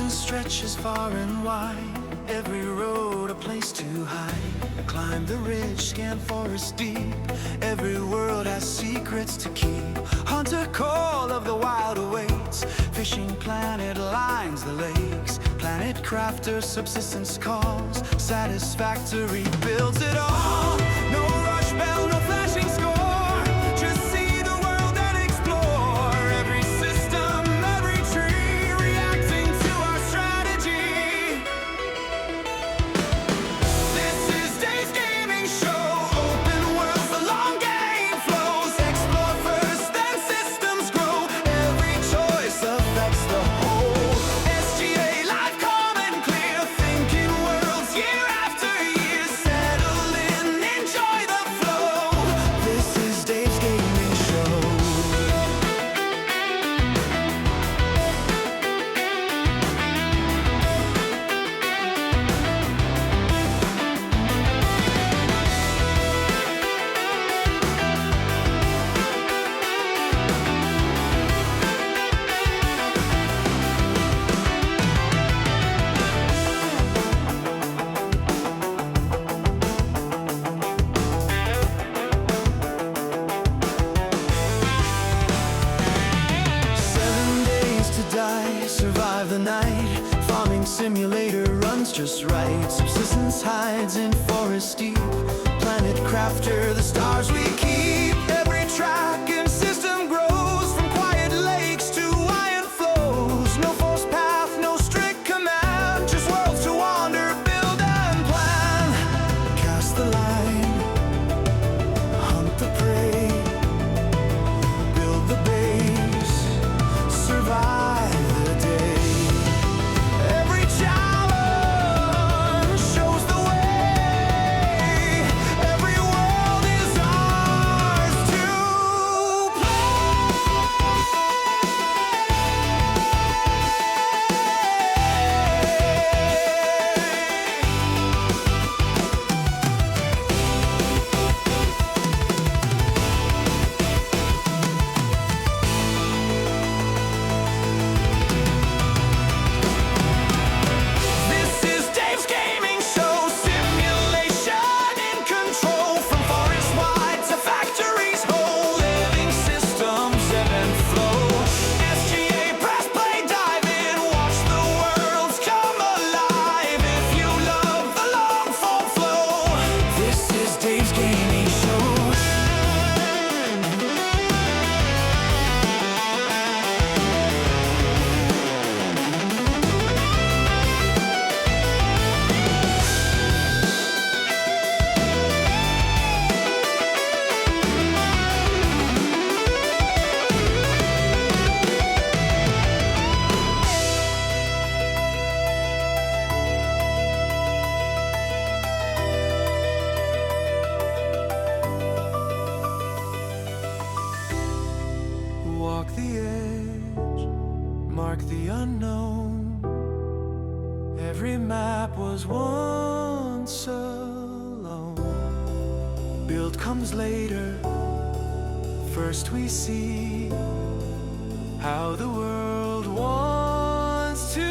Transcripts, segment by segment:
Stretches far and wide, every road a place to hide. Climb the ridge, scan forest deep, every world has secrets to keep. Hunter call of the wild awaits, fishing planet lines the lakes. Planet crafter subsistence calls, satisfactory builds it all. No rush bell, no flashing score, just see the world and explore. Every system, every tree, reacting to our strategy. This is Dave's gaming show, open worlds, the long game flows. Explore first, then systems grow, every choice affects the whole. SGA live, calm and clear, thinking worlds year after year. Settle in, enjoy the flow. This is Dave's gaming show. Survive the night, farming simulator runs just right. Subsistence hides in forest deep, planet crafter, the stars we keep. Every track and system grows, from quiet lakes to iron flows. No forced path, no strict command, just worlds to wander, build and plan. Cast the line, hunt the prey, build the base, survive. Walk the edge, mark the unknown. Every map was once alone. Build comes later, first we see how the world wants to.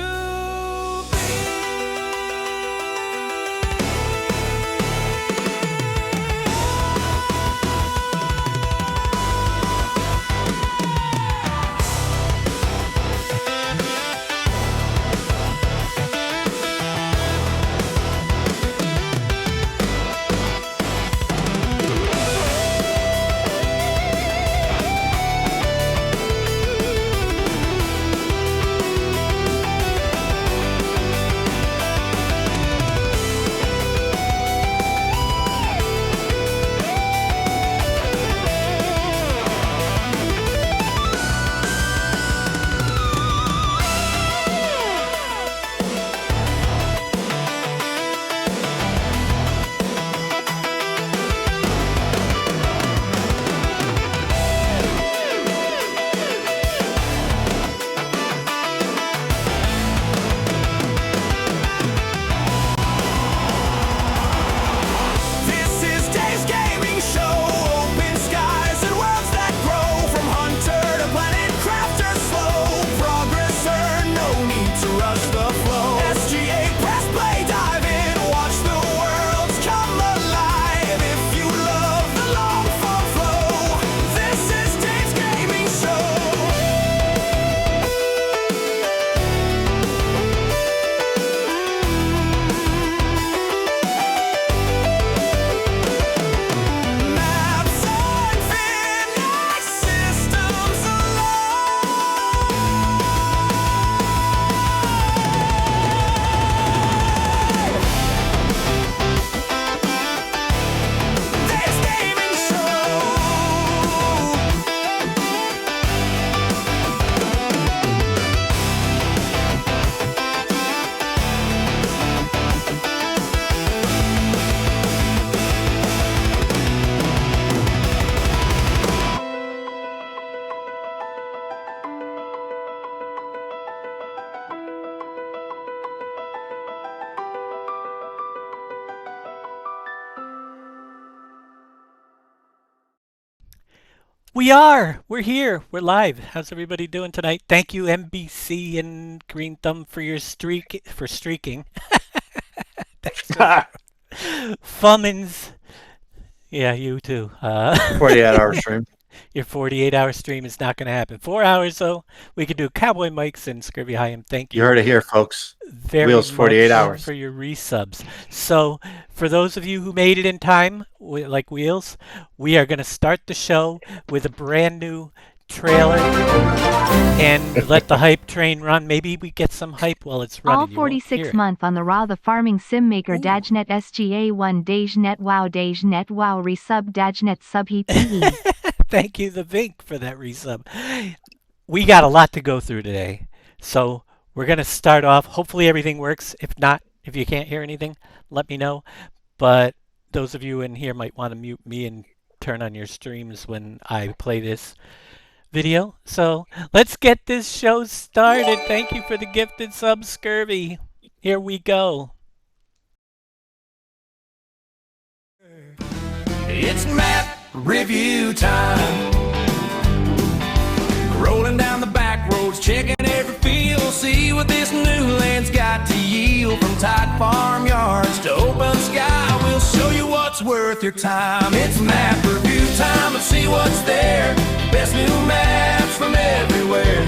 We're here. We're live. How's everybody doing tonight? Thank you, NBC and Green Thumb, for your streaking. Thanks for Fummins. Yeah, you too. 48-hour stream. Your 48-hour stream is not going to happen. 4 hours, though. We could do Cowboy Mike's and Scurvy Hyam. Thank you. You heard it here, folks. Very Wheels 48 hours for your resubs. So, for those of you who made it in time, like Wheels, we are going to start the show with a brand new trailer and let the hype train run. Maybe we get some hype while it's running. All 46 month on the raw the farming sim maker Dajnet SGA1 Dajnet wow resub Dajnet subheat TE. Thank you, the Vink, for that resub. We got a lot to go through today. So we're going to start off. Hopefully everything works. If not, if you can't hear anything, let me know. But those of you in here might want to mute me and turn on your streams when I play this video. So let's get this show started. Thank you for the gifted sub, Scurvy. Here we go. It's map review time. Rolling down the back roads, checking every field, see what this new land's got to yield. From tight farmyards to open sky, we'll show you what's worth your time. It's map review time, let's see what's there. Best new maps from everywhere.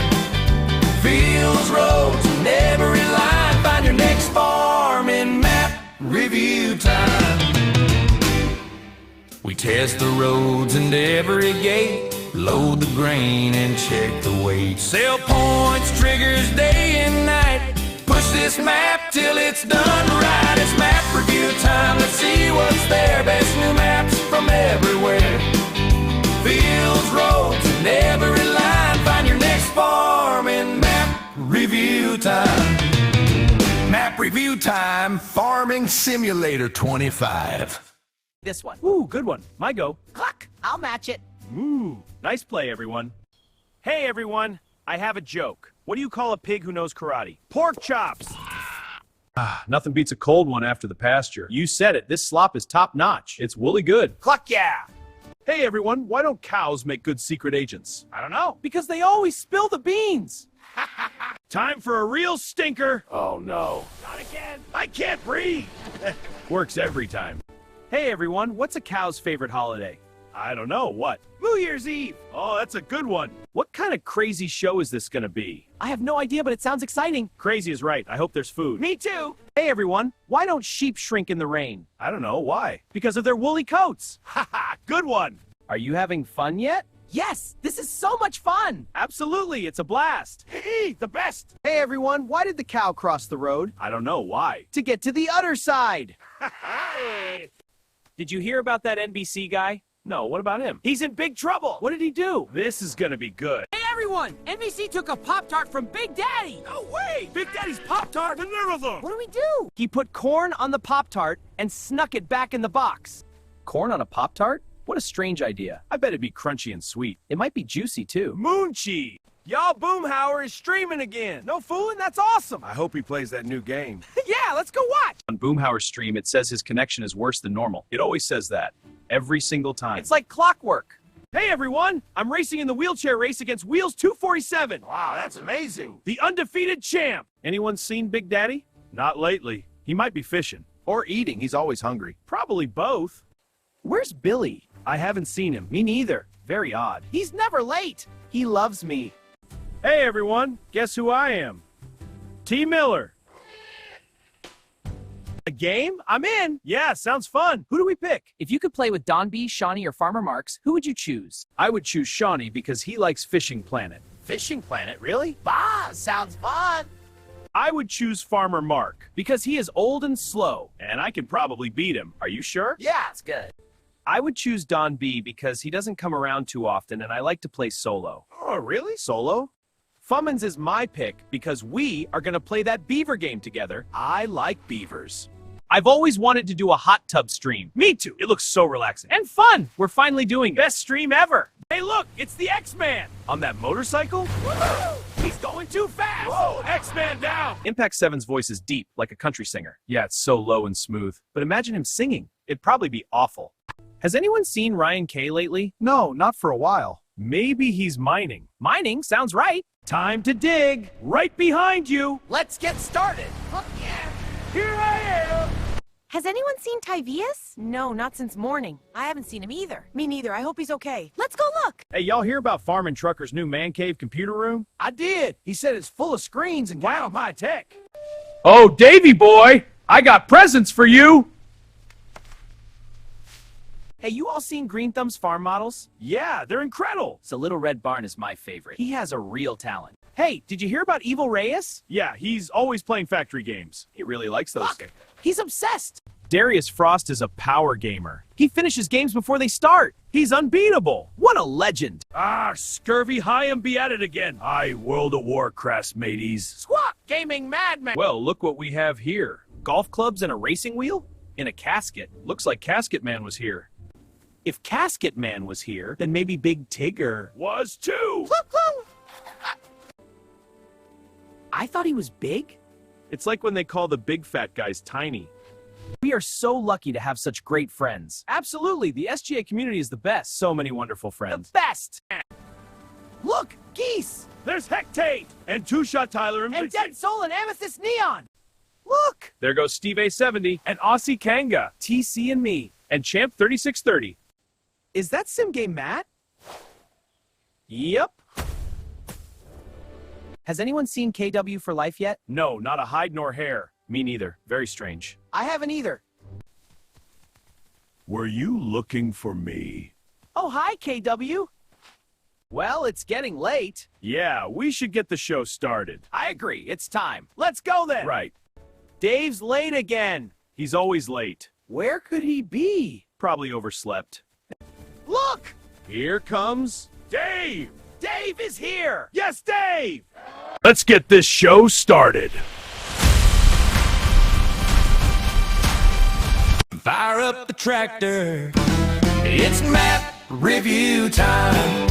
Fields, roads, and every line. Find your next farm in map review time. We test the roads and every gate, load the grain and check the weight. Sell points, triggers day and night. Push this map till it's done right. It's map review time, let's see what's there. Best new maps from everywhere. Fields, roads, and every line. Find your next farm in map review time. Map review time, Farming Simulator 25. This one. Ooh, good one. My go. Cluck! I'll match it. Ooh, nice play, everyone. Hey, everyone. I have a joke. What do you call a pig who knows karate? Pork chops! Nothing beats a cold one after the pasture. You said it. This slop is top-notch. It's woolly good. Cluck yeah! Hey, everyone. Why don't cows make good secret agents? I don't know. Because they always spill the beans. Time for a real stinker. Oh, no. Not again. I can't breathe. Works every time. Hey, everyone. What's a cow's favorite holiday? I don't know. What? New Year's Eve. Oh, that's a good one. What kind of crazy show is this going to be? I have no idea, but it sounds exciting. Crazy is right. I hope there's food. Me too. Hey, everyone. Why don't sheep shrink in the rain? I don't know. Why? Because of their woolly coats. Haha, good one. Are you having fun yet? Yes, this is so much fun. Absolutely. It's a blast. Hee, the best. Hey, everyone. Why did the cow cross the road? I don't know. Why? To get to the other side. Did you hear about that NBC guy? No, what about him? He's in big trouble. What did he do? This is gonna be good. Hey, everyone. NBC took a Pop-Tart from Big Daddy. No way! Big Daddy's Pop-Tart! What do we do? He put corn on the Pop-Tart and snuck it back in the box. Corn on a Pop-Tart? What a strange idea. I bet it'd be crunchy and sweet. It might be juicy, too. Moonchi! Y'all, Boomhauer is streaming again. No fooling, that's awesome. I hope he plays that new game. Yeah, let's go watch. On Boomhauer's stream, it says his connection is worse than normal. It always says that. Every single time. It's like clockwork. Hey, everyone! I'm racing in the wheelchair race against Wheels 247. Wow, that's amazing. The undefeated champ. Anyone seen Big Daddy? Not lately. He might be fishing. Or eating. He's always hungry. Probably both. Where's Billy? I haven't seen him. Me neither. Very odd. He's never late. He loves me. Hey, everyone. Guess who I am? T. Miller. A game? I'm in. Yeah, sounds fun. Who do we pick? If you could play with Don B, Shawnee, or Farmer Marks, who would you choose? I would choose Shawnee because he likes Fishing Planet. Fishing Planet, really? Bah, sounds fun. I would choose Farmer Mark because he is old and slow, and I can probably beat him. Are you sure? Yeah, it's good. I would choose Don B because he doesn't come around too often, and I like to play solo. Oh, really? Solo? Fummins is my pick because we are going to play that beaver game together. I like beavers. I've always wanted to do a hot tub stream. Me too. It looks so relaxing. And fun. We're finally doing it. Best stream ever. Hey, look, it's the X-Man. On that motorcycle? Woo! He's going too fast. Whoa, X-Man down. Impact 7's voice is deep, like a country singer. Yeah, it's so low and smooth. But imagine him singing. It'd probably be awful. Has anyone seen Ryan K lately? No, not for a while. Maybe he's mining. Mining sounds right. Time to dig. Right behind you. Let's get started. Here I am. Has anyone seen Tyvius? No, not since morning. I haven't seen him either. Me neither. I hope he's okay. Let's go look. Hey, y'all hear about Farm Trucker's new man cave computer room? I did. He said it's full of screens and kind of high tech. Oh, Davy boy, I got presents for you. Hey, you all seen Green Thumb's farm models? Yeah, they're incredible. So Little Red Barn is my favorite. He has a real talent. Hey, did you hear about Evil Reyes? Yeah, he's always playing factory games. He really likes those. Fuck, he's obsessed. Darius Frost is a power gamer. He finishes games before they start. He's unbeatable. What a legend. Ah, scurvy high and be at it again. Aye, World of Warcraft, mateys. Squawk, gaming madman. Well, look what we have here. Golf clubs and a racing wheel? In a casket. Looks like Casket Man was here. If Casket Man was here, then maybe Big Tigger was too. I thought he was big. It's like when they call the big fat guys tiny. We are so lucky to have such great friends. Absolutely, the SGA community is the best. So many wonderful friends. The best. Look, geese! There's Hectate and Two Shot Tyler And Dead Soul and Amethyst Neon! Look! There goes Steve A70 and Aussie Kanga, TC and me, and Champ 3630. Is that Sim Game Matt? Yep. Has anyone seen KW for Life yet? No, not a hide nor hair. Me neither. Very strange. I haven't either. Were you looking for me? Oh, hi, KW. Well, it's getting late. Yeah, we should get the show started. I agree. It's time. Let's go then. Right. Dave's late again. He's always late. Where could he be? Probably overslept. Look! Here comes Dave! Dave is here! Yes, Dave! Let's get this show started. Fire up the tractor. It's map review time.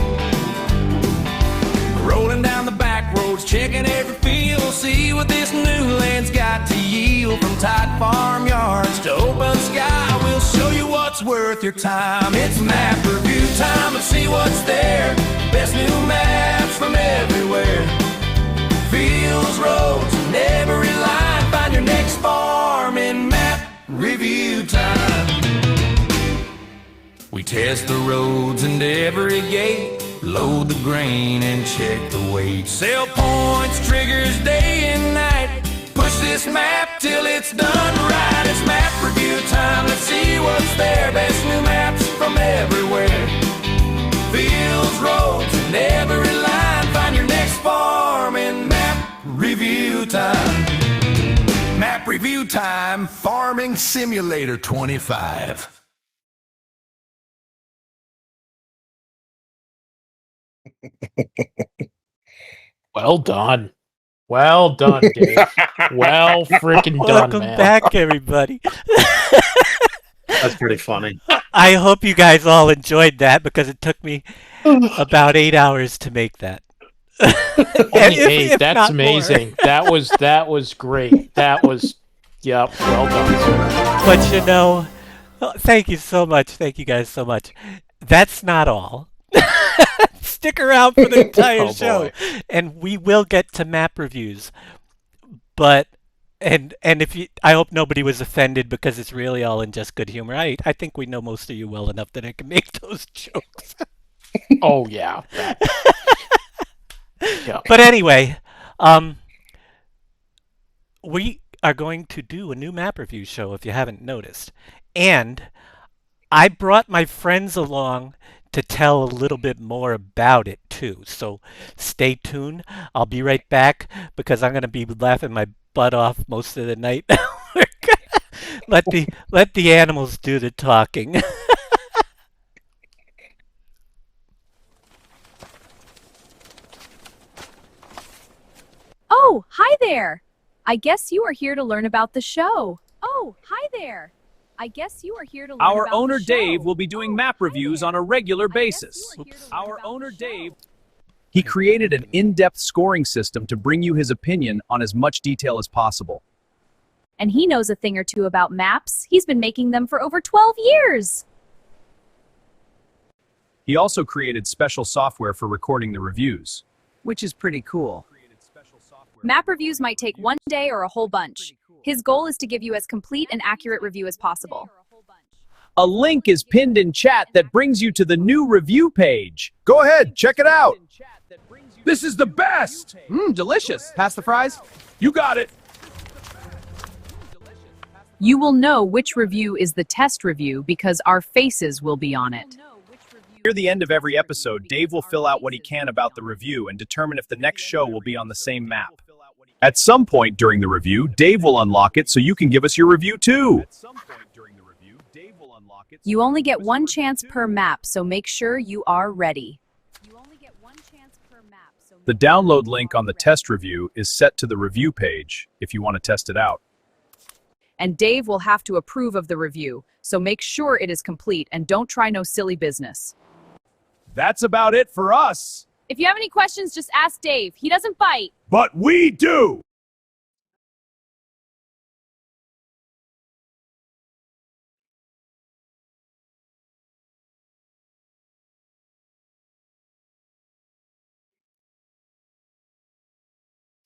Rolling down the back roads, checking every field, see what this new land's got to yield. From tight farmyards to open sky, we'll show you what's worth your time. It's map review time, let's see what's there. Best new maps from everywhere. Fields, roads, and every line. Find your next farm in map review time. We test the roads and every gate, load the grain and check the weight. Sell points, triggers day and night. Push this map till it's done right. It's map review time, let's see what's there. Best new maps from everywhere. Fields, roads, and every line. Find your next farm in map review time. Map review time, Farming Simulator 25. Well done. Well done, Dave. Well freaking done, Welcome man. back, everybody. That's pretty funny. I hope you guys all enjoyed that because it took me about 8 hours to make that. Hey, If that's not more. amazing. That was great. That was, yep, well done, sir. But you know, thank you so much. Thank you guys so much. That's not all. Stick around for the entire Oh, show, boy. and we will get to map reviews. But and if you, I hope nobody was offended because it's really all in just good humor. I think we know most of you well enough that I can make those jokes. Oh yeah. Yeah. But anyway, we are going to do a new map review show if you haven't noticed. And I brought my friends along to tell a little bit more about it too. So stay tuned. I'll be right back because I'm going to be laughing my butt off most of the night. We're gonna let the animals do the talking. Oh, hi there! I guess you are here to learn about the show. Oh, hi there! I guess you are here to learn Our about owner the show. Dave will be doing Oh, map hi reviews there. on a regular I guess basis. you are here to learn Our about owner the show. Dave, he created an in-depth scoring system to bring you his opinion on as much detail as possible. And he knows a thing or two about maps. He's been making them for over 12 years. He also created special software for recording the reviews. Which is pretty cool. Map reviews might take one day or a whole bunch. His goal is to give you as complete and accurate review as possible. A link is pinned in chat that brings you to the new review page. Go ahead, check it out. This is the best. Delicious. Pass the fries? You got it. You will know which review is the test review because our faces will be on it. Near the end of every episode, Dave will fill out what he can about the review and determine if the next show will be on the same map. At some point during the review, Dave will unlock it so you can give us your review too. You only get one chance per map, so make sure you are ready. The download link on the test review is set to the review page if you want to test it out. And Dave will have to approve of the review, so make sure it is complete and don't try no silly business. That's about it for us. If you have any questions, just ask Dave. He doesn't bite. But we do.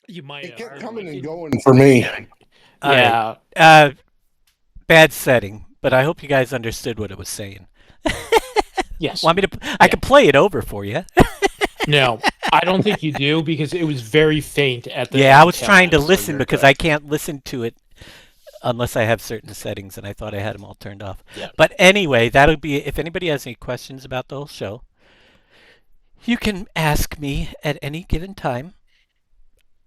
You might It kept coming and going for me. Yeah. Bad setting, but I hope you guys understood what it was saying. Yes. Want me to? I can play it over for you. No, I don't think you do because it was very faint at the Yeah, I was time, trying to so listen you're because good. I can't listen to it unless I have certain settings, and I thought I had them all turned off. Yeah. But anyway, that'll be. If anybody has any questions about the whole show, you can ask me at any given time.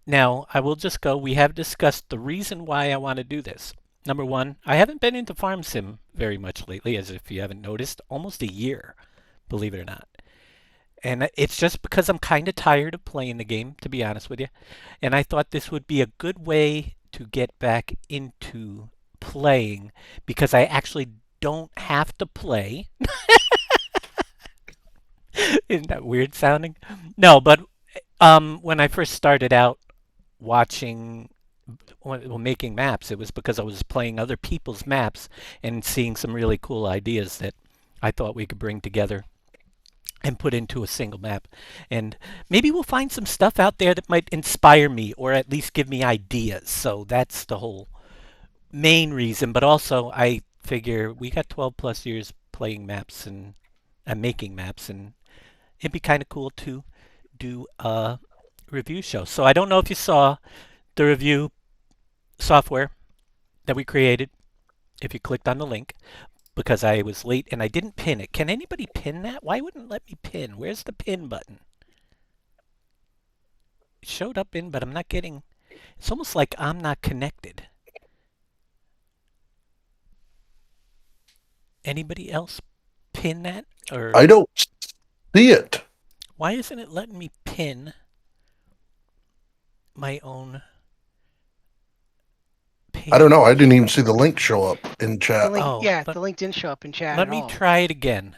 Now, I will just go. We have discussed the reason why I want to do this. Number one, I haven't been into Farm Sim very much lately, as if you haven't noticed. Almost a year, believe it or not. And it's just because I'm kind of tired of playing the game, to be honest with you. And I thought this would be a good way to get back into playing because I actually don't have to play. Isn't that weird sounding? No, but when I first started out making maps, it was because I was playing other people's maps and seeing some really cool ideas that I thought we could bring together and put into a single map. And maybe we'll find some stuff out there that might inspire me or at least give me ideas. So that's the whole main reason. But also I figure we got 12 plus years playing maps and making maps, and it'd be kind of cool to do a review show. So I don't know if you saw the review software that we created if you clicked on the link, because I was late and I didn't pin it. Can anybody pin that? Why wouldn't it let me pin? Where's the pin button? It showed up in, but I'm not getting... It's almost like I'm not connected. Anybody else pin that? Or I don't see it. why isn't it letting me pin my own page? I don't know. I didn't even see the link show up in chat. The link, Oh, yeah, but the link didn't show up in chat Let at me all. try it again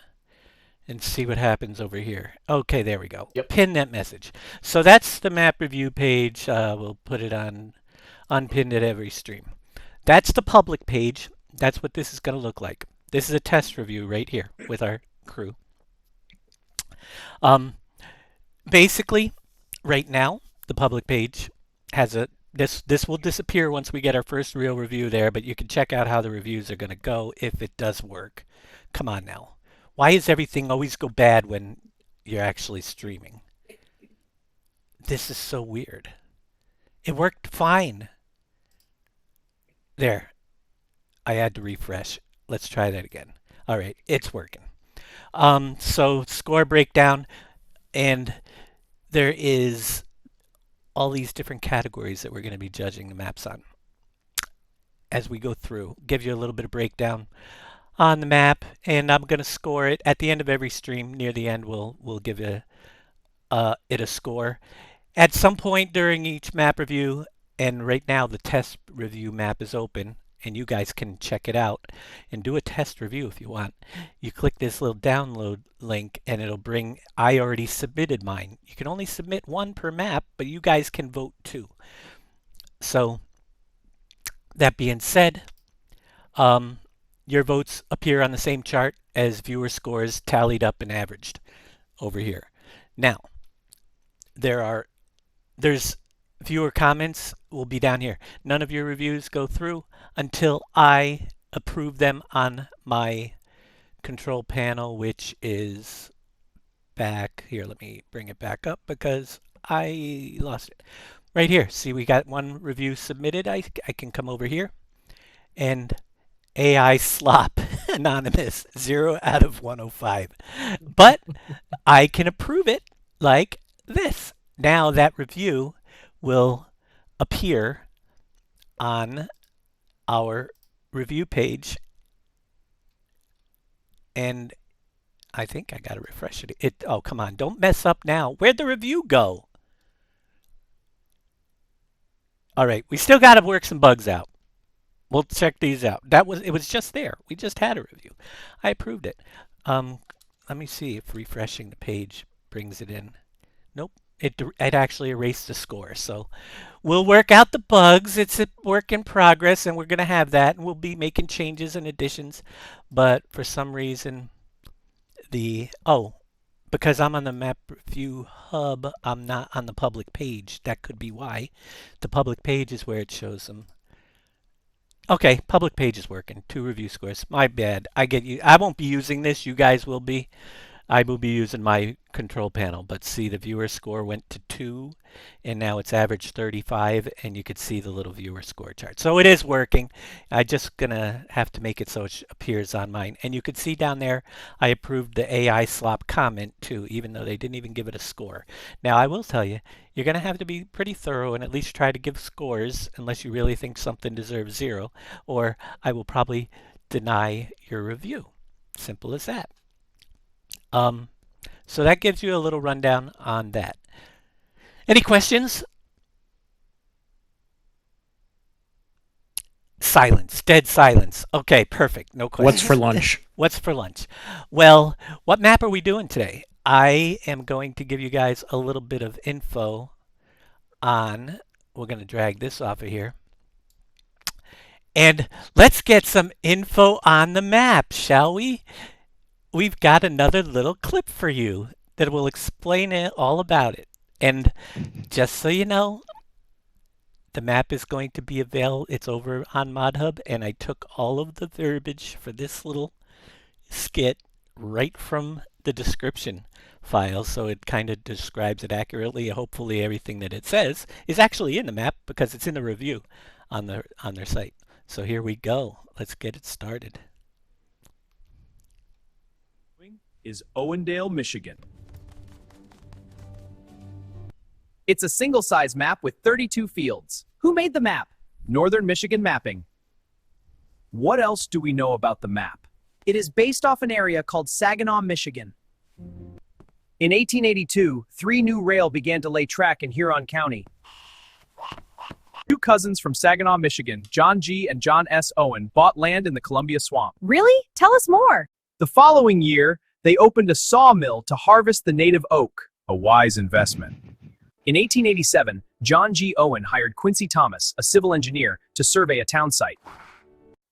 and see what happens over here. Okay, there we go. Yep. Pin that message. So that's the map review page. We'll put it on unpinned at every stream. That's the public page. That's what this is going to look like. This is a test review right here with our crew. Basically, right now, the public page has a this will disappear once we get our first real review there, but you can check out how the reviews are going to go if it does work. Come on now. Why does everything always go bad when you're actually streaming? This is so weird. It worked fine. There. I had to refresh. Let's try that again. All right, it's working. So score breakdown, and there is all these different categories that we're going to be judging the maps on as we go through. Give you a little bit of breakdown on the map, and I'm going to score it at the end of every stream. Near the end, we'll give it a score. At some point during each map review, and right now the test review map is open, and you guys can check it out and do a test review if you want. You click this little download link and it'll bring, I already submitted mine. You can only submit one per map, but you guys can vote too. So that being said, your votes appear on the same chart as viewer scores tallied up and averaged over here. Now, there's viewer comments will be down here. None of your reviews go through until I approve them on my control panel, which is back here. Let me bring it back up because I lost it. Right here. See, we got one review submitted. I can come over here and AI slop anonymous 0 out of 105. But I can approve it like this. Now that review will appear on our review page, and I think I gotta refresh it. Oh, come on, don't mess up now. Where'd the review go? All right, we still gotta work some bugs out. We'll check these out. It was just there. We just had a review. I approved it. Let me see if refreshing the page brings it in. Nope. It actually erased the score. So we'll work out the bugs. It's a work in progress, and we're going to have that, and we'll be making changes and additions. But for some reason, because I'm on the Map Review Hub, I'm not on the public page. That could be why. The public page is where it shows them. Okay, public page is working. 2 review scores. My bad. I get you. I won't be using this. You guys will be. I will be using my control panel, but see the viewer score went to 2 and now it's average 35, and you could see the little viewer score chart. So it is working. I'm just gonna have to make it so it appears on mine. And you could see down there I approved the AI slop comment too, even though they didn't even give it a score. Now I will tell you, you're gonna have to be pretty thorough and at least try to give scores unless you really think something deserves 0, or I will probably deny your review. Simple as that. So that gives you a little rundown on that. Any questions? Silence, dead silence. Okay, perfect. No questions. What's for lunch? What's for lunch? Well, what map are we doing today? I am going to give you guys a little bit of info on, we're going to drag this off of here. And let's get some info on the map, shall we? We've got another little clip for you that will explain all about it. And just so you know, the map is going to be available. It's over on ModHub, and I took all of the verbiage for this little skit right from the description file, so it kind of describes it accurately. Hopefully everything that it says is actually in the map because it's in the review on their site. So here we go. Let's get it started. Is Owendale, Michigan. It's a single-size map with 32 fields. Who made the map? Northern Michigan Mapping. What else do we know about the map? It is based off an area called Saginaw, Michigan. In 1882, 3 new rail began to lay track in Huron County. 2 cousins from Saginaw, Michigan, John G. and John S. Owen, bought land in the Columbia Swamp. Really? Tell us more. The following year, they opened a sawmill to harvest the native oak, a wise investment. In 1887, John G. Owen hired Quincy Thomas, a civil engineer, to survey a town site.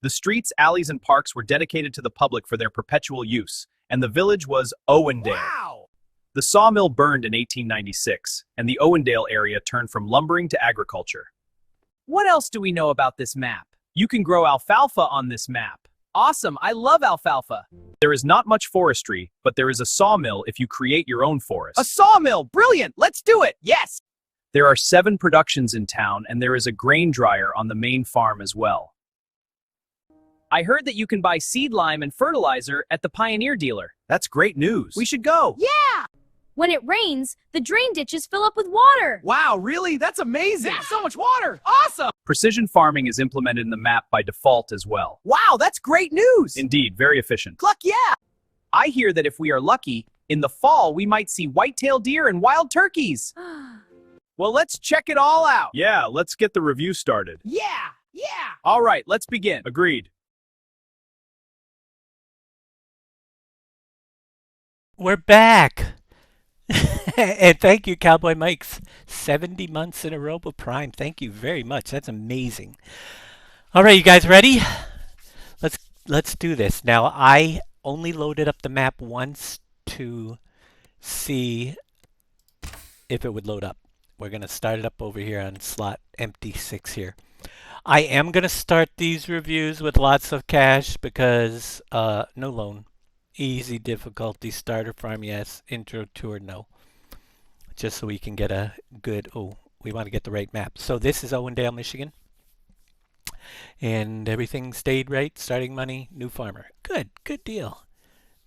The streets, alleys, and parks were dedicated to the public for their perpetual use, and the village was Owendale. Wow! The sawmill burned in 1896, and the Owendale area turned from lumbering to agriculture. What else do we know about this map? You can grow alfalfa on this map. Awesome, I love alfalfa. There is not much forestry, but there is a sawmill if you create your own forest. A sawmill, brilliant, let's do it, yes! There are 7 productions in town, and there is a grain dryer on the main farm as well. I heard that you can buy seed lime and fertilizer at the Pioneer dealer. That's great news. We should go. Yeah! When it rains, the drain ditches fill up with water. Wow, really? That's amazing. Yeah, so much water. Awesome. Precision farming is implemented in the map by default as well. Wow, that's great news. Indeed, very efficient. Cluck, yeah. I hear that if we are lucky, in the fall we might see white-tailed deer and wild turkeys. Well, let's check it all out. Yeah, let's get the review started. Yeah. All right, let's begin. Agreed. We're back. And thank you, Cowboy Mike's 70 months in a row with Prime. Thank you very much. That's amazing. All right, you guys ready? Let's do this. Now, I only loaded up the map once to see if it would load up. We're going to start it up over here on slot empty 6 here. I am going to start these reviews with lots of cash because no loan. Easy difficulty, starter farm, yes. Intro tour, no. Just so we can get a good, we want to get the right map. So this is Owendale, Michigan. And everything stayed right. Starting money, new farmer. Good deal.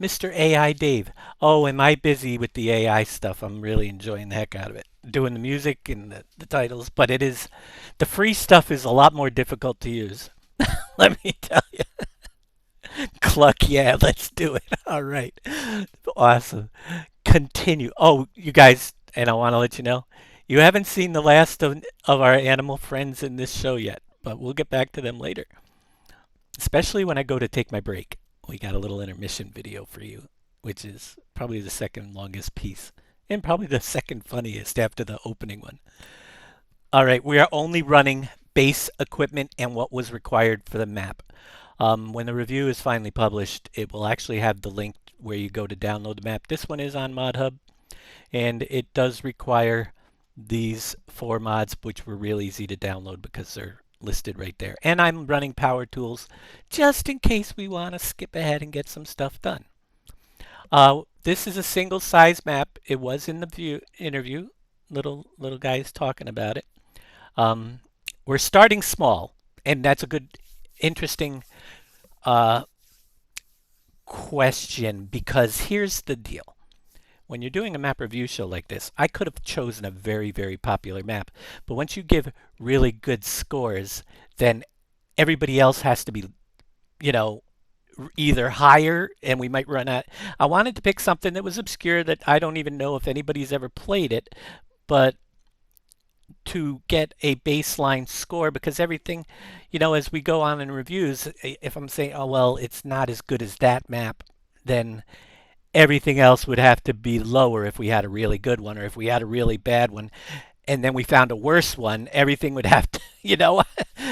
Mr. AI Dave. Oh, am I busy with the AI stuff? I'm really enjoying the heck out of it. Doing the music and the titles, but it is, the free stuff is a lot more difficult to use. Let me tell you. Cluck, yeah, let's do it. All right. Awesome. Continue. Oh, you guys, and I want to let you know, you haven't seen the last of our animal friends in this show yet, but we'll get back to them later. Especially when I go to take my break. We got a little intermission video for you, which is probably the second longest piece and probably the second funniest after the opening one. All right, we are only running base equipment and what was required for the map. When the review is finally published, it will actually have the link where you go to download the map. This one is on ModHub, and it does require these 4 mods, which were real easy to download because they're listed right there. And I'm running power tools just in case we want to skip ahead and get some stuff done. This is a single size map. It was in the interview. Little guys talking about it. We're starting small, and that's a good, interesting question, because here's the deal. When you're doing a map review show like this, I could have chosen a very, very popular map. But once you give really good scores, then everybody else has to be, you know, either higher, and we might run out. I wanted to pick something that was obscure that I don't even know if anybody's ever played it, but to get a baseline score, because everything, you know, as we go on in reviews, if I'm saying, oh, well, it's not as good as that map, then everything else would have to be lower if we had a really good one, or if we had a really bad one and then we found a worse one, everything would have to, you know.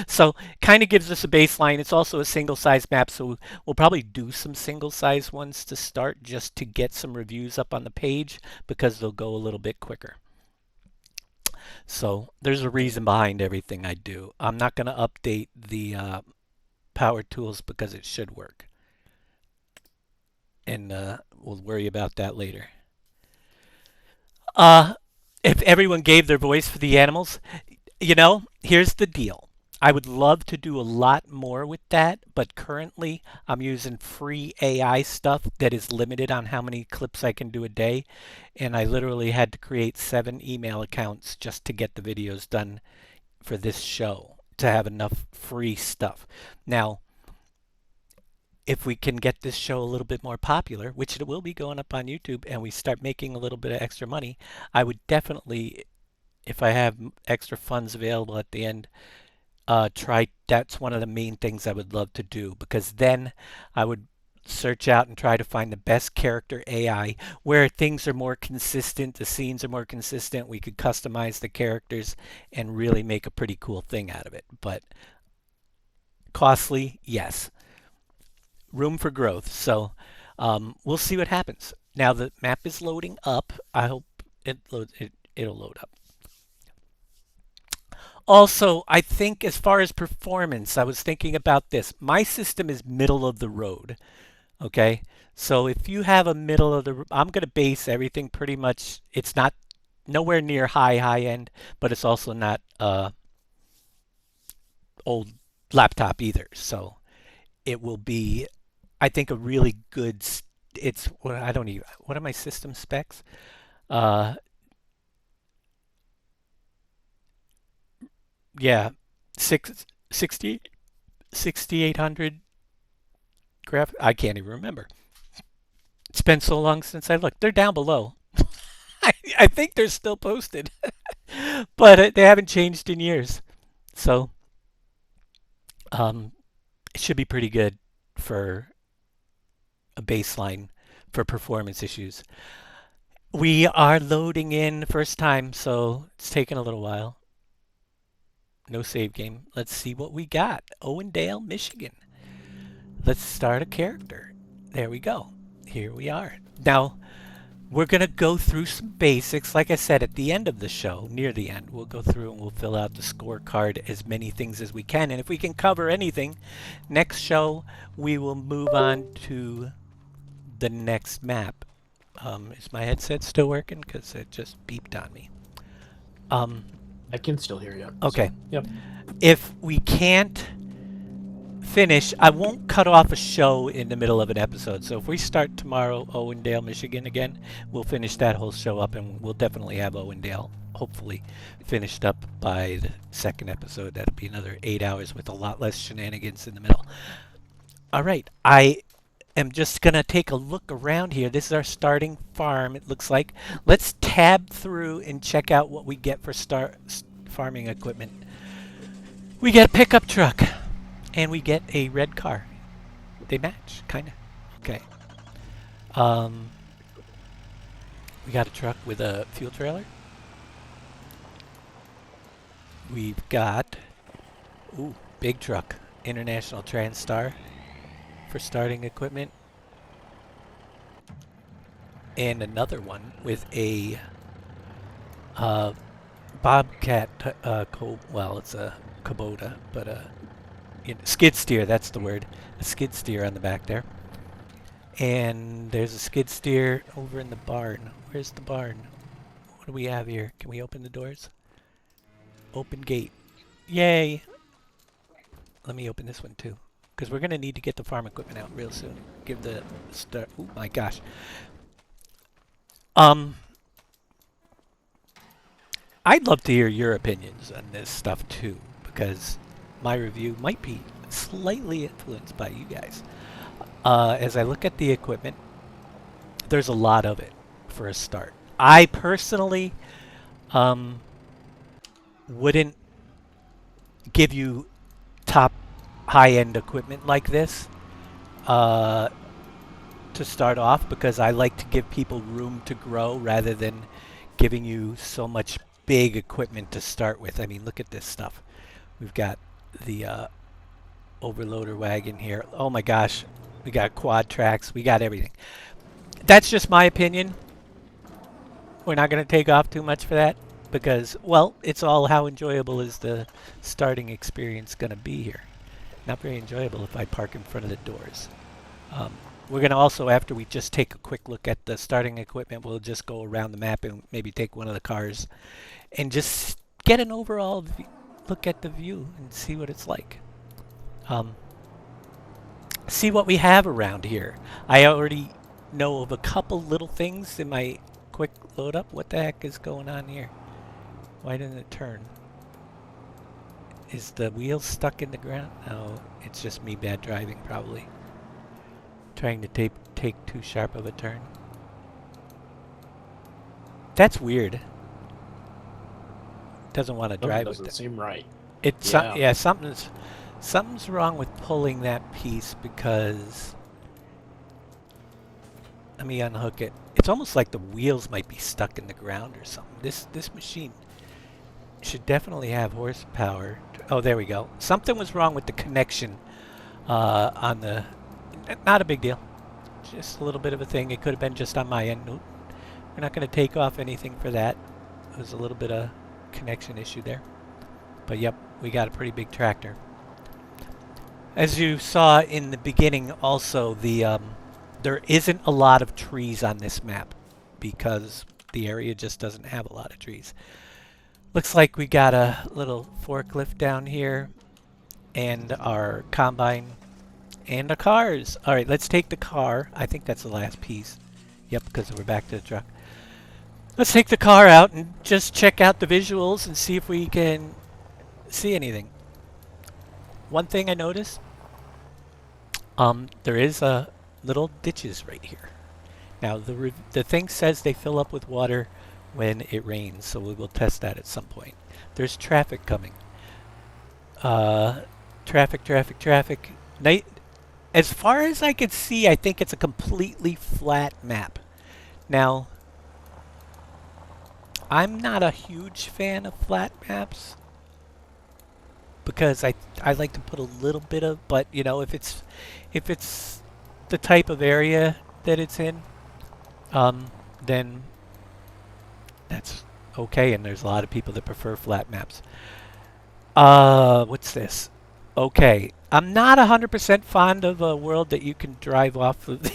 So kind of gives us a baseline. It's also a single size map, so we'll probably do some single size ones to start just to get some reviews up on the page, because they'll go a little bit quicker. So there's a reason behind everything I do. I'm not going to update the power tools because it should work. And we'll worry about that later. If everyone gave their voice for the animals, you know, here's the deal. I would love to do a lot more with that, but currently I'm using free AI stuff that is limited on how many clips I can do a day. And I literally had to create 7 email accounts just to get the videos done for this show, to have enough free stuff. Now, if we can get this show a little bit more popular, which it will be going up on YouTube, and we start making a little bit of extra money, I would definitely, if I have extra funds available at the end, that's one of the main things I would love to do, because then I would search out and try to find the best character AI where things are more consistent, the scenes are more consistent, we could customize the characters and really make a pretty cool thing out of it. But costly, yes. Room for growth. So we'll see what happens. Now the map is loading up. I hope it'll load up. Also, I think as far as performance, I was thinking about this. My system is middle of the road. Okay, so if you have a middle of the, I'm going to base everything pretty much. It's not nowhere near high end, but it's also not old laptop either. So it will be, I think, a really good. It's I don't even. What are my system specs? Yeah, 6800 graph. I can't even remember. It's been so long since I looked. They're down below. I think they're still posted, but they haven't changed in years. So it should be pretty good for a baseline for performance issues. We are loading in first time, so it's taking a little while. No save game. Let's see what we got. Owendale, Michigan. Let's start a character. There we go. Here we are. Now, we're going to go through some basics. Like I said, at the end of the show, near the end, we'll go through and we'll fill out the scorecard, as many things as we can. And if we can cover anything, next show, we will move on to the next map. Is my headset still working? Because it just beeped on me. I can still hear you. Okay. So, yep. If we can't finish, I won't cut off a show in the middle of an episode. So if we start tomorrow, Owendale, Michigan again, we'll finish that whole show up, and we'll definitely have Owendale hopefully finished up by the second episode. That'll be another 8 hours with a lot less shenanigans in the middle. All right, I am just gonna take a look around here. This is our starting farm, it looks like. Let's tab through and check out what we get for farming equipment. We get a pickup truck. And we get a red car. They match, kind of. Okay. We got a truck with a fuel trailer. We've got, ooh, big truck. International Transstar for starting equipment. And another one with a Bobcat, well, it's a Kubota, but a skid steer, that's the word. A skid steer on the back there. And there's a skid steer over in the barn. Where's the barn? What do we have here? Can we open the doors? Open gate. Yay! Let me open this one too, because we're going to need to get the farm equipment out real soon. Give the start. Oh my gosh. I'd love to hear your opinions on this stuff too, because my review might be slightly influenced by you guys. As I look at the equipment, there's a lot of it for a start. I personally wouldn't give you top high-end equipment like this to start off, because I like to give people room to grow rather than giving you so much big equipment to start with. I mean, look at this stuff. We've got the overloader wagon here. Oh my gosh, we got quad tracks, we got everything. That's just my opinion. We're not going to take off too much for that, because, well, it's all how enjoyable is the starting experience going to be here. Not very enjoyable if I park in front of the doors. We're going to also, after we just take a quick look at the starting equipment, we'll just go around the map and maybe take one of the cars and just get an overall look at the view and see what it's like. See what we have around here. I already know of a couple little things in my quick load up. What the heck is going on here? Why didn't it turn? Is the wheel stuck in the ground? No, it's just me bad driving probably. Trying to take too sharp of a turn. That's weird. Doesn't want to drive with doesn't that. seem right. It's yeah, something's wrong with pulling that piece, because let me unhook it. It's almost like the wheels might be stuck in the ground or something. This machine should definitely have horsepower. Oh, there we go. Something was wrong with the connection on the. Not a big deal. Just a little bit of a thing. It could have been just on my end. Nope. We're not going to take off anything for that. There's a little bit of connection issue there. But yep, we got a pretty big tractor. As you saw in the beginning also, there isn't a lot of trees on this map because the area just doesn't have a lot of trees. Looks like we got a little forklift down here and our combine and the cars. All right, let's take the car. I think that's the last piece. Yep, because we're back to the truck. Let's take the car out and just check out the visuals and see if we can see anything. One thing I noticed, there is a little ditches right here. Now the thing says they fill up with water when it rains, so we will test that at some point. There's traffic coming. Traffic. As far as I can see, I think it's a completely flat map. Now, I'm not a huge fan of flat maps because I like to put a little bit of, but you know, if it's the type of area that it's in, then that's okay. And there's a lot of people that prefer flat maps. What's this? Okay, I'm not 100% fond of a world that you can drive off of the.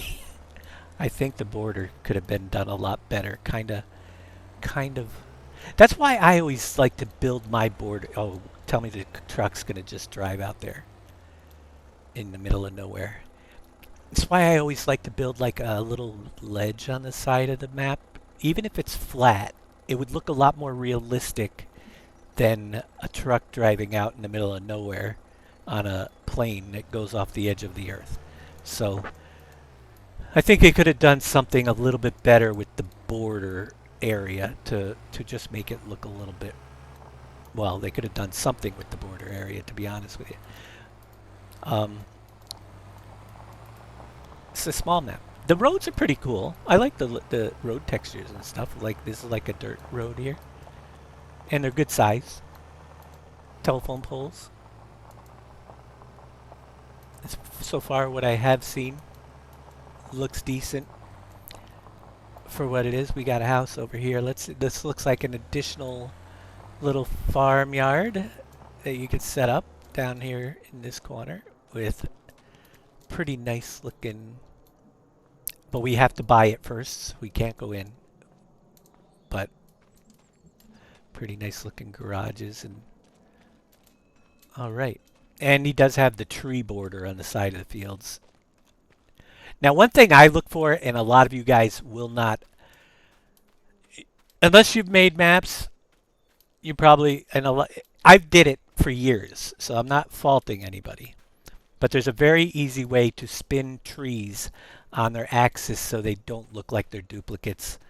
I think the border could have been done a lot better. Kind of. That's why I always like to build my border. Oh, tell me the truck's gonna just drive out there in the middle of nowhere. That's why I always like to build like a little ledge on the side of the map. Even if it's flat, it would look a lot more realistic than a truck driving out in the middle of nowhere on a plane that goes off the edge of the earth. So I think they could have done something a little bit better with the border area to just make it look a little bit, well, they could have done something with the border area, to be honest with you. It's a small map. The roads are pretty cool. I like the road textures and stuff. Like this is like a dirt road here. And they're good size. Telephone poles. So far what I have seen looks decent for what it is. We got a house over here. This looks like an additional little farmyard that you could set up down here in this corner with pretty nice looking, but we have to buy it first, so we can't go in. But pretty nice looking garages and all right. And he does have the tree border on the side of the fields. Now, one thing I look for, and a lot of you guys will not, unless you've made maps, you probably, and I did it for years, so I'm not faulting anybody. But there's a very easy way to spin trees on their axis so they don't look like they're duplicates.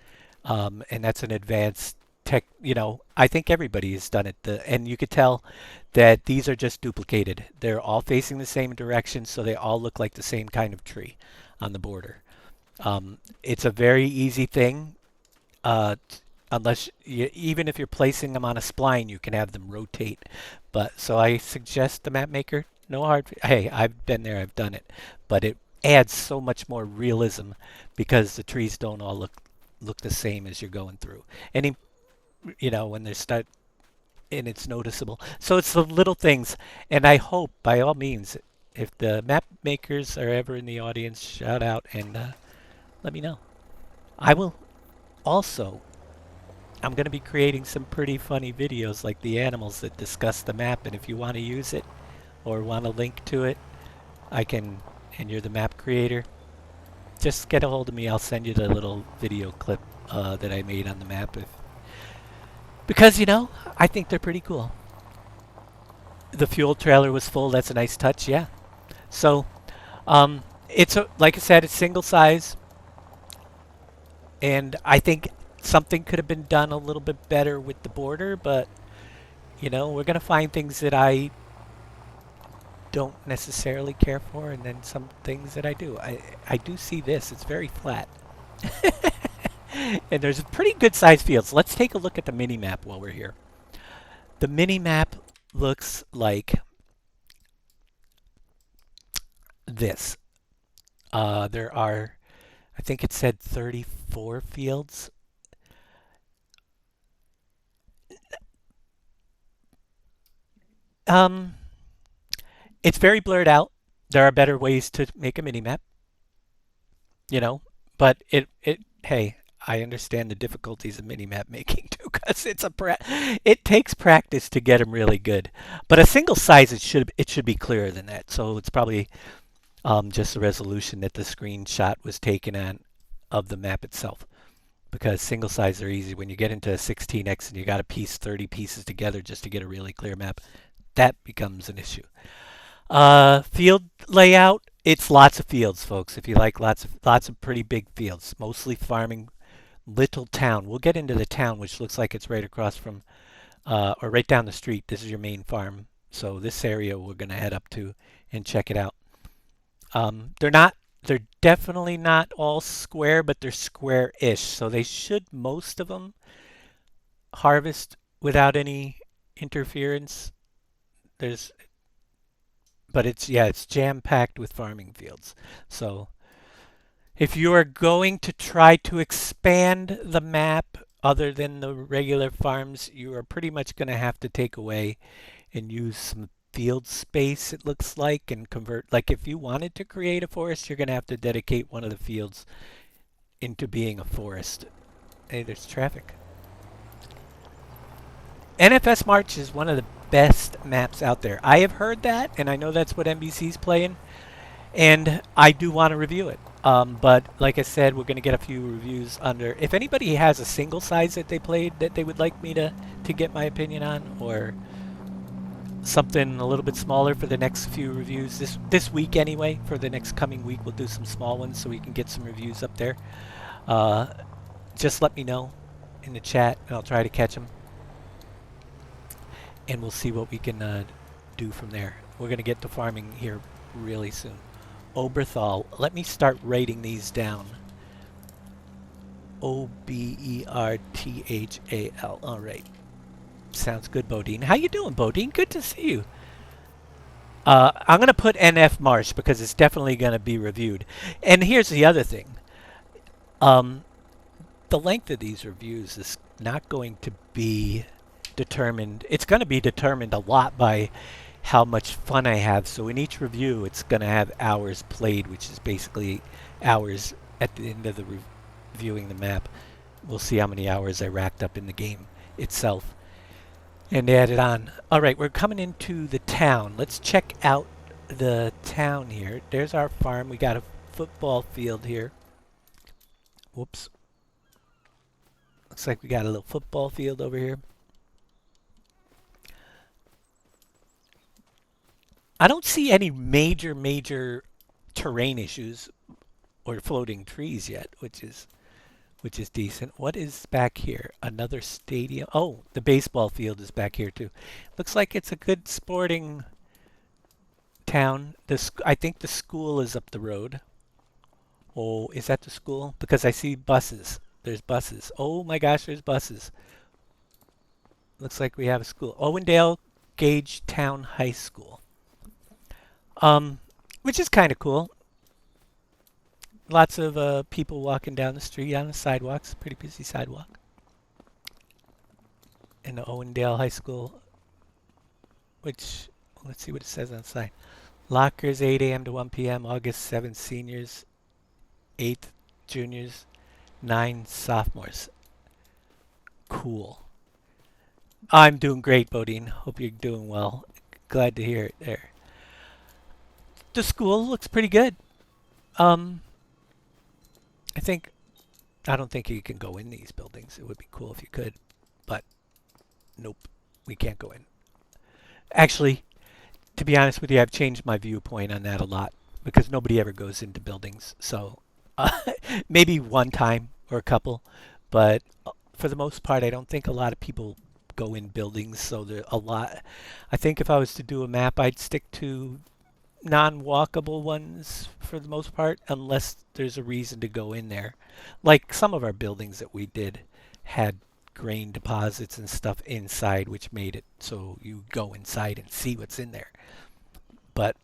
And that's an advanced tech, I think everybody has done it. And you could tell that these are just duplicated. They're all facing the same direction, so they all look like the same kind of tree on the border. It's a very easy thing. Unless even if you're placing them on a spline, you can have them rotate. But so I suggest the map maker. No hard. Hey, I've been there. I've done it. But it adds so much more realism because the trees don't all look the same as you're going through. And when they start, and it's noticeable. So it's the little things. And I hope, by all means, if the map makers are ever in the audience, shout out and let me know. I will also. I'm going to be creating some pretty funny videos like the animals that discuss the map, and if you want to use it or want a link to it, I can, and you're the map creator, just get a hold of me. I'll send you the little video clip that I made on the map. Because, I think they're pretty cool. The fuel trailer was full. That's a nice touch, yeah. So, it's, like I said, it's single size, and I think something could have been done a little bit better with the border, but we're going to find things that I don't necessarily care for, and then some things that I do. I do see this. It's very flat. And there's pretty good sized fields. Let's take a look at the mini map while we're here. The mini map looks like this. There are, I think it said 34 fields. It's very blurred out. There are better ways to make a mini-map, but hey, I understand the difficulties of mini-map making too, because it takes practice to get them really good. But a single size, it should be clearer than that. So it's probably just the resolution that the screenshot was taken on of the map itself. Because single size are easy. When you get into a 16x and you got to piece 30 pieces together just to get a really clear map, that becomes an issue. Field layout, it's lots of fields, folks. If you like lots of pretty big fields, mostly farming, little town. We'll get into the town, which looks like it's right across from, or right down the street. This is your main farm. So this area we're going to head up to and check it out. They're definitely not all square, but they're square-ish. So they should, most of them, harvest without any interference. But it's jam-packed with farming fields. So If you are going to try to expand the map other than the regular farms, you are pretty much going to have to take away and use some field space, it looks like, and convert. Like if you wanted to create a forest, you're going to have to dedicate one of the fields into being a forest. Hey, there's traffic. NFS March is one of the best maps out there. I have heard that, and I know that's what NBC's playing, and I do want to review it. But like I said, we're going to get a few reviews under. If anybody has a single size that they played that they would like me to get my opinion on, or something a little bit smaller for the next few reviews, this week anyway, for the next coming week, we'll do some small ones so we can get some reviews up there. Just let me know in the chat, and I'll try to catch them. And we'll see what we can do from there. We're going to get to farming here really soon. Oberthal. Let me start writing these down. O-B-E-R-T-H-A-L. All right. Sounds good, Bodine. How you doing, Bodine? Good to see you. I'm going to put NF Marsh because it's definitely going to be reviewed. And here's the other thing. The length of these reviews is not going to be determined. It's going to be determined a lot by how much fun I have. So in each review, it's going to have hours played, which is basically hours at the end of the reviewing the map. We'll see how many hours I racked up in the game itself and add it on. All right, we're coming into the town. Let's check out the town here. There's our farm. We got a football field here. Whoops. Looks like we got a little football field over here. I don't see any major terrain issues or floating trees yet, which is decent. What is back here? Another stadium. Oh, the baseball field is back here too. Looks like it's a good sporting town. I think the school is up the road. Oh, is that the school? Because I see buses. There's buses. Oh my gosh, there's buses. Looks like we have a school. Owendale Gage Town High School. Which is kind of cool. Lots of people walking down the street on the sidewalks. Pretty busy sidewalk. In the Owendale High School. Which, let's see what it says on the sign. Lockers 8 a.m. to 1 p.m. August 7th seniors. 8th juniors. 9 sophomores. Cool. I'm doing great, Bodine. Hope you're doing well. Glad to hear it there. The school looks pretty good. I don't think you can go in these buildings. It would be cool if you could, but nope, we can't go in. Actually, to be honest with you, I've changed my viewpoint on that a lot because nobody ever goes into buildings. So maybe one time or a couple, but for the most part, I don't think a lot of people go in buildings. So there a lot. I think if I was to do a map, I'd stick to non-walkable ones for the most part, unless there's a reason to go in there. Like some of our buildings that we did had grain deposits and stuff inside, which made it so you go inside and see what's in there. But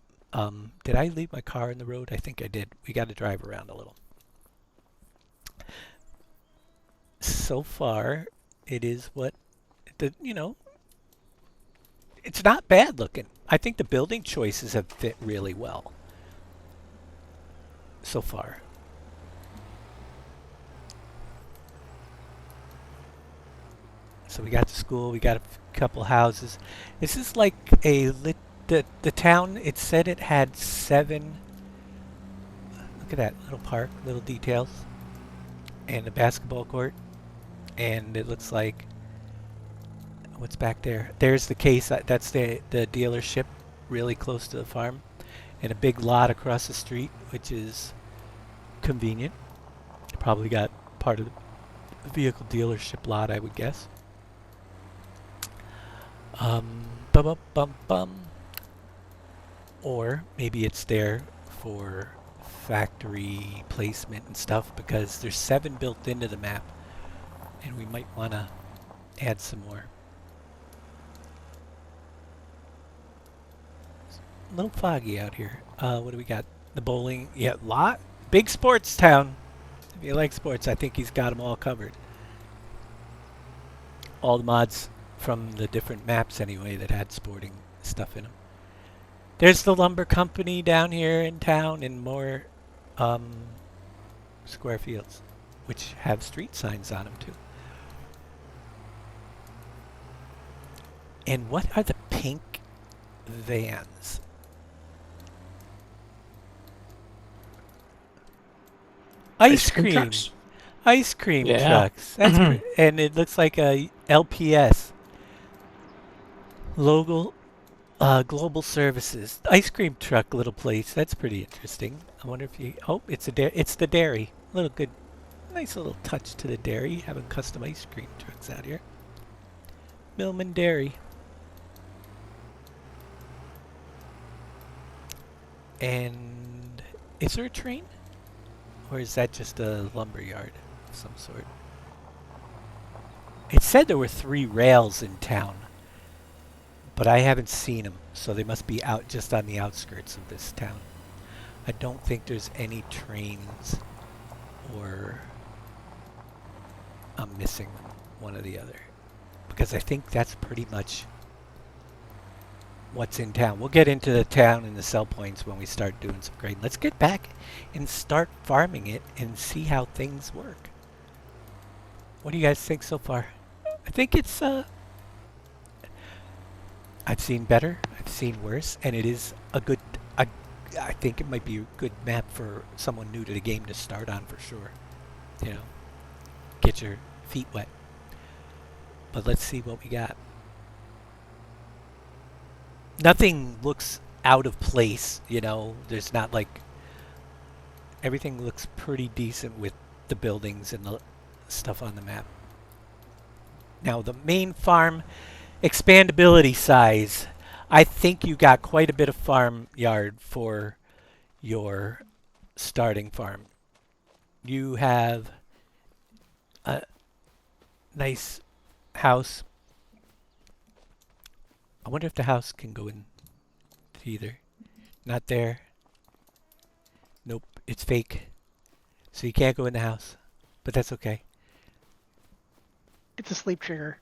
did I leave my car in the road? I think I did. We got to drive around a little. So far, it is what it's not bad looking. I think the building choices have fit really well so far. So we got the school, we got a couple houses. This is like the town, it said it had 7, look at that little park, little details, and a basketball court, and it looks like, what's back there? There's the case. That's the dealership really close to the farm. And a big lot across the street, which is convenient. Probably got part of the vehicle dealership lot, I would guess. Or maybe it's there for factory placement and stuff because there's 7 built into the map. And we might want to add some more. A little foggy out here. What do we got? The bowling, yeah, lot. Big sports town. If you like sports, I think he's got them all covered. All the mods from the different maps anyway that had sporting stuff in them. There's the lumber company down here in town and more square fields, which have street signs on them too. And what are the pink vans? Ice cream. trucks. Ice cream Yeah. trucks. That's and it looks like a LPS. Local Global Services. Ice cream truck little place. That's pretty interesting. I wonder if you it's the dairy. Little good nice little touch to the dairy, having custom ice cream trucks out here. Millman Dairy. And is there a train? Or is that just a lumber yard of some sort? It said there were 3 rails in town, but I haven't seen them, so they must be out just on the outskirts of this town. I don't think there's any trains, or I'm missing one or the other, because I think that's pretty much what's in town. We'll get into the town and the sell points when we start doing some grading. Let's get back and start farming it and see how things work. What do you guys think so far? I think it's I've seen better, I've seen worse, and it is a good I think it might be a good map for someone new to the game to start on for sure. You know, get your feet wet. But let's see what we got. Nothing looks out of place, you know. There's not like... Everything looks pretty decent with the buildings and the stuff on the map. Now, the main farm expandability size. I think you got quite a bit of farm yard for your starting farm. You have a nice house. I wonder if the house can go in either. Not there. Nope, it's fake. So you can't go in the house. But that's okay. It's a sleep trigger.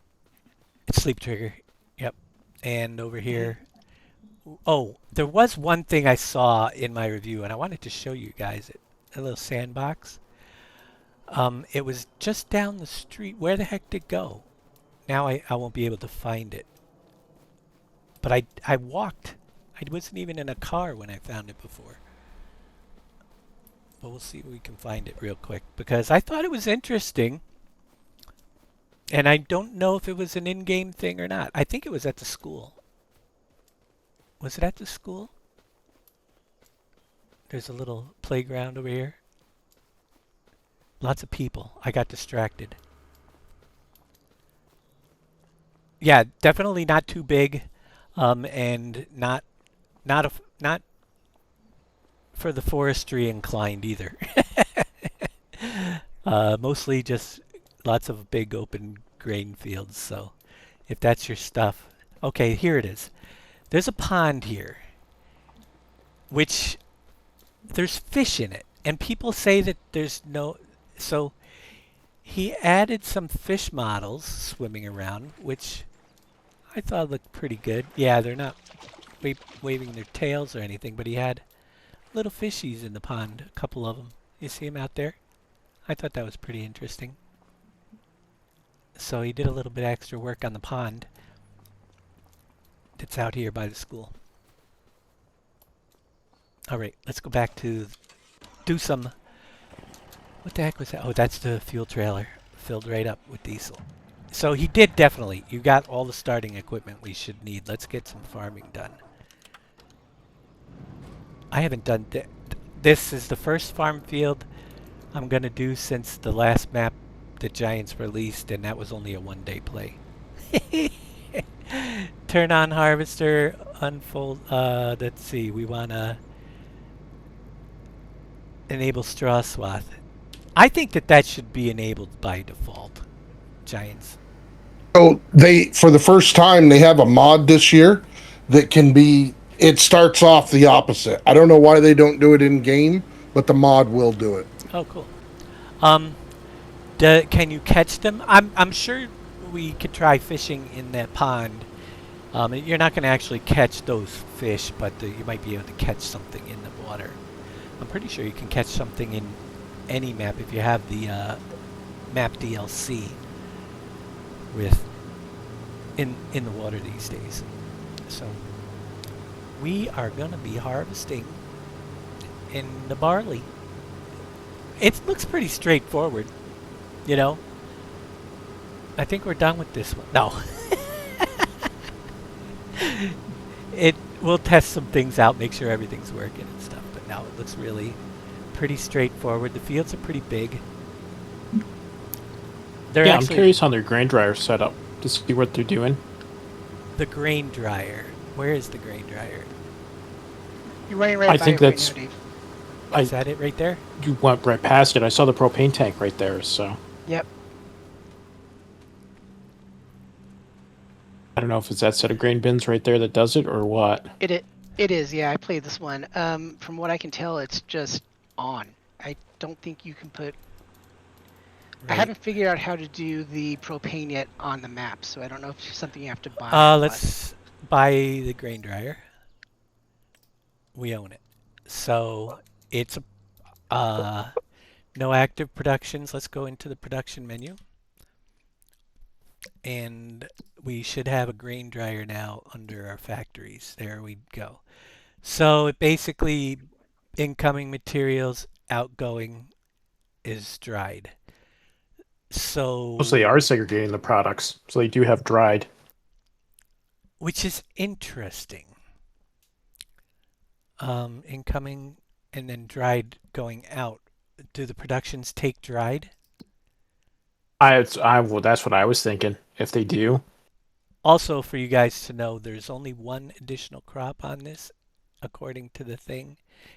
It's sleep trigger. Yep. And over here. Oh, there was one thing I saw in my review, and I wanted to show you guys it. A little sandbox. It was just down the street. Where the heck did it go? Now I won't be able to find it. But I walked. I wasn't even in a car when I found it before. But we'll see if we can find it real quick, because I thought it was interesting. And I don't know if it was an in-game thing or not. I think it was at the school. Was it at the school? There's a little playground over here. Lots of people. I got distracted. Yeah, definitely not too big, and not for the forestry inclined either. Mostly just lots of big open grain fields. So if that's your stuff. Okay, here it is. There's a pond here, which there's fish in it, and people say that there's no... So he added some fish models swimming around, which I thought looked pretty good. Yeah, they're not waving their tails or anything, but he had little fishies in the pond, a couple of them. You see them out there? I thought that was pretty interesting. So he did a little bit extra work on the pond that's out here by the school. Alright, let's go back to do some... What the heck was that? Oh, that's the fuel trailer filled right up with diesel. So he did definitely. You got all the starting equipment we should need. Let's get some farming done. I haven't done... This is the first farm field I'm going to do since the last map the Giants released, and that was only a one-day play. Turn on harvester, unfold, let's see, we want to enable straw swath. I think that should be enabled by default, Giants. So for the first time, they have a mod this year that can be, it starts off the opposite. I don't know why they don't do it in game, but the mod will do it. Oh, cool. Can you catch them? I'm sure we could try fishing in that pond. You're not going to actually catch those fish, but you might be able to catch something in the water. I'm pretty sure you can catch something in any map if you have the map DLC with in the water these days. So we are going to be harvesting in the barley. It looks pretty straightforward, you know. I think we're done with this one. No. We'll test some things out, make sure everything's working and stuff, but now it looks really pretty straightforward. The fields are pretty big. I'm curious on their grain dryer setup to see what they're doing. The grain dryer. Where is the grain dryer? You're running right I by think it right that's. now, Dave. Is that it right there? You went right past it. I saw the propane tank right there, so. Yep. I don't know if it's that set of grain bins right there that does it or what. It is, yeah. I played this one. From what I can tell, it's just on. I don't think you can put. I haven't figured out how to do the propane yet on the map, so I don't know if it's something you have to buy. Let's buy the grain dryer. We own it. So it's no active productions. Let's go into the production menu. And we should have a grain dryer now under our factories. There we go. So it basically, incoming materials, outgoing is dried. So Mostly they are segregating the products, so they do have dried. Which is interesting. Incoming and then dried going out. Do the productions take dried? Well, that's what I was thinking. If they do. Also, for you guys to know, there's only one additional crop on this, according to the thing,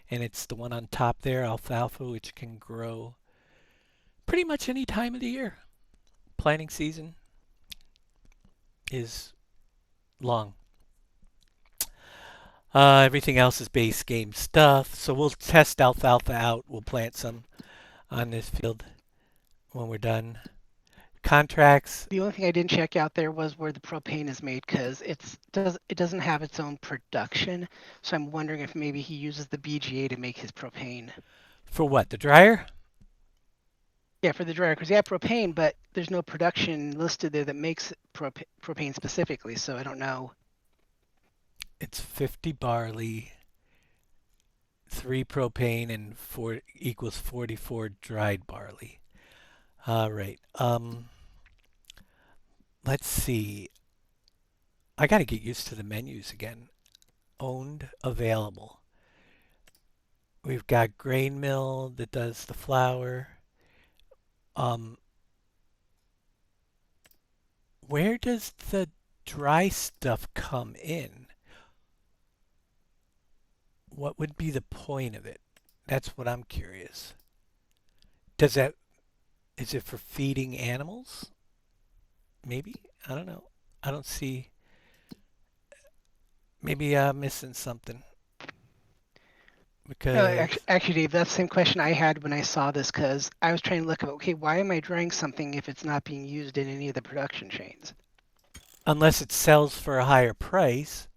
and it's the one on top there, alfalfa, which can grow pretty much any time of the year. Planting season is long. Everything else is base game stuff, so we'll test alfalfa out. We'll plant some on this field when we're done. Contracts. The only thing I didn't check out there was where the propane is made, because it doesn't have its own production. So I'm wondering if maybe he uses the BGA to make his propane. For what? The dryer? Yeah, for the dryer, because you have propane, but there's no production listed there that makes propane specifically. So I don't know. It's 50 barley, 3 propane, and 4 equals 44 dried barley. All right. Let's see. I got to get used to the menus again. Owned, available. We've got grain mill that does the flour. Where does the dry stuff come in? What would be the point of it? That's what I'm curious. Is it for feeding animals? Maybe? I don't know. I don't see. Maybe I'm missing something. Because actually, Dave, that's the same question I had when I saw this, because I was trying to look at, okay, why am I drying something if it's not being used in any of the production chains? Unless it sells for a higher price,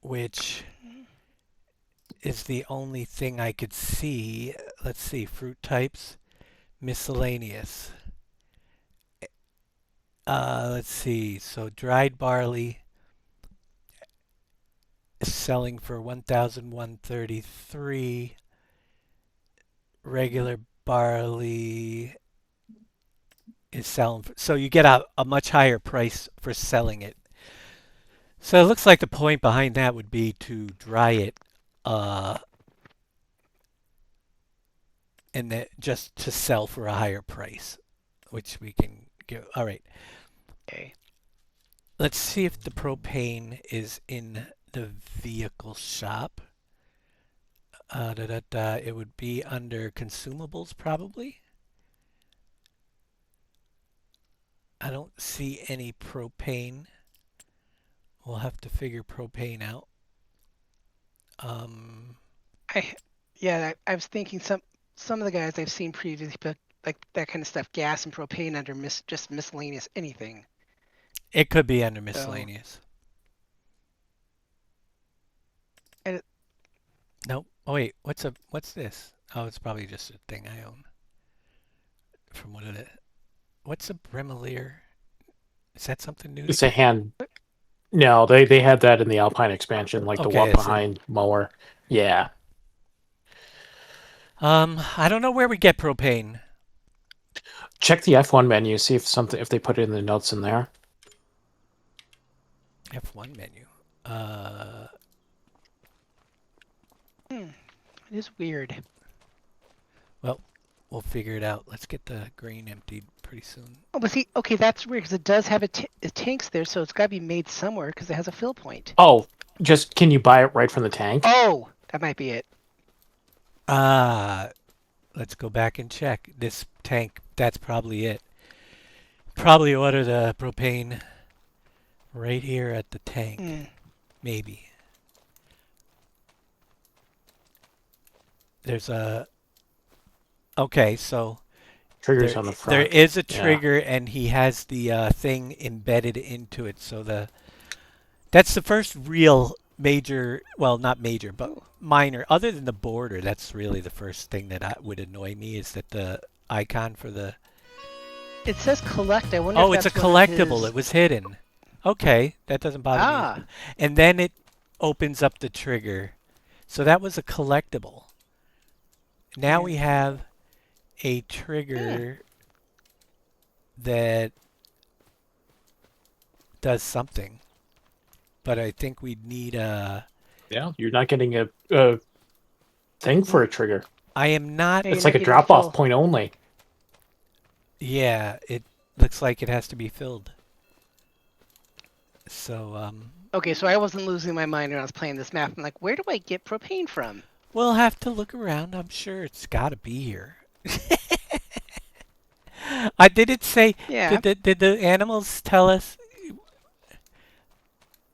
which is the only thing I could see. Let's see, fruit types, miscellaneous. Let's see, so dried barley is selling for 1,133. Regular barley is selling for, so you get a much higher price for selling it. So it looks like the point behind that would be to dry it and then just to sell for a higher price, which we can give. All right. Okay. Let's see if the propane is in the vehicle shop. It would be under consumables probably. I don't see any propane. We'll have to figure propane out. Yeah, I was thinking some of the guys I've seen previously put like that kind of stuff, gas and propane under just miscellaneous anything. It could be under So, miscellaneous. and Nope. Oh wait, what's this? Oh, it's probably just a thing I own. From what it? What's a Bremelier? Is that something new? It's a hand. No, they had that in the Alpine expansion, like the Okay, walk it's behind mower. Yeah. I don't know where we get propane. Check the F1 menu, see if they put it in the notes in there. F1 menu. it is weird. Well, we'll figure it out. Let's get the grain emptied pretty soon. Oh, but see, okay, that's weird because it does have tanks there, so it's got to be made somewhere because it has a fill point. Oh, just can you buy it right from the tank? Oh, that might be it. Let's go back and check. This tank, that's probably it. Probably order the propane right here at the tank. Maybe. There's a... Okay, so... Triggers on the front. There is a trigger, and he has the thing embedded into it. So that's the first real major, well, not major, but minor. Other than the border, that's really the first thing that would annoy me is that the icon for the... It says collect. I wonder. Oh, if it's a that's one of collectible. his- It was hidden. Okay, that doesn't bother me. And then it opens up the trigger. So that was a collectible. Now we have a trigger that does something, but I think we'd need a... Yeah, you're not getting a thing for a trigger. I am not... It's like a drop-off point only. Yeah, it looks like it has to be filled. So, Okay, so I wasn't losing my mind when I was playing this map. I'm like, where do I get propane from? We'll have to look around. I'm sure it's got to be here. Did it say... Yeah. Did the animals tell us?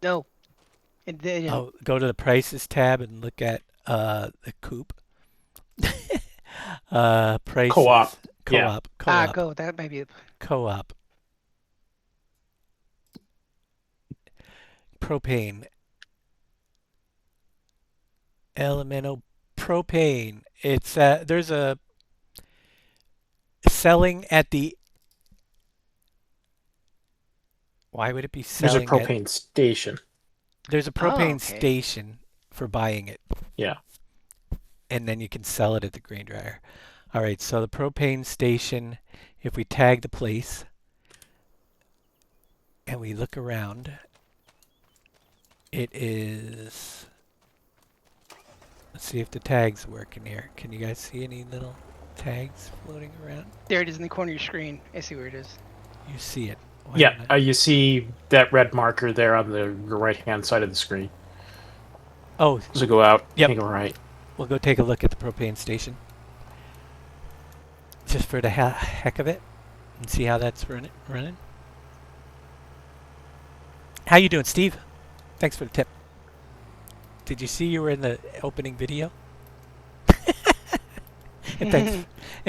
No. It didn't. Oh, go to the prices tab and look at the coop. Prices. Co-op. Co-op. Co-op. Go. That might be it. Co-op. Propane. Elemental propane. It's there's a selling at the... Why would it be selling? There's a propane station. There's a propane station for buying it. Yeah. And then you can sell it at the grain dryer. All right, so the propane station, if we tag the place and we look around, it is... Let's see if the tags work in here. Can you guys see any little tags floating around? There it is in the corner of your screen. I see where it is. You see it. Yeah, you see that red marker there on the right-hand side of the screen. Oh. So go out, yep. take a right. We'll go take a look at the propane station. Just for the heck of it. And see how that's running. How you doing, Steve? Thanks for the tip. Did you see you were in the opening video? and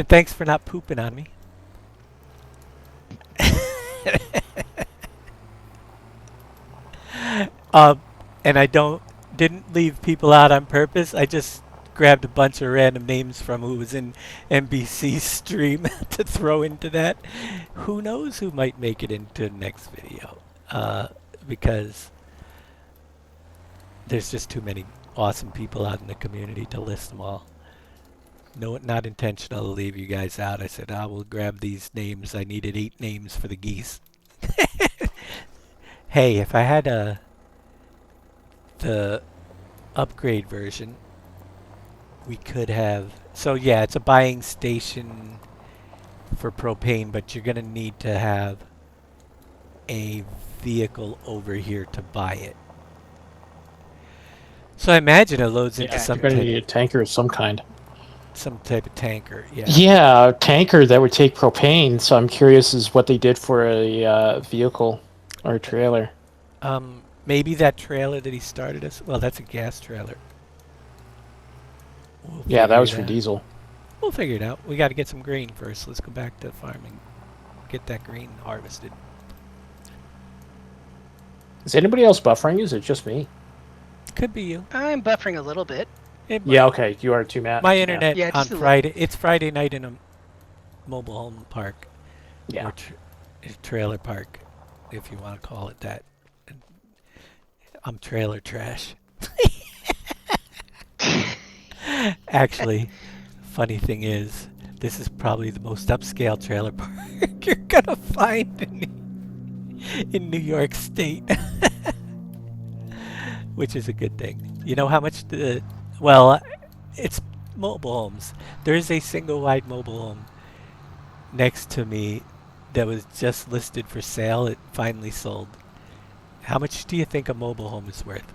thanks for not pooping on me. And I didn't leave people out on purpose. I just grabbed a bunch of random names from who was in NBC's stream to throw into that. Who knows who might make it into the next video? Because there's just too many awesome people out in the community to list them all. No, not intentional to leave you guys out. I said, I will grab these names. I needed 8 names for the geese. Hey, if I had the upgrade version, we could have... So yeah, it's a buying station for propane, but you're going to need to have a vehicle over here to buy it. So I imagine it loads into some you're going to need a tanker of some kind. Some type of tanker, yeah. Yeah, a tanker that would take propane, so I'm curious as what they did for a vehicle or a trailer. Maybe that trailer that he started us... Well, that's a gas trailer. We'll Yeah, that figure was it for out. diesel. We'll figure it out. We got to get some grain first. Let's go back to farming. Get that grain harvested. Is anybody else buffering? Is it just me? Could be you. I'm buffering a little bit. It Yeah, might. okay. You are too, Matt. My internet Yeah, on just a little. Friday. It's Friday night in a mobile home park. Yeah. Or a trailer park, if you want to call it that. I'm trailer trash. Actually, funny thing is, this is probably the most upscale trailer park you're gonna find in New York State. Which is a good thing. You know how much well, it's mobile homes. There is a single wide mobile home next to me that was just listed for sale. It finally sold. How much do you think a mobile home is worth?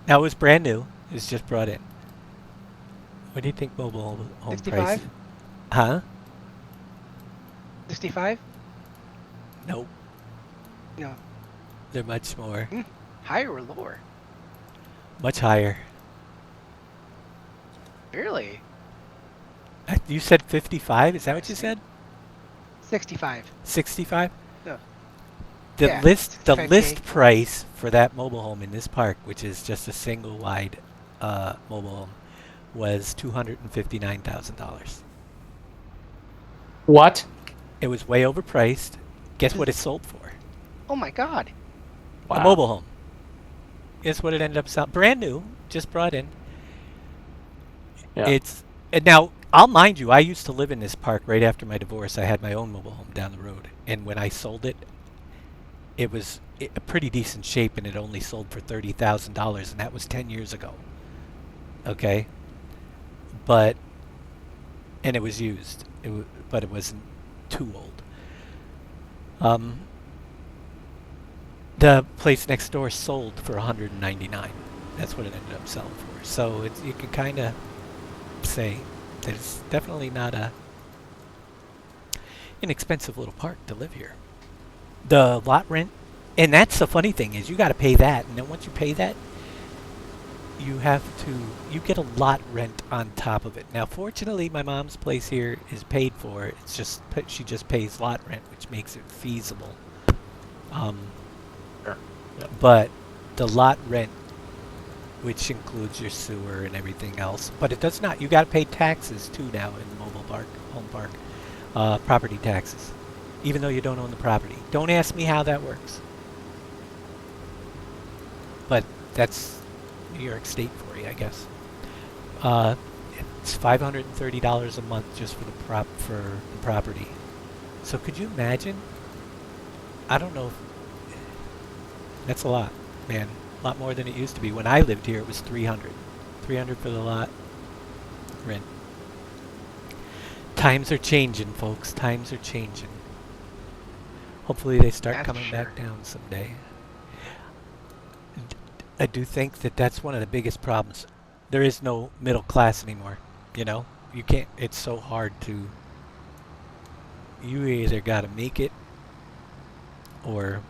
Now, it was brand new. It was just brought in. What do you think mobile home 65? price? Huh? 65? Nope. No. They're much more. Higher or lower? Much higher. Really? You said 55? Is that what you said? 65. 65? No. The Yeah, list 65K. price for that mobile home in this park, which is just a single wide mobile home, was $259,000. What? It was way overpriced. Guess what it sold for? Oh my god. A mobile home. Guess what it ended up selling? Brand new, just brought in. Yeah. And now, I'll mind you, I used to live in this park right after my divorce. I had my own mobile home down the road, and when I sold it, it was a pretty decent shape, and it only sold for $30,000, and that was 10 years ago. Okay, and it was used, but it wasn't too old. The place next door sold for $199. That's what it ended up selling for. So you can kind of say that it's definitely not a inexpensive little park to live here. The lot rent, and that's the funny thing, is you got to pay that, and then once you pay that, you get a lot rent on top of it. Now, fortunately, my mom's place here is paid for. It's just she just pays lot rent, which makes it feasible. But the lot rent, which includes your sewer and everything else, but it does not. You got to pay taxes too now in the mobile park, home park, property taxes, even though you don't own the property. Don't ask me how that works. But that's New York State for you, I guess. It's $530 a month just for the property. So could you imagine? I don't know. That's a lot, man. A lot more than it used to be. When I lived here, it was $300. $300 for the lot rent. Times are changing, folks. Times are changing. Hopefully they start coming back down someday. I do think that that's one of the biggest problems. There is no middle class anymore. You know, you can't. It's so hard to. You either got to make it, or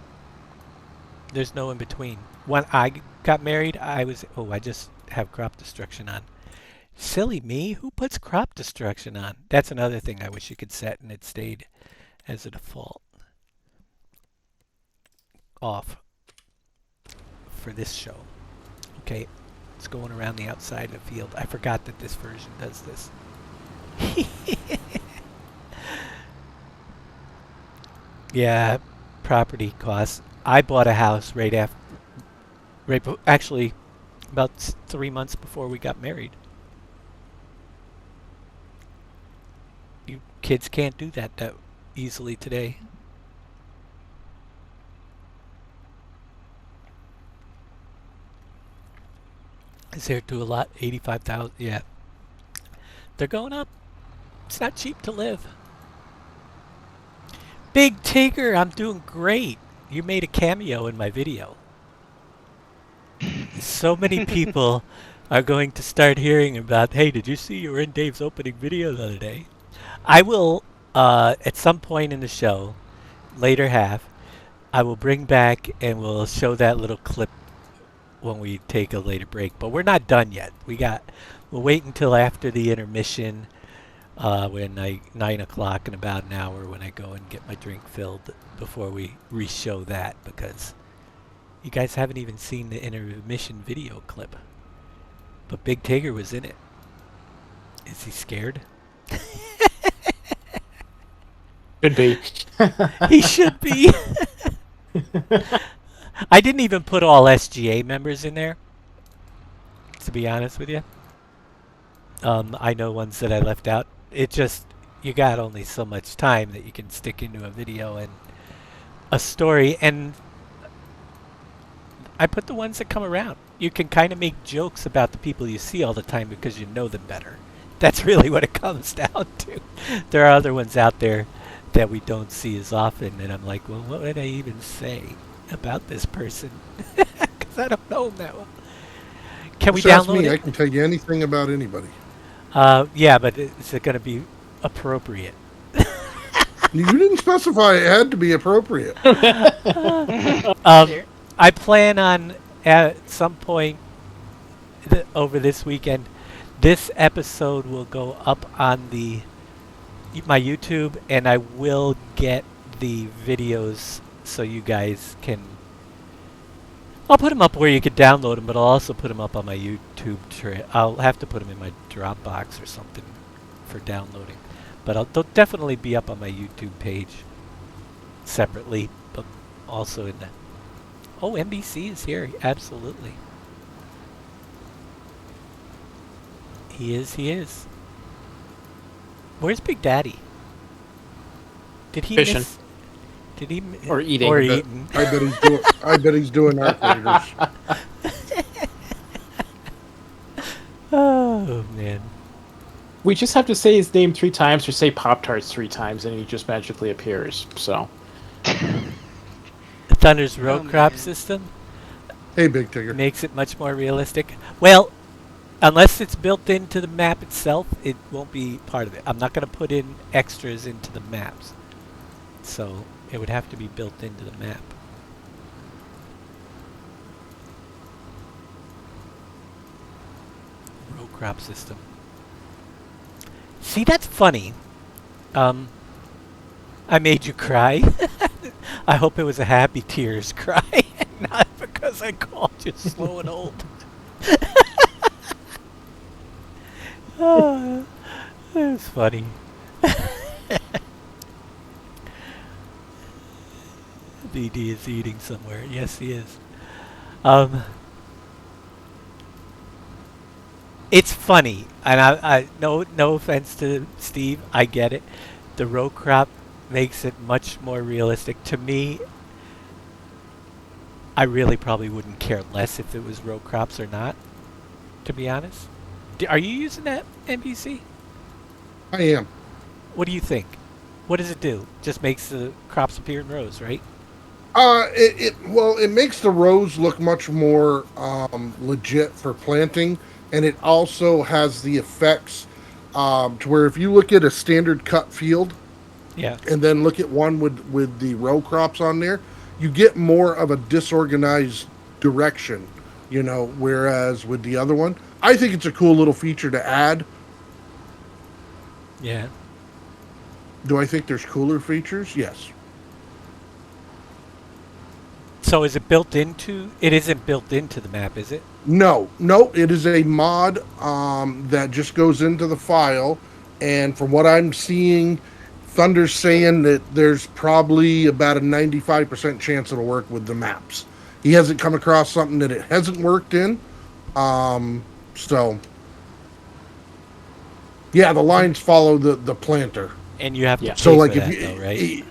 there's no in between. When I got married, I just have crop destruction on. Silly me, who puts crop destruction on? That's another thing I wish you could set, and it stayed as a default. Off for this show. Okay, it's going around the outside of the field. I forgot that this version does this. Yeah, property costs. I bought a house actually about 3 months before we got married. You kids can't do that easily today. Is there to a lot? 85,000. Yeah. They're going up. It's not cheap to live. Big Tigger, I'm doing great. You made a cameo in my video. So many people are going to start hearing about, hey, did you see you were in Dave's opening video the other day? I will, at some point in the show, later half, I will bring back and we'll show that little clip when we take a later break. But we're not done yet. We'll wait until after the intermission, when 9 o'clock in about an hour when I go and get my drink filled before we re-show that, because you guys haven't even seen the intermission video clip. But Big Tigger was in it. Is he scared? Should be. He should be. I didn't even put all SGA members in there, to be honest with you. I know ones that I left out. It just, you got only so much time that you can stick into a video and a story, and I put the ones that come around. You can kind of make jokes about the people you see all the time because you know them better. That's really what it comes down to. There are other ones out there that we don't see as often, and I'm like, well, what would I even say about this person? Because I don't know them that well. Can we Just ask download me, it? I can tell you anything about anybody. Yeah, but is it going to be appropriate? You didn't specify it had to be appropriate. I plan on, at some point over this weekend, this episode will go up on my YouTube, and I will get the videos so you guys can... I'll put them up where you can download them, but I'll also put them up on my YouTube I'll have to put them in my Dropbox or something for downloading. But they'll definitely be up on my YouTube page separately, but also in the... Oh, NBC is here. Absolutely. He is. Where's Big Daddy? Did he Fishing. miss... Did he... Or eating. Or I bet- eating. I bet he's doing our favors. Oh, man. We just have to say his name 3 times or say Pop-Tarts 3 times and he just magically appears, so. Thunder's row crop system Hey, Big Tigger. makes it much more realistic. Well, unless it's built into the map itself, it won't be part of it. I'm not going to put in extras into the maps. So it would have to be built into the map. Row crop system. See, that's funny. I made you cry. I hope it was a happy tears cry, not because I called you slow and old. Oh, that was funny. BD is eating somewhere. Yes, he is. It's funny, and I no offense to Steve, I get it. The row crop makes it much more realistic. To me, I really probably wouldn't care less if it was row crops or not, to be honest. Are you using that NPC? I am. What do you think? What does it do? Just makes the crops appear in rows, right? It makes the rows look much more legit for planting, and it also has the effects to where if you look at a standard cut field, Yeah. and then look at one with the row crops on there, you get more of a disorganized direction, whereas with the other one, I think it's a cool little feature to add. Yeah. Do I think there's cooler features? Yes. So is it built into? It isn't built into the map, is it? No, it is a mod that just goes into the file, and from what I'm seeing, Thunder's saying that there's probably about a 95% chance it'll work with the maps. He hasn't come across something that it hasn't worked in. So, yeah, the lines follow the planter. And you have to pay So, for like, that, if you, though, right?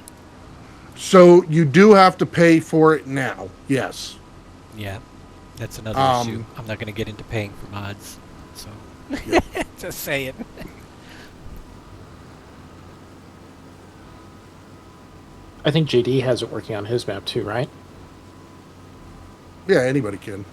So you do have to pay for it now. Yes. Yeah, that's another issue. I'm not going to get into paying for mods, so just saying. I think JD has it working on his map too, right? Yeah, anybody can.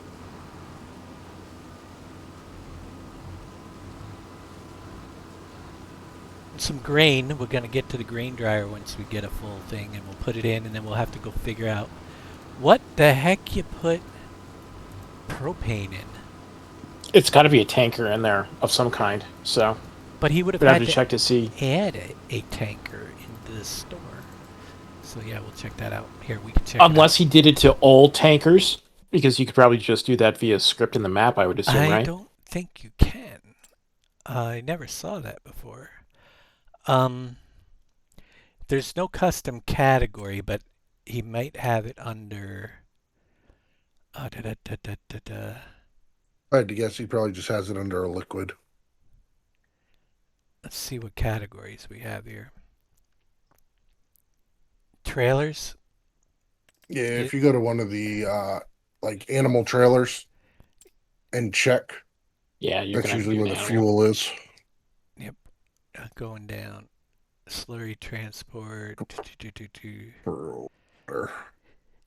Some grain. We're going to get to the grain dryer once we get a full thing, and we'll put it in, and then we'll have to go figure out what the heck you put propane in? It's got to be a tanker in there of some kind. So, But he would have we'd have had to check to see. add a tanker into the store. So yeah, we'll check that out. Here, we can check it out. Unless he did it to all tankers, because you could probably just do that via script in the map, I would assume, I right? don't think you can. I never saw that before. There's no custom category, but he might have it under. I had to guess he probably just has it under a liquid. Let's see what categories we have here. Trailers. Yeah, if you go to one of the like animal trailers and check, Yeah, you're that's gonna usually do where the an fuel is. Yep. Going down. Slurry transport.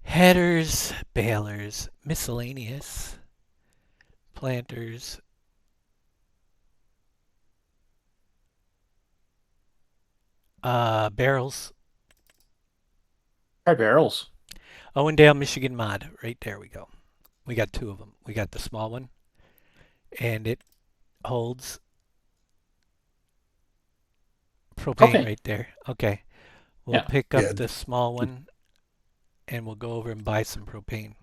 Headers, balers, miscellaneous, planters. Barrels. Try barrels. Owendale Michigan Mod. Right there we go. We got two of them. We got the small one, and it holds propane right there. Okay. We'll pick up the small one, and we'll go over and buy some propane.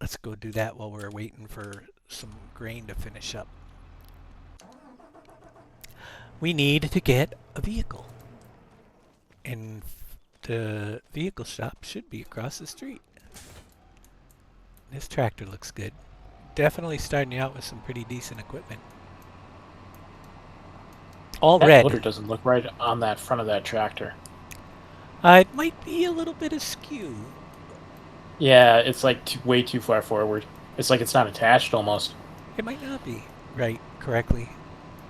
Let's go do that while we're waiting for some grain to finish up. We need to get a vehicle. And the vehicle shop should be across the street. This tractor looks good. Definitely starting out with some pretty decent equipment. All that red. motor doesn't look right on that front of that tractor. It might be a little bit askew. Yeah, it's like way too far forward. It's like it's not attached almost. It might not be right correctly.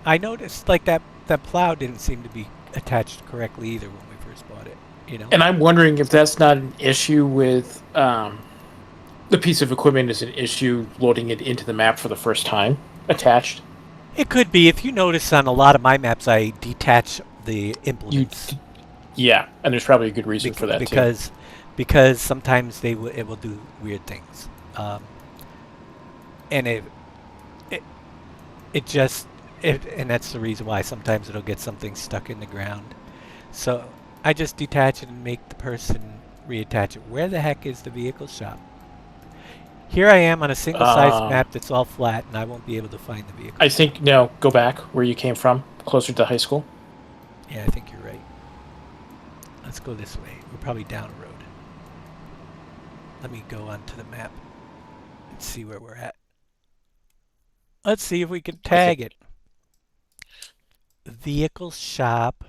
I noticed like that plow didn't seem to be attached correctly either when we first bought it. You know. And I'm wondering if that's not an issue with the piece of equipment is an issue loading it into the map for the first time attached. It could be. If you notice on a lot of my maps, I detach the implements. Yeah, and there's probably a good reason for that too. Because sometimes it will do weird things, and and that's the reason why sometimes it'll get something stuck in the ground. So I just detach it and make the person reattach it. Where the heck is the vehicle shop? Here I am on a single-sized map that's all flat, and I won't be able to find the vehicle. I think, no, go back where you came from, closer to high school. Yeah, I think you're right. Let's go this way. We're probably down a road. Let me go onto the map and see where we're at. Let's see if we can tag it. Vehicle shop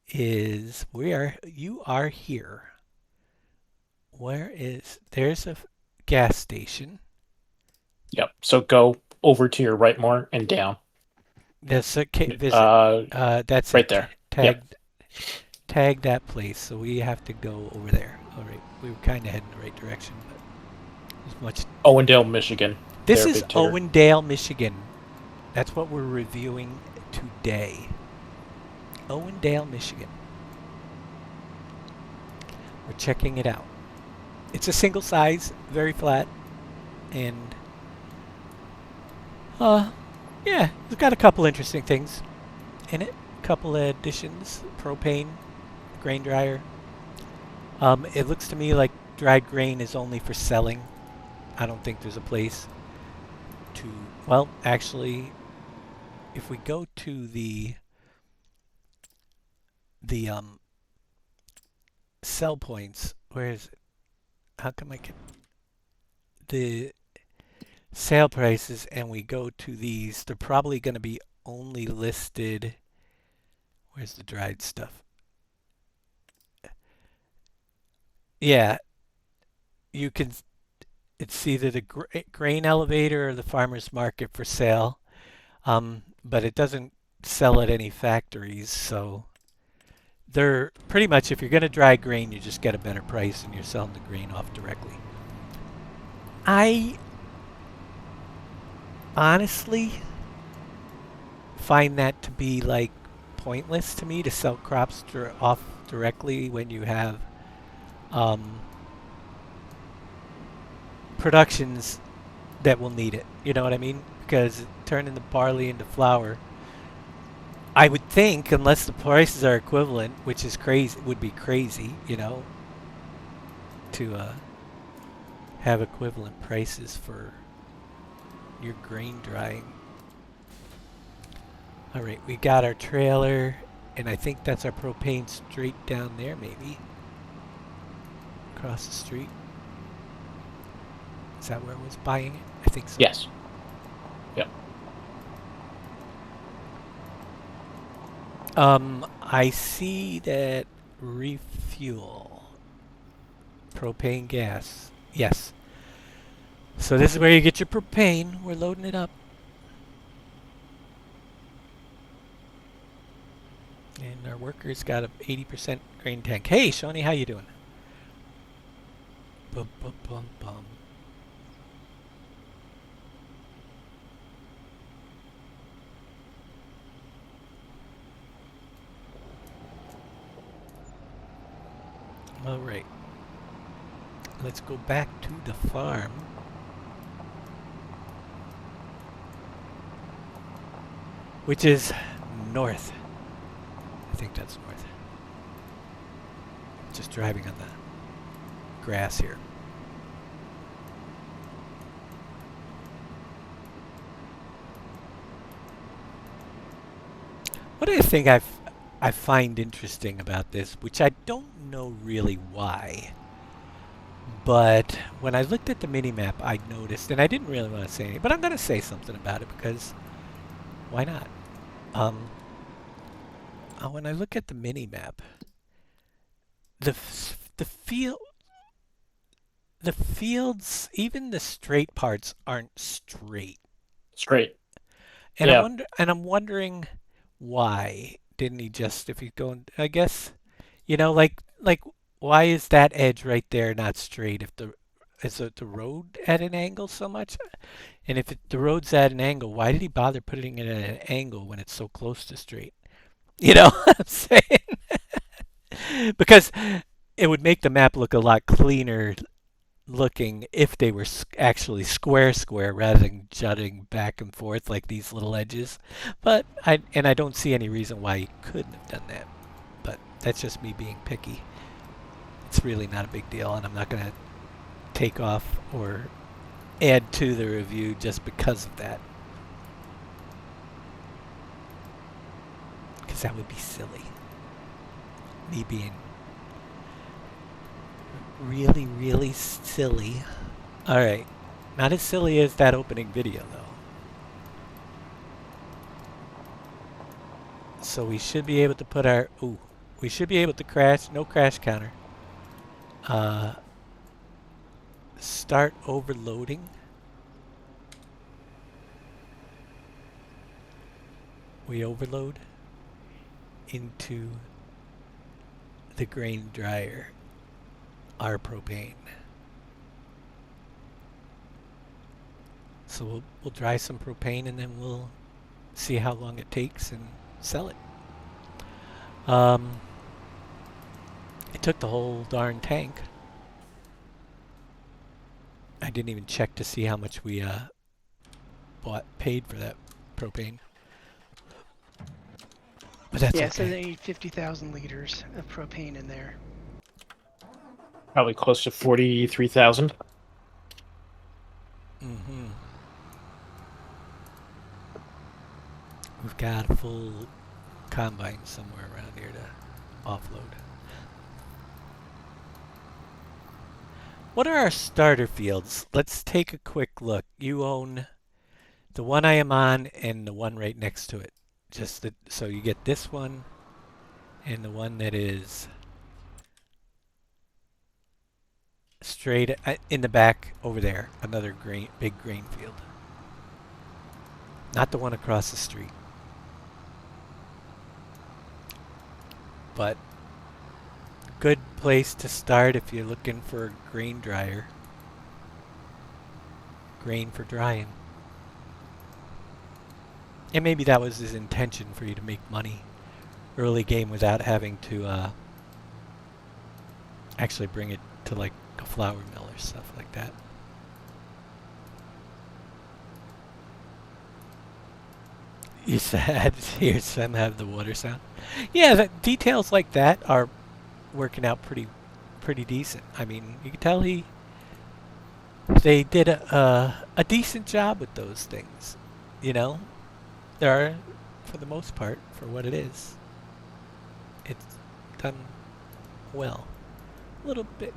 is where you are here. There's a gas station. Yep. So go over to your right more and down. That's a visit. That's right there. Tag that place. So we have to go over there. All right. We were kind of heading the right direction, but there's much. Owendale, Michigan. This is Owendale, Michigan. That's what we're reviewing today. Owendale, Michigan. We're checking it out. It's a single size, very flat, and yeah, it's got a couple interesting things in it. A couple of additions: propane, grain dryer. It looks to me like dried grain is only for selling. I don't think there's a place to. Well, actually, if we go to the sell points, where is it? How come I can the sale prices and we go to these, they're probably going to be only listed. Where's the dried stuff? Yeah, you can. It's either the grain elevator or the farmer's market for sale, but it doesn't sell at any factories, so they're pretty much, if you're going to dry grain, you just get a better price and you're selling the grain off directly. I honestly find that to be like pointless to me, to sell crops off directly when you have productions that will need it. You know what I mean? Because turning the barley into flour, I would think, unless the prices are equivalent, which is crazy, would be crazy, you know, to have equivalent prices for your grain drying. All right, we got our trailer, and I think that's our propane straight down there, maybe. Across the street. Is that where I was buying it? I think so. Yes. Yep. I see that refuel. Propane gas. Yes. So this is where you get your propane. We're loading it up. And our worker's got a 80% grain tank. Hey, Shawnee, how you doing? Bum, bum, bum, bum. All right. Let's go back to the farm. Which is north. I think that's north. Just driving on the grass here. What do you think I find interesting about this, which I don't know really why, but when I looked at the mini-map, I noticed, and I didn't really want to say anything, but I'm going to say something about it because why not? When I look at the mini-map, the fields, even the straight parts aren't straight. Straight. And Yeah. I'm wondering why didn't he just, if he's going, I guess, you know, like why is that edge right there not straight? If is the road at an angle so much? And if the road's at an angle, why did he bother putting it at an angle when it's so close to straight? You know what I'm saying? Because it would make the map look a lot cleaner looking if they were actually square rather than jutting back and forth like these little edges. But I don't see any reason why you couldn't have done that. But that's just me being picky. It's really not a big deal, and I'm not going to take off or add to the review just because of that. Because that would be silly. Me being really, really silly. Alright. Not as silly as that opening video, though. So we should be able to put our... Ooh. We should be able to crash. No crash counter. Start overloading. We overload into the grain dryer our propane. So we'll dry some propane and then we'll see how long it takes and sell it. It took the whole darn tank. I didn't even check to see how much we paid for that propane. But that's yeah, okay. so they need 50,000 liters of propane in there. Probably close to 43,000. Mm-hmm. We've got a full combine somewhere around here to offload. What are our starter fields? Let's take a quick look. You own the one I am on and the one right next to it. So you get this one and the one that is straight in the back over there. Another big grain field. Not the one across the street. But good place to start if you're looking for a grain dryer. Grain for drying. And maybe that was his intention, for you to make money early game without having to actually bring it to like a flour mill or stuff like that. You said here's some have the water sound. Yeah, the details like that are working out pretty decent. I mean, you can tell they did a decent job with those things. You know, there are, for the most part, for what it is, it's done well. A little bit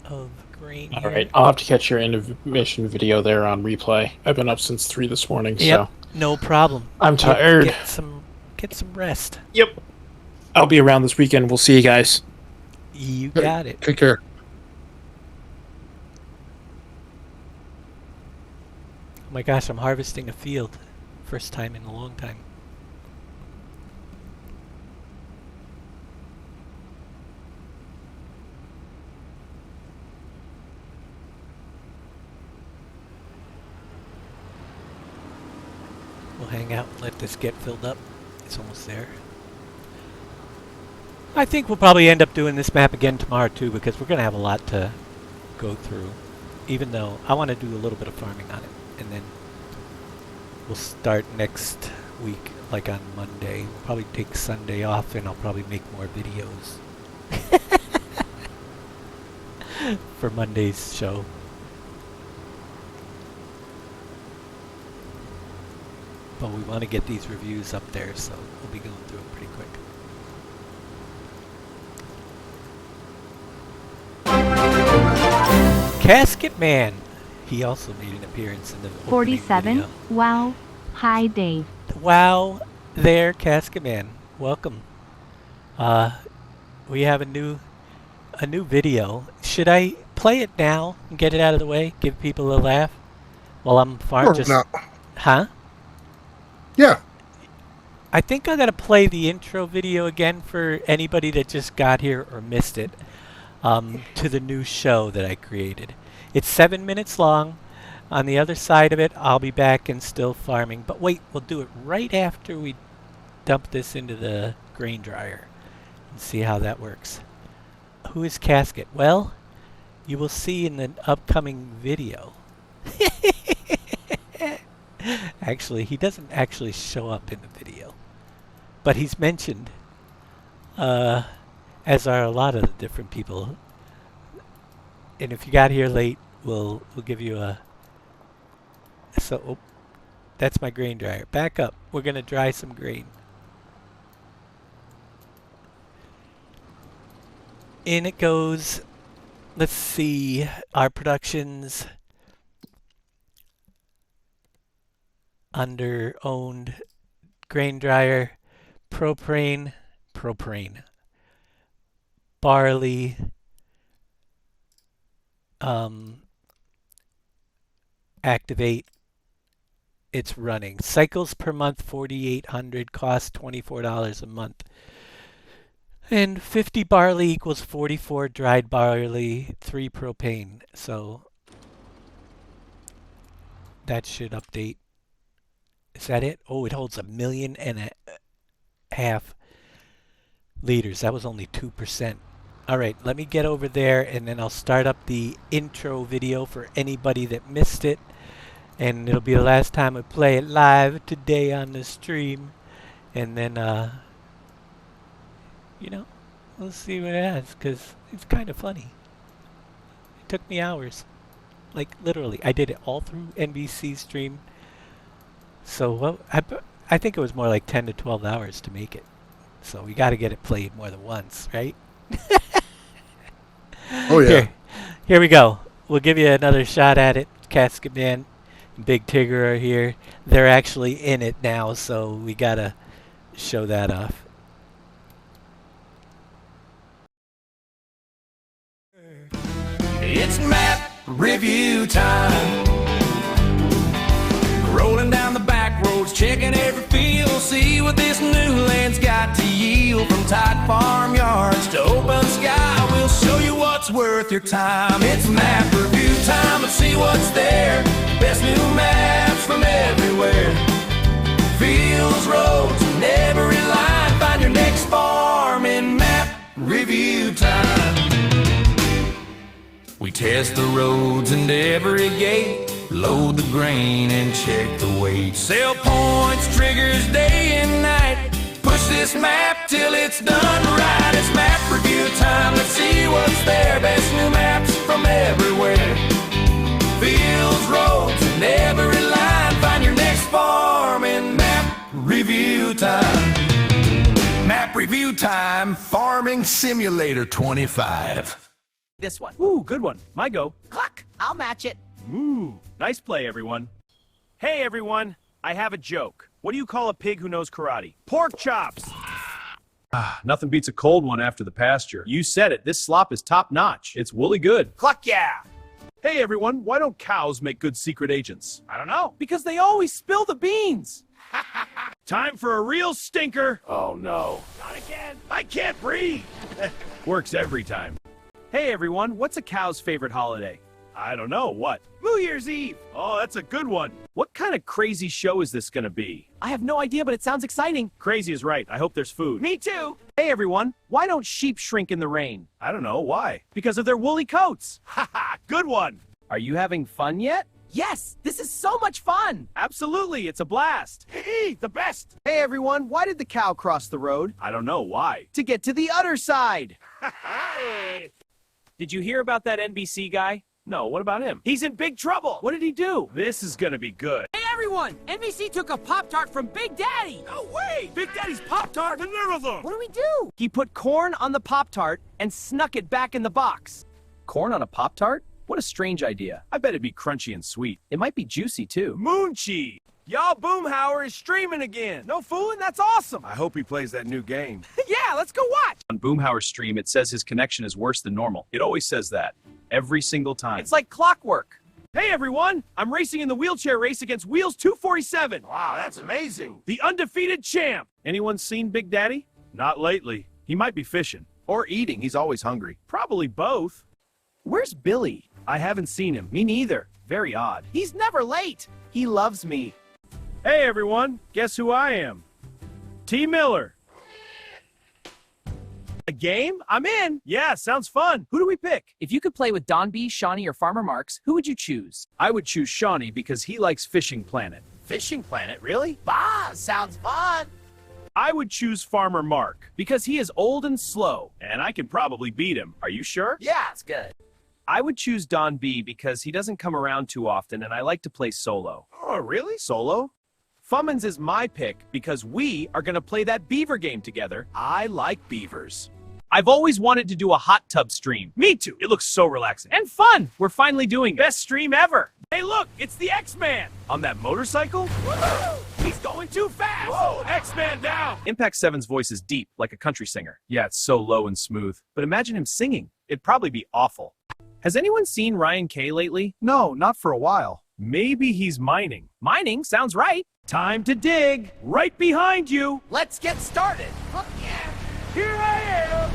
of grain All here. right, I'll have to catch your intermission video there on replay. I've been up since 3 this morning, Yep, so no problem. I'm tired. Get some rest. Yep. I'll be around this weekend. We'll see you guys. You got it. Take care. Oh my gosh, I'm harvesting a field. First time in a long time. We'll hang out and let this get filled up. It's almost there. I think we'll probably end up doing this map again tomorrow too, because we're going to have a lot to go through. Even though I want to do a little bit of farming on it. And then we'll start next week, like on Monday. We'll probably take Sunday off and I'll probably make more videos for Monday's show. But we want to get these reviews up there, so we'll be going through them pretty quick. Casket Man! He also made an appearance in the opening 47. video. Wow. Hi, Dave. Wow there, Casket Man. Welcome. We have a new video. Should I play it now and get it out of the way? Give people a laugh? While I'm farming? Huh? Yeah. I think I gotta play the intro video again for anybody that just got here or missed it. To the new show that I created. It's 7 minutes long. On the other side of it, I'll be back and still farming. But wait, we'll do it right after we dump this into the grain dryer and see how that works. Who is Casket? Well, you will see in the upcoming video. Actually, he doesn't actually show up in the video, but he's mentioned, as are a lot of the different people. And if you got here late, we'll give you a. So, oh, that's my grain dryer. Back up. We're gonna dry some grain. In it goes. Let's see our productions. Under owned grain dryer, propane, barley, activate. It's running. Cycles per month 4,800, cost $24 a month. And 50 barley equals 44 dried barley, 3 propane. So that should update. Is that it? Oh, it holds 1.5 million liters. That was only 2%. All right, let me get over there and then I'll start up the intro video for anybody that missed it. And it'll be the last time I play it live today on the stream. And then, you know, we'll see what it has, because it's kind of funny. It took me hours. Like, literally. I did it all through NBC stream. So, well, I think it was more like 10 to 12 hours to make it. So we got to get it played more than once, right? Oh, yeah. Here we go. We'll give you another shot at it. Casket Man and Big Tigger are here. They're actually in it now, so we got to show that off. It's map review time. Rolling down the back roads, checking every field, see what this new land's got to yield. From tight farmyards to open sky, we'll show you what's worth your time. It's map review time. Let's see what's there. Best new maps from everywhere. Fields, roads, and every line. Find your next farm in map review time. We test the roads and every gate, Load the grain and check the weight. Sell points, triggers day and night. Push this map till it's done right. It's map review time. Let's see what's there. Best new maps from everywhere. Fields, roads, and every line. Find your next farm in map review time. Map review time. Farming Simulator 25. This one. Ooh, good one. My go. Cluck! I'll match it. Ooh, nice play, everyone. Hey, everyone. I have a joke. What do you call a pig who knows karate? Pork chops! Nothing beats a cold one after the pasture. You said it. This slop is top-notch. It's woolly good. Cluck yeah! Hey, everyone. Why don't cows make good secret agents? I don't know. Because they always spill the beans. Time for a real stinker. Oh, no. Not again. I can't breathe. Works every time. Hey, everyone. What's a cow's favorite holiday? I don't know. What? New Year's Eve. Oh, that's a good one. What kind of crazy show is this going to be? I have no idea, but it sounds exciting. Crazy is right. I hope there's food. Me too. Hey, everyone. Why don't sheep shrink in the rain? I don't know. Why? Because of their woolly coats. Haha, good one. Are you having fun yet? Yes, this is so much fun. Absolutely. It's a blast. Hee, the best. Hey, everyone. Why did the cow cross the road? I don't know. Why? To get to the other side. Did you hear about that NBC guy? No, what about him? He's in big trouble. What did he do? This is gonna be good. Hey, everyone! NBC took a Pop-Tart from Big Daddy! No way! Big Daddy's Pop-Tart! Deliver them! What do we do? He put corn on the Pop-Tart and snuck it back in the box. Corn on a Pop-Tart? What a strange idea. I bet it'd be crunchy and sweet. It might be juicy, too. Moonchi! Y'all, Boomhauer is streaming again. No fooling, that's awesome. I hope he plays that new game. Yeah, let's go watch. On Boomhauer's stream, it says his connection is worse than normal. It always says that. Every single time. It's like clockwork. Hey, everyone! I'm racing in the wheelchair race against Wheels 247. Wow, that's amazing. The undefeated champ. Anyone seen Big Daddy? Not lately. He might be fishing. Or eating. He's always hungry. Probably both. Where's Billy? I haven't seen him. Me neither. Very odd. He's never late. He loves me. Hey, everyone. Guess who I am? T. Miller. A game? I'm in. Yeah, sounds fun. Who do we pick? If you could play with Don B, Shawnee, or Farmer Marks, who would you choose? I would choose Shawnee because he likes Fishing Planet. Fishing Planet, really? Bah, sounds fun. I would choose Farmer Mark Because he is old and slow. and I can probably beat him. Are you sure? Yeah, it's good. I would choose Don B because he doesn't come around too often and I like to play solo. Oh, really? Solo? Fummins is my pick because we are going to play that beaver game together. I like beavers. I've always wanted to do a hot tub stream. Me too. It looks so relaxing. And fun. We're finally doing it. Best stream ever. Hey, look, it's the X-Man on that motorcycle. He's going too fast. Whoa, X-Man down. Impact 7's voice is deep, like a country singer. Yeah, it's so low and smooth. But imagine him singing. It'd probably be awful. Has anyone seen Ryan K lately? No, not for a while. Maybe he's mining. Mining sounds right. Time to dig. Right behind you. Let's get started. Cluck yeah! Here I am.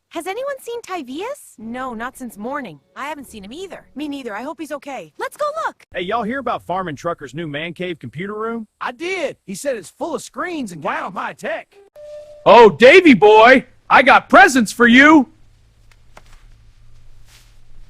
Has anyone seen Tyvius? No, not since morning. I haven't seen him either. Me neither. I hope he's okay. Let's go look. Hey, y'all hear about Farm & Trucker's new man cave computer room? I did. He said it's full of screens and wow, high tech. Oh, Davy boy, I got presents for you.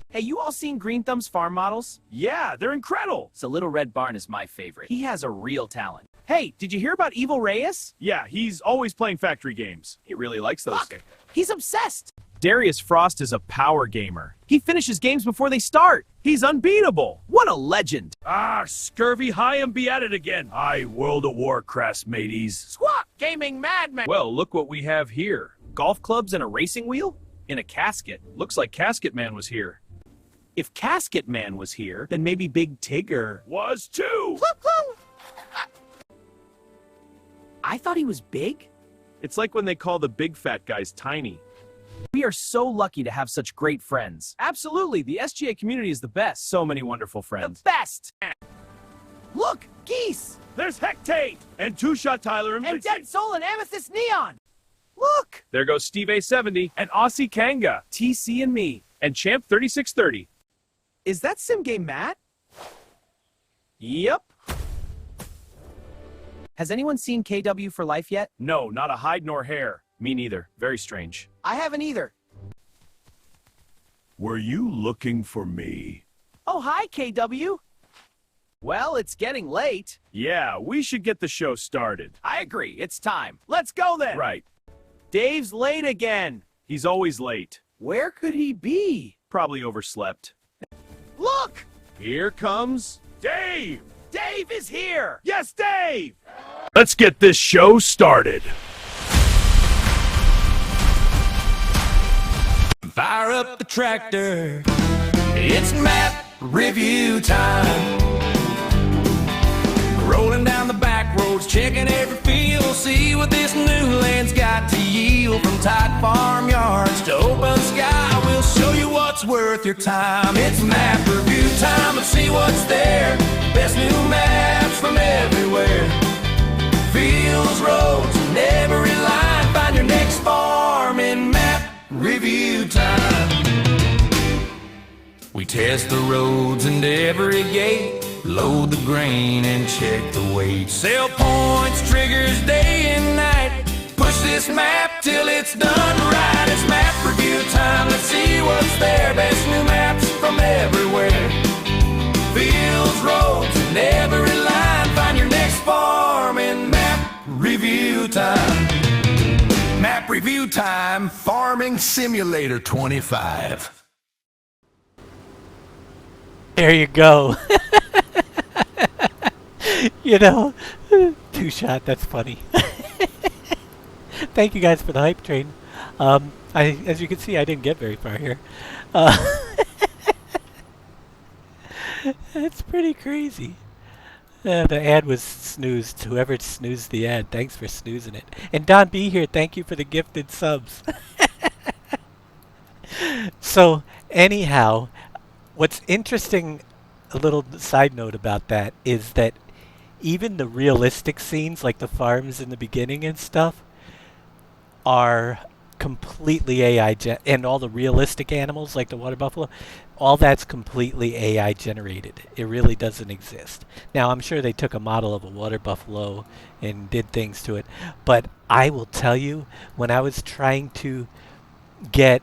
Hey, you all seen Green Thumb's farm models? Yeah, they're incredible. So Little Red Barn is my favorite. He has a real talent. Hey, did you hear about Evil Reyes? Yeah, he's always playing factory games. He really likes those. Fuck. He's obsessed. Darius Frost is a power gamer. He finishes games before they start. He's unbeatable. What a legend. Ah, scurvy high and be at it again. Aye, World of Warcraft, mateys. Squawk! Gaming madman. Well, look what we have here. Golf clubs and a racing wheel? In a casket. Looks like Casket Man was here. If Casket Man was here, then maybe Big Tigger was too. I thought he was big. It's like when they call the big fat guys tiny. We are so lucky to have such great friends. Absolutely, the SGA community is the best. So many wonderful friends. The best! Look, geese! There's Hectate and Two Shot Tyler And Dead Soul and Amethyst Neon! Look! There goes Steve A70 and Aussie Kanga, TC and me. and Champ 3630. Is that Sim Game Matt? Yep. Has anyone seen KW for Life yet? No, not a hide nor hair. Me neither. Very strange. I haven't either. Were you looking for me? Oh, hi, KW. Well, it's getting late. Yeah, we should get the show started. I agree. It's time. Let's go then. Right. Dave's late again. He's always late. Where could he be? Probably overslept. Look! Here comes Dave! Dave is here! Yes, Dave! Let's get this show started. Fire up the tractor. It's map review time. Rolling down the back roads, checking every field, see what this new land's got to yield. From tight farmyards to open sky, we'll show you what's worth your time. It's map review time, let's see what's there. Best new maps from everywhere. Fields, roads, and every line. Find your next farm in map review time. We test the roads and every gate, load the grain and check the weight. Sell points, triggers day and night. Push this map till it's done right. It's map review time, let's see what's there. Best new maps from everywhere. Fields, roads, and every line. Find your next farm in map review time. Map review time, Farming Simulator 25. There you go. You know, two-shot, that's funny. Thank you guys for the hype train. As you can see, I didn't get very far here. It's pretty crazy. The ad was snoozed. Whoever snoozed the ad, thanks for snoozing it. And Don B here, thank you for the gifted subs. So, anyhow, what's interesting, a little side note about that, is that even the realistic scenes, like the farms in the beginning and stuff, are completely AI, and all the realistic animals, like the water buffalo, all that's completely AI generated. It really doesn't exist. Now, I'm sure they took a model of a water buffalo and did things to it, but I will tell you, when I was trying to get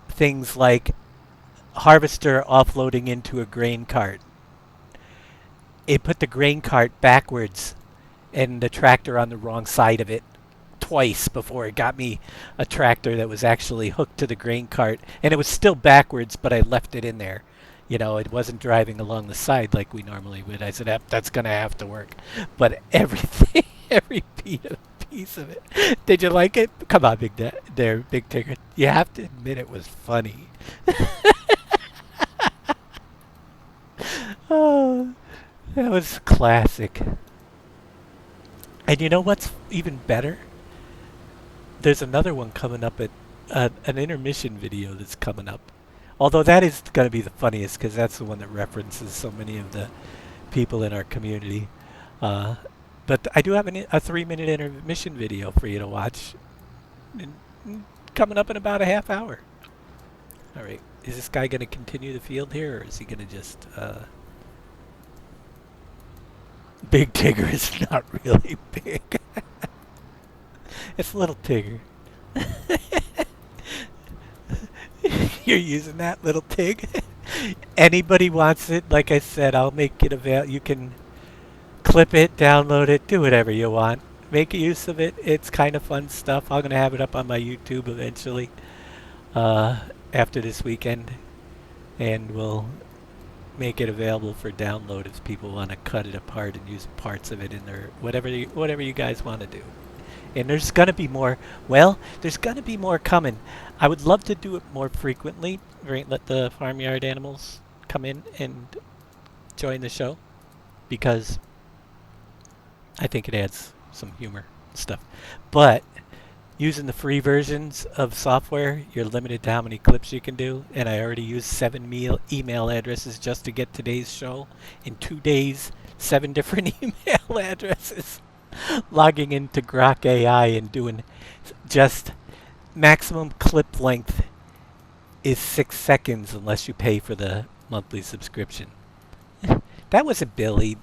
things like harvester offloading into a grain cart, it put the grain cart backwards and the tractor on the wrong side of it twice before it got me a tractor that was actually hooked to the grain cart, and it was still backwards, but I left it in there. You know, it wasn't driving along the side like we normally would. I said, that's gonna have to work. But everything, every piece of it. Did you like it? Come on, Big Tigger. You have to admit it was funny. Oh, that was classic. And you know what's even better? There's another one coming up at an intermission video that's coming up. Although that is going to be the funniest because that's the one that references so many of the people in our community. But I do have a 3-minute intermission video for you to watch. Coming up in about a half hour. All right. Is this guy going to continue the field here, or is he going to just... Big Tigger is not really big. It's little Tigger. You're using that, little Tig? Anybody wants it, like I said, I'll make it available. You can clip it, download it, do whatever you want. Make use of it. It's kind of fun stuff. I'm going to have it up on my YouTube eventually after this weekend. And we'll make it available for download if people want to cut it apart and use parts of it in their whatever you guys want to do. And there's gonna be more. Well, there's gonna be more coming. I would love to do it more frequently. Right, let the farmyard animals come in and join the show, because I think it adds some humor stuff. But using the free versions of software, you're limited to how many clips you can do, and I already used 7 email addresses just to get today's show. In 2 days, 7 different email addresses. Logging into Grok AI and doing just maximum clip length is 6 seconds unless you pay for the monthly subscription. That wasn't Billy.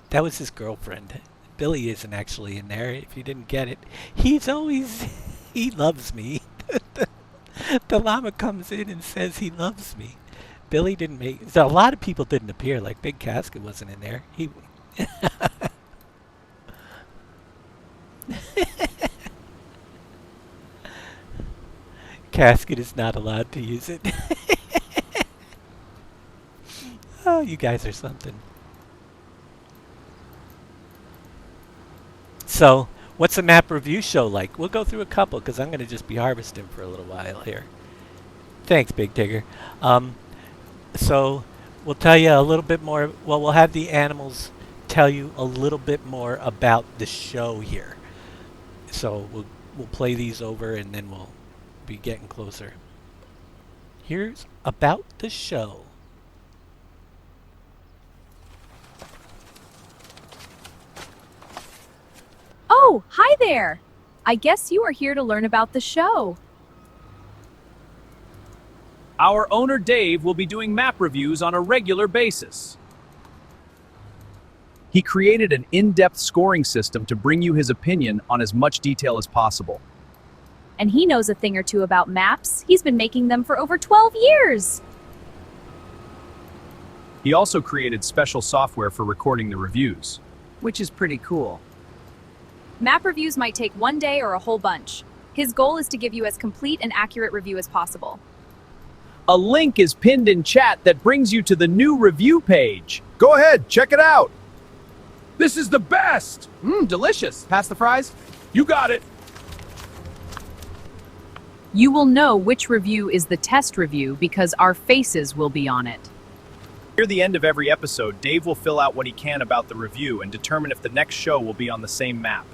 That was his girlfriend. Billy isn't actually in there, if you didn't get it. He loves me. The llama comes in and says he loves me. Billy didn't make. So a lot of people didn't appear. Like Big Casket wasn't in there. He. Casket is not allowed to use it. Oh, you guys are something. So, what's a map review show like? We'll go through a couple because I'm going to just be harvesting for a little while here. Thanks, Big Tigger. So, we'll tell you a little bit more. Well, we'll have the animals tell you a little bit more about the show here. So, we'll play these over and then we'll be getting closer. Here's about the show. Oh, hi there! I guess you are here to learn about the show. Our owner Dave will be doing map reviews on a regular basis. He created an in-depth scoring system to bring you his opinion on as much detail as possible. And he knows a thing or two about maps. He's been making them for over 12 years. He also created special software for recording the reviews, Which is pretty cool. Map reviews might take one day or a whole bunch. His goal is to give you as complete and accurate review as possible. A link is pinned in chat that brings you to the new review page. Go ahead, check it out. This is the best. Delicious. Pass the fries? You got it. You will know which review is the test review because our faces will be on it. Near the end of every episode, Dave will fill out what he can about the review and determine if the next show will be on the same map.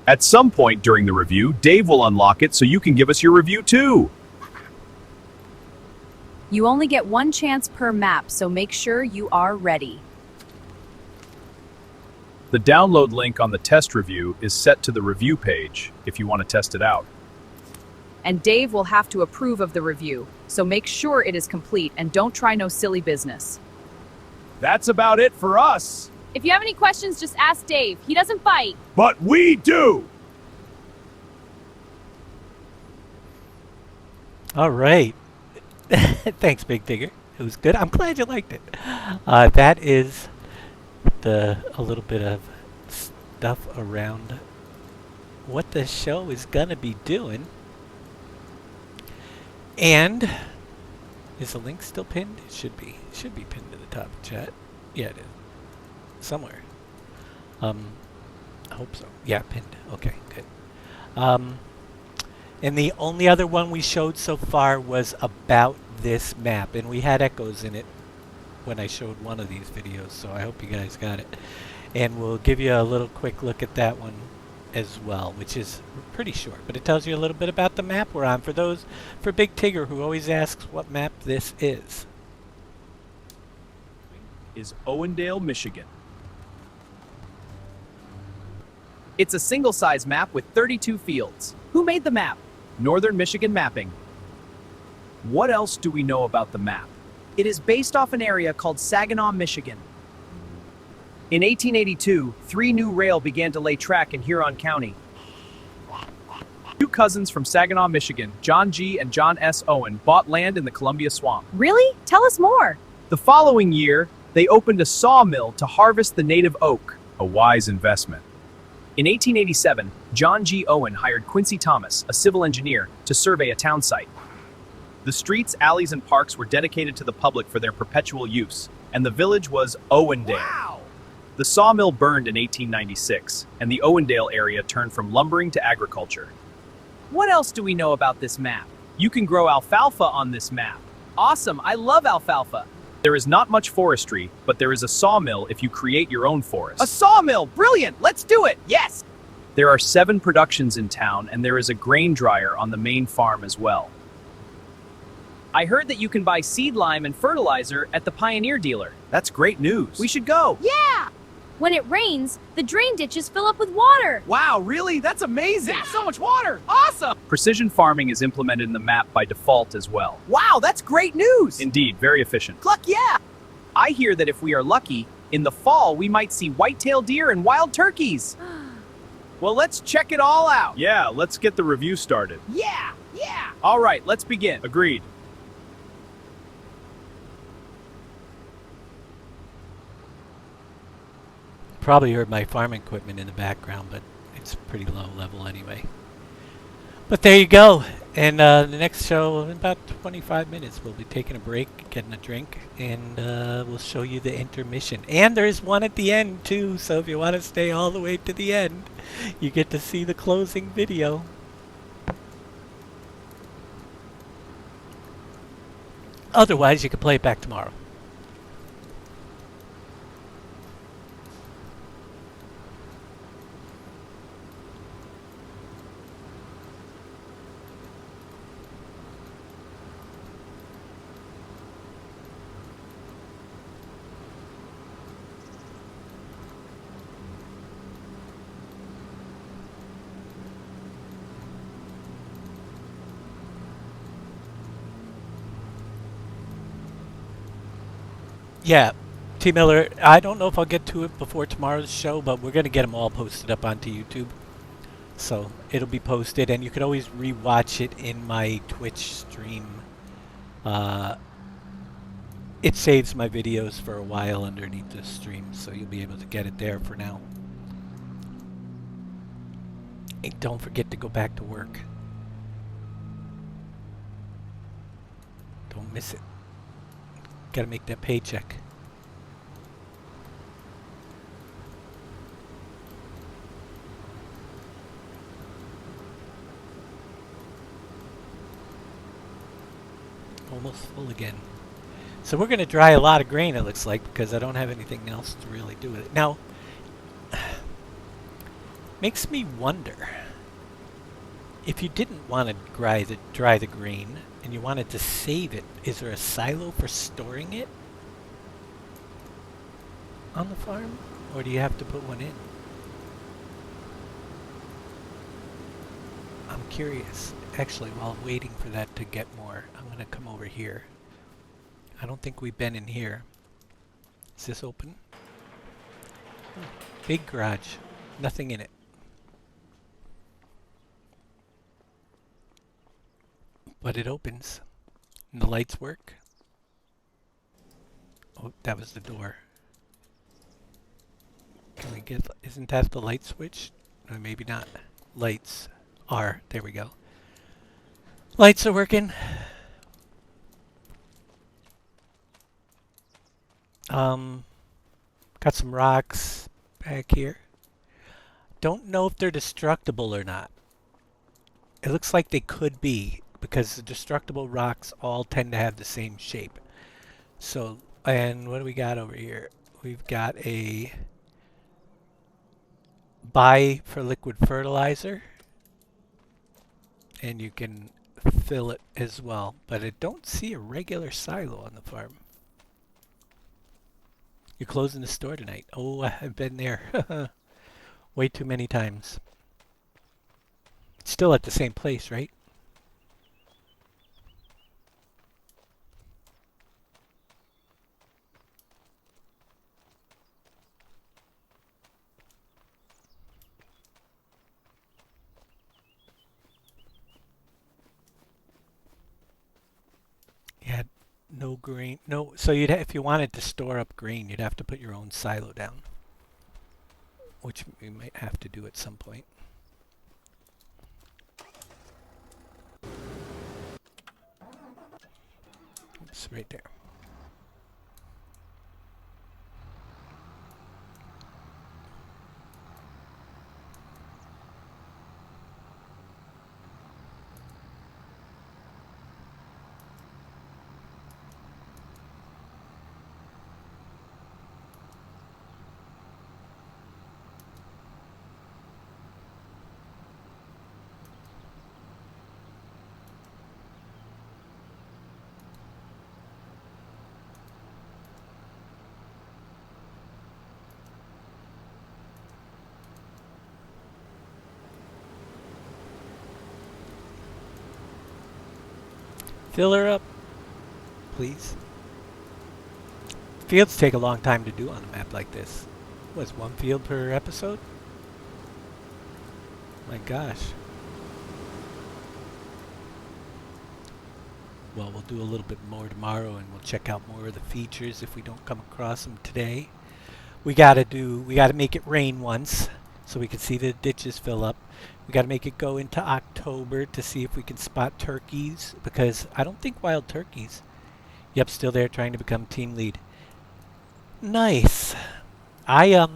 At some point during the review, Dave will unlock it so you can give us your review too. You only get one chance per map, so make sure you are ready. The download link on the test review is set to the review page if you want to test it out. And Dave will have to approve of the review, so make sure it is complete and don't try no silly business. That's about it for us. If you have any questions, just ask Dave. He doesn't bite. But we do. All right. Thanks, Big Tigger. It was good. I'm glad you liked it. That is a little bit of stuff around what the show is gonna be doing. And is the link still pinned? It should be. It should be pinned to the top of chat. Yeah, it is. Somewhere. I hope so. Yeah, pinned. Okay, good. And the only other one we showed so far was about this map, and we had echoes in it when I showed one of these videos, so I hope you guys got it. And we'll give you a little quick look at that one as well, which is pretty short, but it tells you a little bit about the map we're on for Big Tigger, who always asks what map this is. Is Owendale, Michigan. It's a single-size map with 32 fields. Who made the map? Northern Michigan Mapping. What else do we know about the map? It is based off an area called Saginaw, Michigan. In 1882, 3 new rail began to lay track in Huron County. Two cousins from Saginaw, Michigan, John G. and John S. Owen, bought land in the Columbia Swamp. Really? Tell us more. The following year, they opened a sawmill to harvest the native oak, a wise investment. In 1887, John G. Owen hired Quincy Thomas, a civil engineer, to survey a town site. The streets, alleys, and parks were dedicated to the public for their perpetual use, and the village was Owendale. Wow. The sawmill burned in 1896, and the Owendale area turned from lumbering to agriculture. What else do we know about this map? You can grow alfalfa on this map. Awesome, I love alfalfa. There is not much forestry, but there is a sawmill if you create your own forest. A sawmill, brilliant, let's do it, yes! There are 7 productions in town, and there is a grain dryer on the main farm as well. I heard that you can buy seed lime and fertilizer at the Pioneer dealer. That's great news. We should go. Yeah! When it rains, the drain ditches fill up with water. Wow, really? That's amazing. So much water. Awesome. Precision farming is implemented in the map by default as well. Wow, that's great news. Indeed, very efficient. Cluck, yeah. I hear that if we are lucky, in the fall we might see white-tailed deer and wild turkeys. Well, let's check it all out. Yeah, let's get the review started. Yeah. All right, let's begin. Agreed. probably heard my farm equipment in the background, but it's pretty low level anyway. But there you go. And the next show, in about 25 minutes, we'll be taking a break, getting a drink, and we'll show you the intermission. And there's one at the end, too, so if you want to stay all the way to the end, you get to see the closing video. Otherwise, you can play it back tomorrow. Yeah, T. Miller, I don't know if I'll get to it before tomorrow's show, but we're going to get them all posted up onto YouTube. So it'll be posted, and you can always rewatch it in my Twitch stream. It saves my videos for a while underneath the stream, so you'll be able to get it there for now. And don't forget to go back to work. Don't miss it. Gotta make that paycheck. Almost full again. So we're gonna dry a lot of grain, it looks like, because I don't have anything else to really do with it. Now, makes me wonder, if you didn't want to dry the grain, and you wanted to save it, is there a silo for storing it on the farm? Or do you have to put one in? I'm curious. Actually, while I'm waiting for that to get more, I'm going to come over here. I don't think we've been in here. Is this open? Big garage. Nothing in it. But it opens. And the lights work. Oh, that was the door. Can we get... Isn't that the light switch? Or maybe not. Lights are. There we go. Lights are working. Got some rocks back here. Don't know if they're destructible or not. It looks like they could be, because the destructible rocks all tend to have the same shape. So, and what do we got over here? We've got a buy for liquid fertilizer, and you can fill it as well. But I don't see a regular silo on the farm. You're closing the store tonight. Oh, I've been there way too many times. It's still at the same place, right? Yeah, no grain. No, so if you wanted to store up grain, you'd have to put your own silo down, which we might have to do at some point. It's right there. Fill her up, please. Fields take a long time to do on a map like this. What's one field per episode? My gosh. Well, we'll do a little bit more tomorrow, and we'll check out more of the features if we don't come across them today. we gotta make it rain once so we can see the ditches fill up. We gotta make it go into October to see if we can spot turkeys, because I don't think wild turkeys. Yep, still there trying to become team lead. Nice. I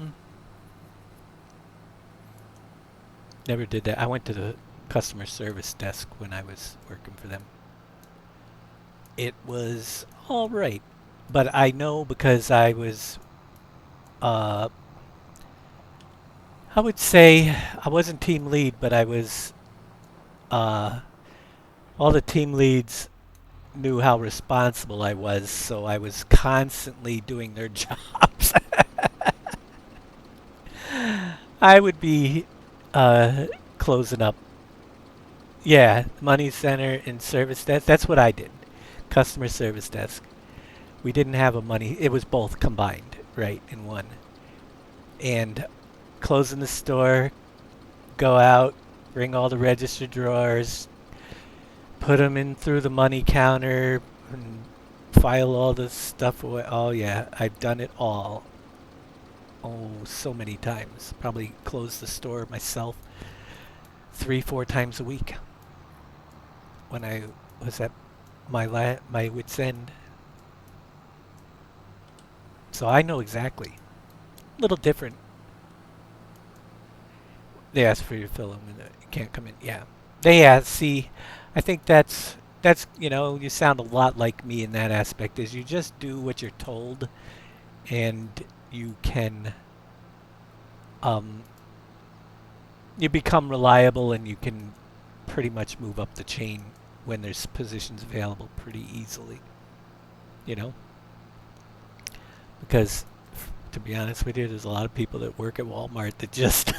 never did that. I went to the customer service desk when I was working for them. It was all right, but I know because I was I would say I wasn't team lead, but I was all the team leads knew how responsible I was, so I was constantly doing their jobs. I would be closing up. Yeah, money center and service desk. That's what I did. Customer service desk. We didn't have a money. It was both combined, right, in one. And closing the store, go out, bring all the register drawers, put them in through the money counter, and file all the stuff away. Oh yeah, I've done it all. Oh, so many times. Probably closed the store myself 3-4 times a week when I was at my wit's end. So I know exactly. A little different. They ask for your film and you can't come in. Yeah. They ask, see, I think that's you know, you sound a lot like me in that aspect, is you just do what you're told and you can you become reliable and you can pretty much move up the chain when there's positions available pretty easily, you know, because to be honest with you, there's a lot of people that work at Walmart that just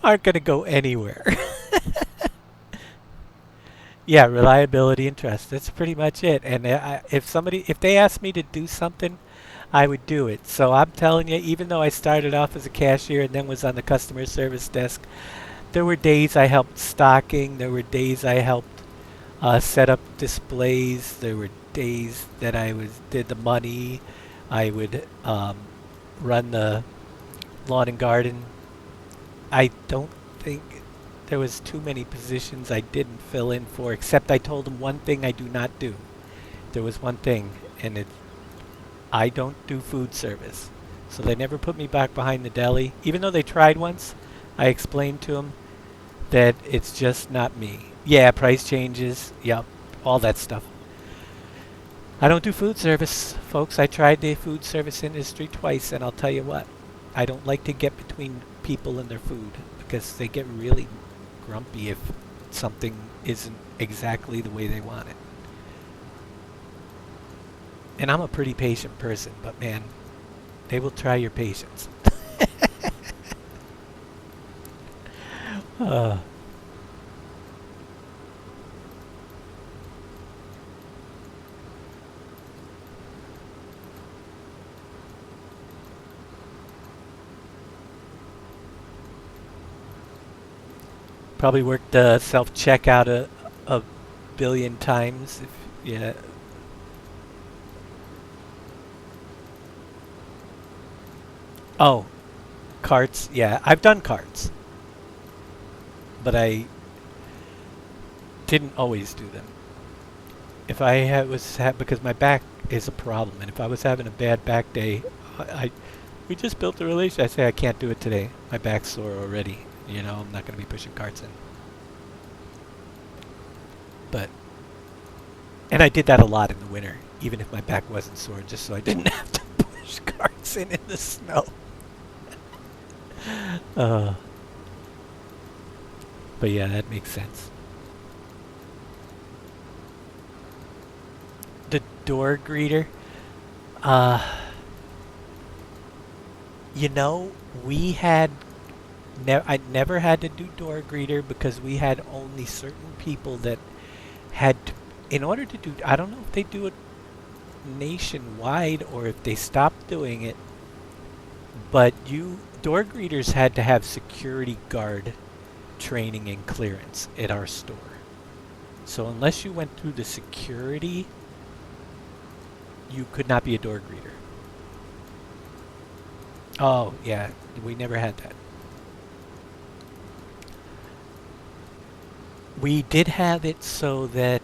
aren't going to go anywhere. Yeah, reliability and trust. That's pretty much it. And if they asked me to do something, I would do it. So I'm telling you, even though I started off as a cashier and then was on the customer service desk, there were days I helped stocking. There were days I helped set up displays. There were days that I did the money. I would run the lawn and garden. I don't think there was too many positions I didn't fill in for, except I told them one thing I do not do. There was one thing, and I don't do food service. So they never put me back behind the deli. Even though they tried once, I explained to them that it's just not me. Yeah, price changes, yep, all that stuff. I don't do food service, folks. I tried the food service industry twice, and I'll tell you what, I don't like to get between people and their food, because they get really grumpy if something isn't exactly the way they want it. And I'm a pretty patient person, but man, they will try your patience. Probably worked self-checkout a billion times. Yeah. Oh, carts. Yeah, I've done carts, but I didn't always do them. If I because my back is a problem, and if I was having a bad back day, we just built a relationship. I say I can't do it today. My back's sore already. You know, I'm not going to be pushing carts in. And I did that a lot in the winter, even if my back wasn't sore, just so I didn't have to push carts in the snow. But yeah, that makes sense. The door greeter. You know, we had I never had to do door greeter because we had only certain people that had to, in order to do, I don't know if they do it nationwide or if they stopped doing it, but door greeters had to have security guard training and clearance at our store. So unless you went through the security, you could not be a door greeter. Oh, yeah. We never had that. We did have it so that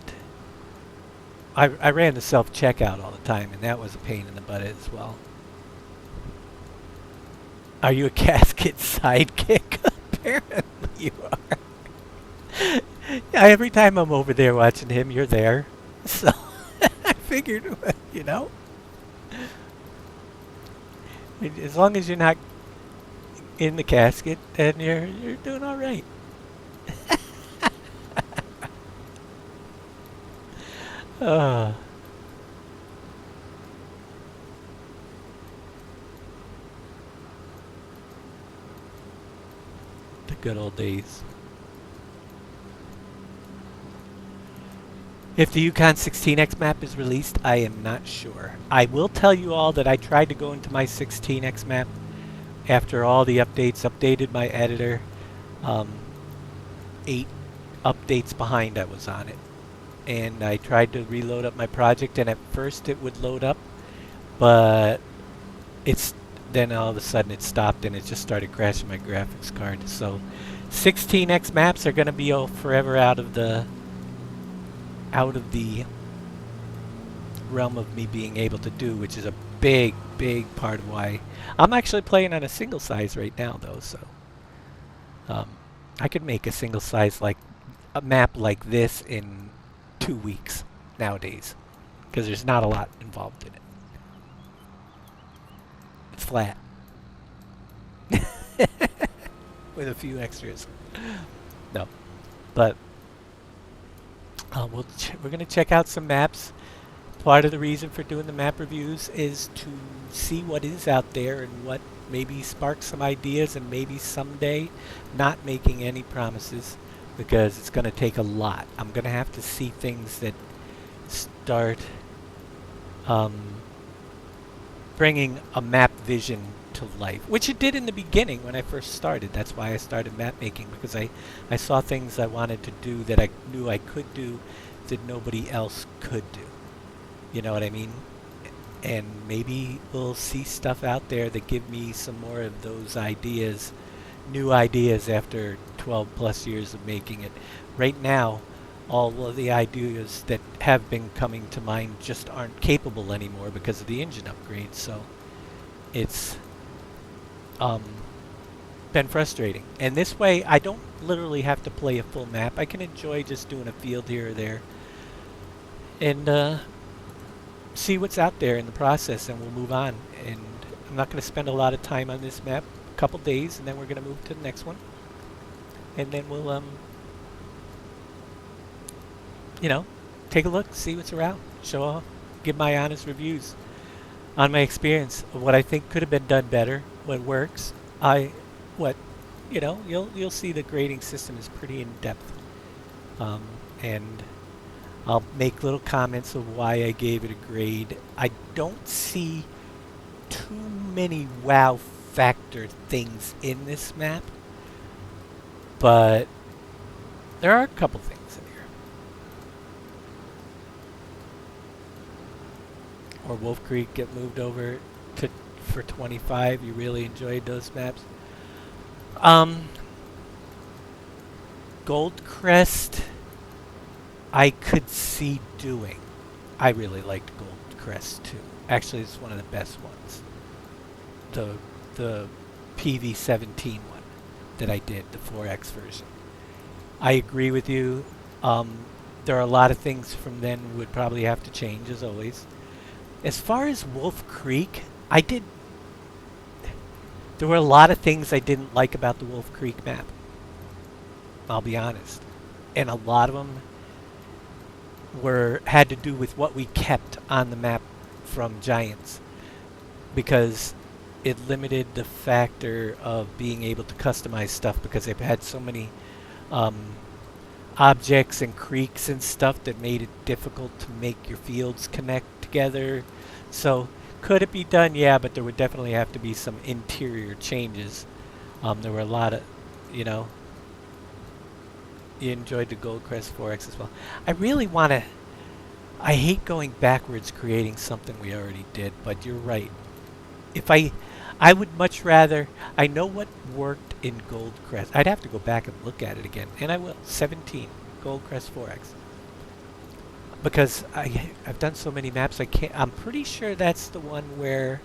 I ran the self-checkout all the time, and that was a pain in the butt as well. Are you a casket sidekick? Apparently you are. Yeah, every time I'm over there watching him, you're there. So I figured, you know. As long as you're not in the casket, then you're doing all right. The good old days. If the Yukon 16X map is released, I am not sure. I will tell you all that I tried to go into my 16X map after all the updates, updated my editor. 8 updates behind I was on it. And I tried to reload up my project, and at first it would load up, but then all of a sudden it stopped and it just started crashing my graphics card. So 16X maps are going to be forever out of the realm of me being able to do, which is a big part of why I'm actually playing on a single size right now, though. So I could make a single size like a map like this in 2 weeks nowadays, because there's not a lot involved in it. It's flat with a few extras. No, but we're going to check out some maps. Part of the reason for doing the map reviews is to see what is out there and what maybe sparks some ideas, and maybe someday, not making any promises because it's going to take a lot. I'm going to have to see things that start bringing a map vision to life, which it did in the beginning when I first started. That's why I started map making, because I saw things I wanted to do that I knew I could do that nobody else could do. You know what I mean? And maybe we'll see stuff out there that give me some more of those ideas, new ideas after 12 plus years of making it. Right now, all of the ideas that have been coming to mind just aren't capable anymore because of the engine upgrade. So it's been frustrating. And this way, I don't literally have to play a full map. I can enjoy just doing a field here or there and see what's out there in the process, and we'll move on. And I'm not going to spend a lot of time on this map, a couple days, and then we're going to move to the next one. And then we'll, you know, take a look, see what's around, show off, give my honest reviews on my experience of what I think could have been done better, what works. You know, you'll see the grading system is pretty in depth, and I'll make little comments of why I gave it a grade. I don't see too many wow factor things in this map, but there are a couple things in here. Or Wolf Creek get moved over for 25. You really enjoyed those maps. Goldcrest, I could see doing. I really liked Goldcrest too. Actually, it's one of the best ones. The PV17 one that I did, the 4X version. I agree with you. There are a lot of things from then would probably have to change, as always. As far as Wolf Creek, there were a lot of things I didn't like about the Wolf Creek map. I'll be honest. And a lot of them had to do with what we kept on the map from Giants, because it limited the factor of being able to customize stuff, because they've had so many objects and creeks and stuff that made it difficult to make your fields connect together. So could it be done? Yeah, but there would definitely have to be some interior changes. There were a lot of, you know, you enjoyed the Goldcrest 4X as well. I really want to, I hate going backwards creating something we already did, but you're right. If I I would much rather. I know what worked in Goldcrest. I'd have to go back and look at it again, and I will. 17 Goldcrest 4X. Because I've done so many maps, I can't. I'm pretty sure that's the one where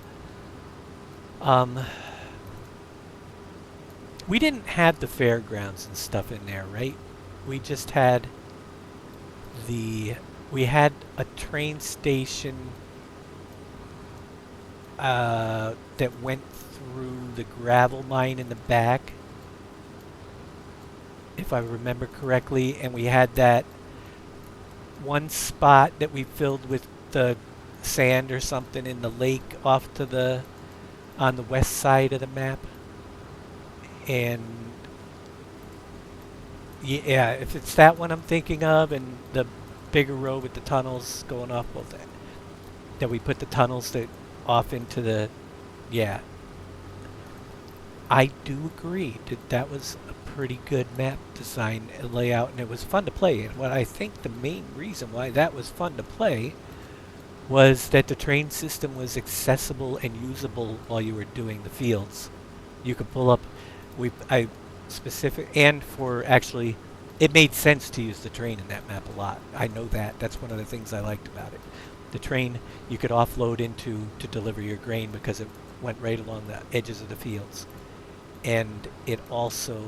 we didn't have the fairgrounds and stuff in there, right? We just had we had a train station that went through the gravel mine in the back, if I remember correctly, and we had that one spot that we filled with the sand or something in the lake off to the on the west side of the map. And yeah, if it's that one I'm thinking of, and the bigger road with the tunnels going off both that we put the tunnels that off into the, yeah, I do agree that that was a pretty good map design and layout, and it was fun to play. And what I think the main reason why that was fun to play was that the train system was accessible and usable while you were doing the fields. You could pull up, and for actually, it made sense to use the train in that map a lot. I know that. That's one of the things I liked about it. The train you could offload into to deliver your grain because it went right along the edges of the fields. And it also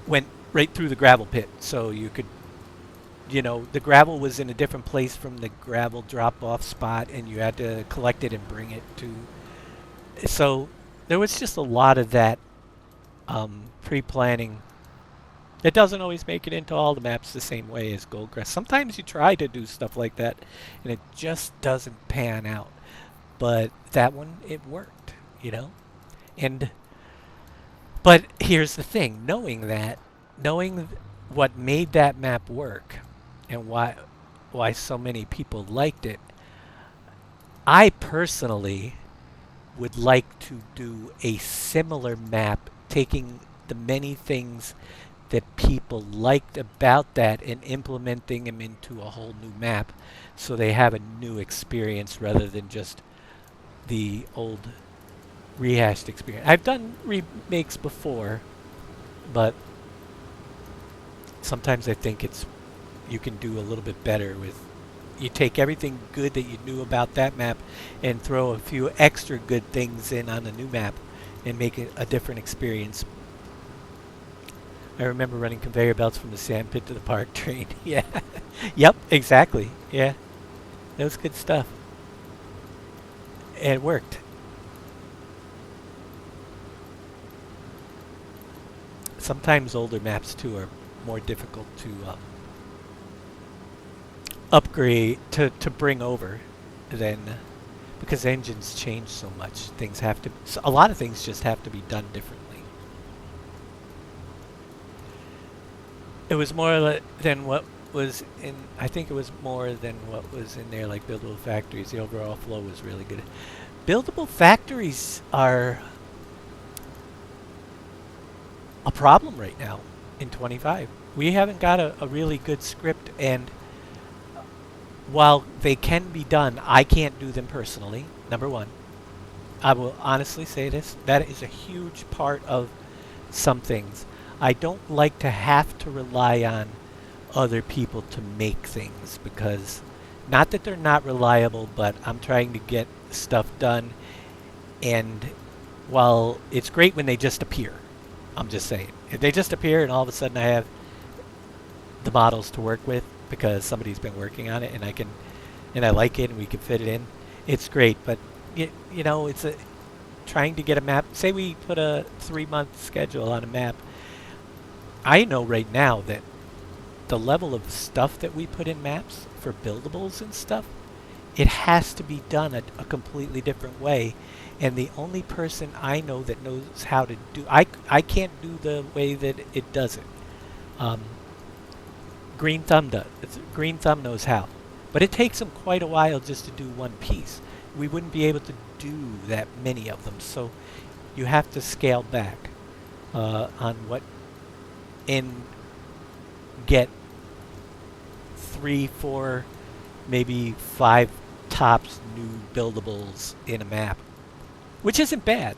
went right through the gravel pit, so you could, you know, the gravel was in a different place from the gravel drop-off spot, and you had to collect it and bring it to. So there was just a lot of that pre-planning. It doesn't always make it into all the maps the same way as Goldcrest. Sometimes you try to do stuff like that, and it just doesn't pan out. But that one, it worked, you know? But here's the thing, knowing what made that map work and why so many people liked it, I personally would like to do a similar map, taking the many things that people liked about that and implementing them into a whole new map so they have a new experience rather than just the old rehashed experience. I've done remakes before, but sometimes I think you can do a little bit better with, you take everything good that you knew about that map and throw a few extra good things in on the new map and make it a different experience. I remember running conveyor belts from the sand pit to the park train. Yeah. Yep, exactly. Yeah. That was good stuff. And it worked. Sometimes older maps too are more difficult to upgrade, to bring over than, because engines change so much. Things have to, a lot of things just have to be done differently. It was more than what was in, I think it was more than what was in there, like buildable factories. The overall flow was really good. Buildable factories are a problem right now in 25. We haven't got a really good script, and while they can be done, I can't do them personally, number one. I will honestly say this, that is a huge part of some things. I don't like to have to rely on other people to make things, because not that they're not reliable, but I'm trying to get stuff done, and while it's great when they just appear, I'm just saying, if they just appear and all of a sudden I have the models to work with because somebody's been working on it and I like it and we can fit it in, it's great. But you know, it's trying to get a map. Say we put a 3-month schedule on a map. I know right now that the level of stuff that we put in maps for buildables and stuff, it has to be done a completely different way. And the only person I know that knows how to do, I can't do the way that it does it. Green Thumb does. Green Thumb knows how. But it takes them quite a while just to do one piece. We wouldn't be able to do that many of them. So you have to scale back on what, and get 3, 4, maybe 5 tops new buildables in a map which isn't bad.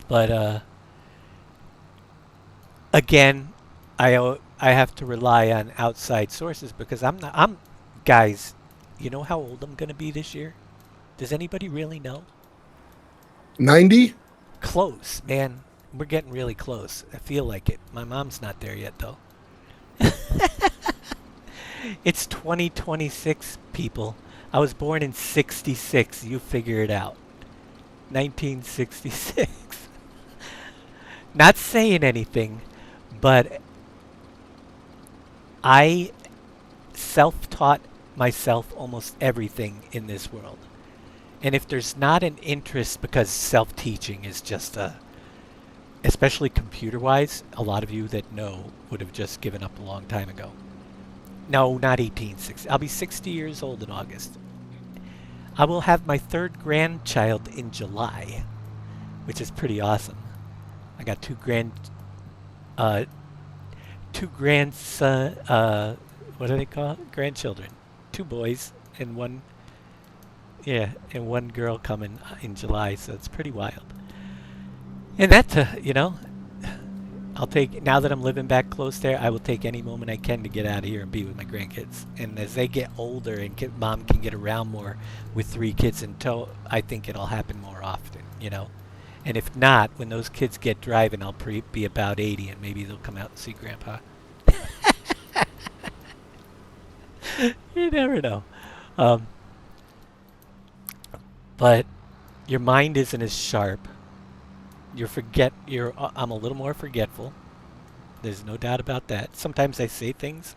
But again, I have to rely on outside sources because I'm guys, you know how old I'm going to be this year? Does anybody really know? 90? Close, man. We're getting really close. I feel like it. My mom's not there yet, though. It's 2026, people. I was born in 66. You figure it out. 1966. Not saying anything, but I self-taught myself almost everything in this world. And if there's not an interest, because self-teaching is just especially computer-wise, a lot of you that know would have just given up a long time ago. No, not 1860. I'll be 60 years old in August. I will have my third grandchild in July, which is pretty awesome. I got two grandson, what do they call it? Grandchildren. 2 boys and one girl coming in July, so it's pretty wild. And that, you know, I'll take, now that I'm living back close there, I will take any moment I can to get out of here and be with my grandkids. And as they get older and mom can get around more with 3 kids in tow, I think it'll happen more often, you know. And if not, when those kids get driving, I'll be about 80 and maybe they'll come out and see Grandpa. You never know. But your mind isn't as sharp. I'm a little more forgetful. There's no doubt about that. Sometimes I say things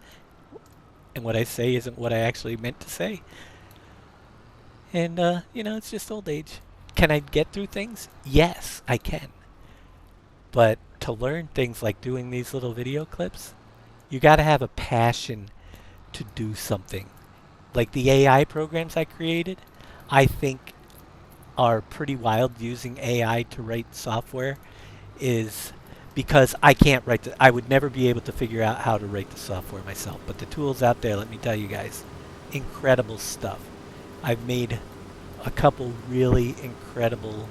and what I say isn't what I actually meant to say. And you know, it's just old age. Can I get through things? Yes, I can. But to learn things like doing these little video clips, you got to have a passion to do something. Like the AI programs I created, I think are pretty wild. Using AI to write software is because I can't write I would never be able to figure out how to write the software myself. But the tools out there, let me tell you guys, incredible stuff. I've made a couple really incredible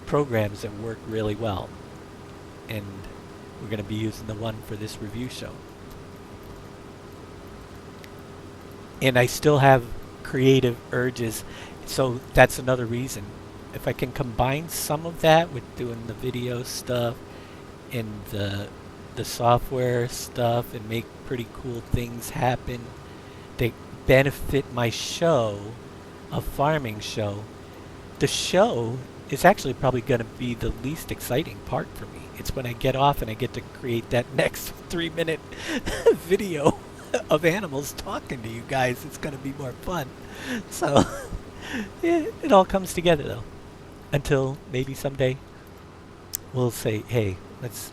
programs that work really well. And we're going to be using the one for this review show. And I still have creative urges, so that's another reason. If I can combine some of that with doing the video stuff and the software stuff and make pretty cool things happen that benefit my show, a farming show, the show is actually probably going to be the least exciting part for me. It's when I get off and I get to create that next 3-minute video of animals talking to you guys. It's going to be more fun. So yeah, it all comes together though. Until maybe someday we'll say, hey, let's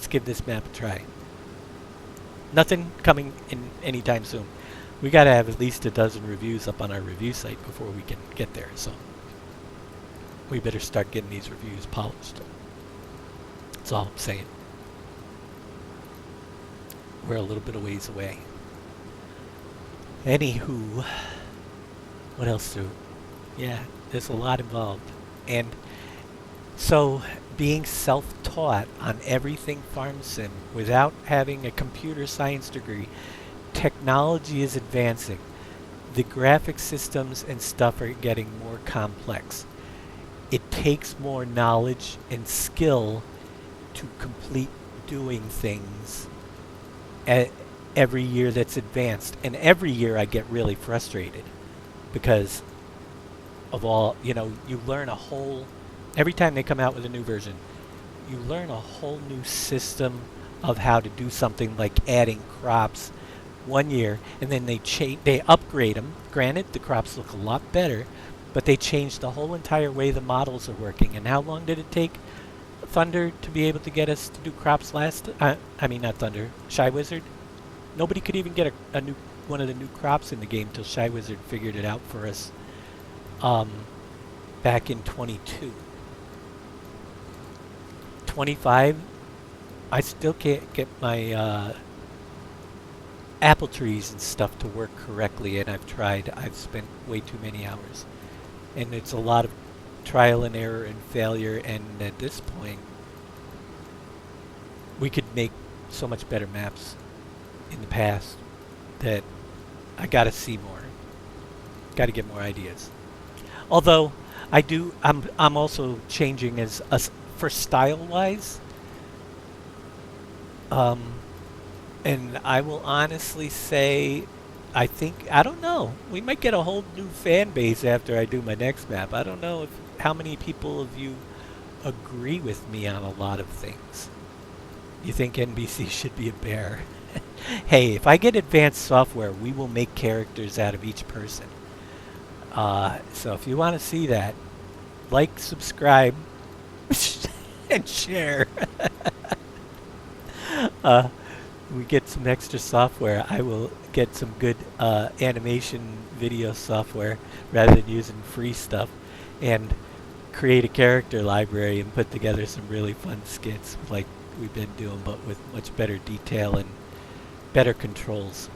give this map a try. Nothing coming in anytime soon. We got to have at least a dozen reviews up on our review site before we can get there. So we better start getting these reviews polished. That's all I'm saying. We're a little bit of ways away. Anywho, what else yeah, there's a lot involved. And so being self-taught on everything farm sim without having a computer science degree, technology is advancing. The graphic systems and stuff are getting more complex. It takes more knowledge and skill to complete doing things every year that's advanced. And every year I get really frustrated because of all, you know, you learn a whole, every time they come out with a new version, you learn a whole new system of how to do something like adding crops one year, and then they upgrade them. Granted, the crops look a lot better, but they changed the whole entire way the models are working. And how long did it take Thunder to be able to get us to do crops last? I mean, not Thunder, Shy Wizard. Nobody could even get one of the new crops in the game till Shy Wizard figured it out for us back in 22. 25, I still can't get my apple trees and stuff to work correctly, and I've tried. I've spent way too many hours. and it's a lot of trial and error and failure, and at this point we could make so much better maps in the past that I gotta see more. Gotta get more ideas. Although I'm also changing as for style wise. And I will honestly say, I don't know. We might get a whole new fan base after I do my next map. I don't know how many people of you agree with me on a lot of things. You think NBC should be a bear? Hey, if I get advanced software, we will make characters out of each person. So if you want to see that, like, subscribe, and share. We get some extra software. I will get some good animation video software rather than using free stuff, and create a character library and put together some really fun skits like we've been doing, but with much better detail and better controls.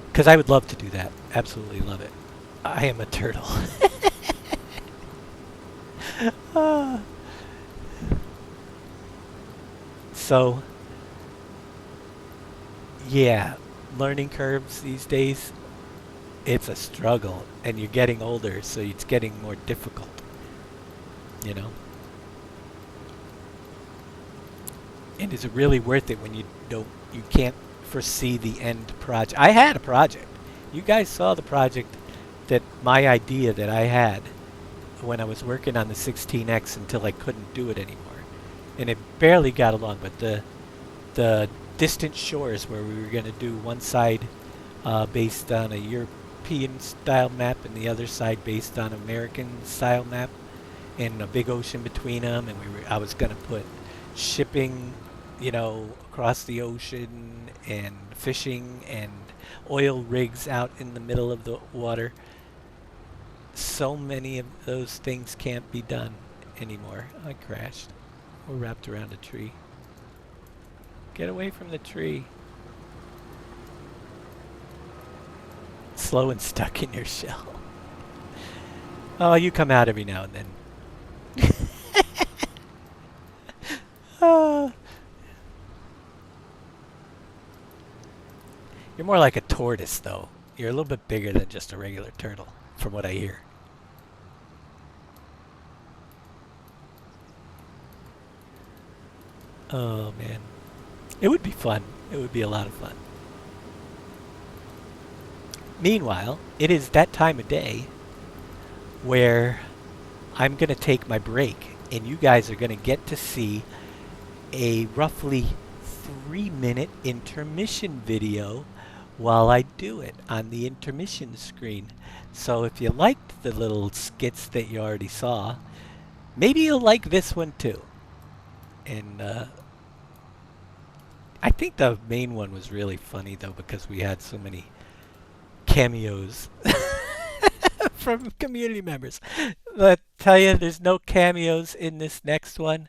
Because I would love to do that. Absolutely love it. I am a turtle. So, yeah, learning curves these days, it's a struggle, and you're getting older, so it's getting more difficult, you know? And is it really worth it when you can't foresee the end project? I had a project. You guys saw the project, my idea that I had when I was working on the 16X until I couldn't do it anymore. And it barely got along, but the distant shores where we were going to do one side based on a European style map and the other side based on American style map, and a big ocean between them, and I was going to put shipping, you know, across the ocean, and fishing and oil rigs out in the middle of the water. So many of those things can't be done anymore. I crashed. We're wrapped around a tree. Get away from the tree. Slow and stuck in your shell. Oh, you come out every now and then. You're more like a tortoise, though. You're a little bit bigger than just a regular turtle, from what I hear. Oh, man. It would be fun. It would be a lot of fun. Meanwhile, it is that time of day where I'm going to take my break, and you guys are going to get to see a roughly 3-minute intermission video while I do it on the intermission screen. So if you liked the little skits that you already saw, maybe you'll like this one too. And I think the main one was really funny though, because we had so many cameos from community members. I'll tell you, there's no cameos in this next one,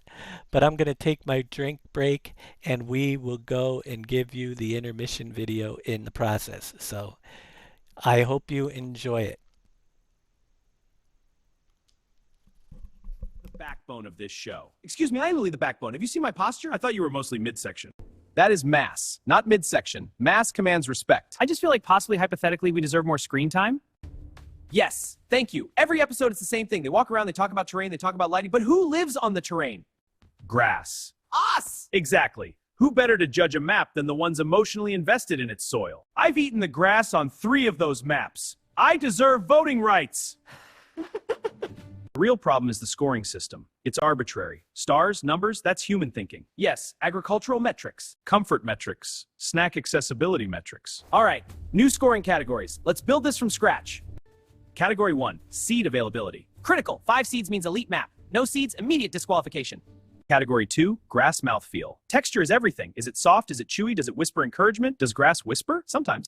but I'm going to take my drink break and we will go and give you the intermission video in the process. So I hope you enjoy it. The backbone of this show. Excuse me, I am really the backbone. Have you seen my posture? I thought you were mostly midsection. That is mass, not midsection. Mass commands respect. I just feel like possibly hypothetically we deserve more screen time. Yes, thank you. Every episode it's the same thing. They walk around, they talk about terrain, they talk about lighting, but who lives on the terrain? Grass. Us! Exactly. Who better to judge a map than the ones emotionally invested in its soil? I've eaten the grass on 3 of those maps. I deserve voting rights. The real problem is the scoring system. It's arbitrary. Stars, numbers, that's human thinking. Yes, agricultural metrics, comfort metrics, snack accessibility metrics. All right, new scoring categories. Let's build this from scratch. Category 1, seed availability. Critical, 5 seeds means elite map. No seeds, immediate disqualification. Category 2, grass mouthfeel. Texture is everything. Is it soft? Is it chewy? Does it whisper encouragement? Does grass whisper? Sometimes.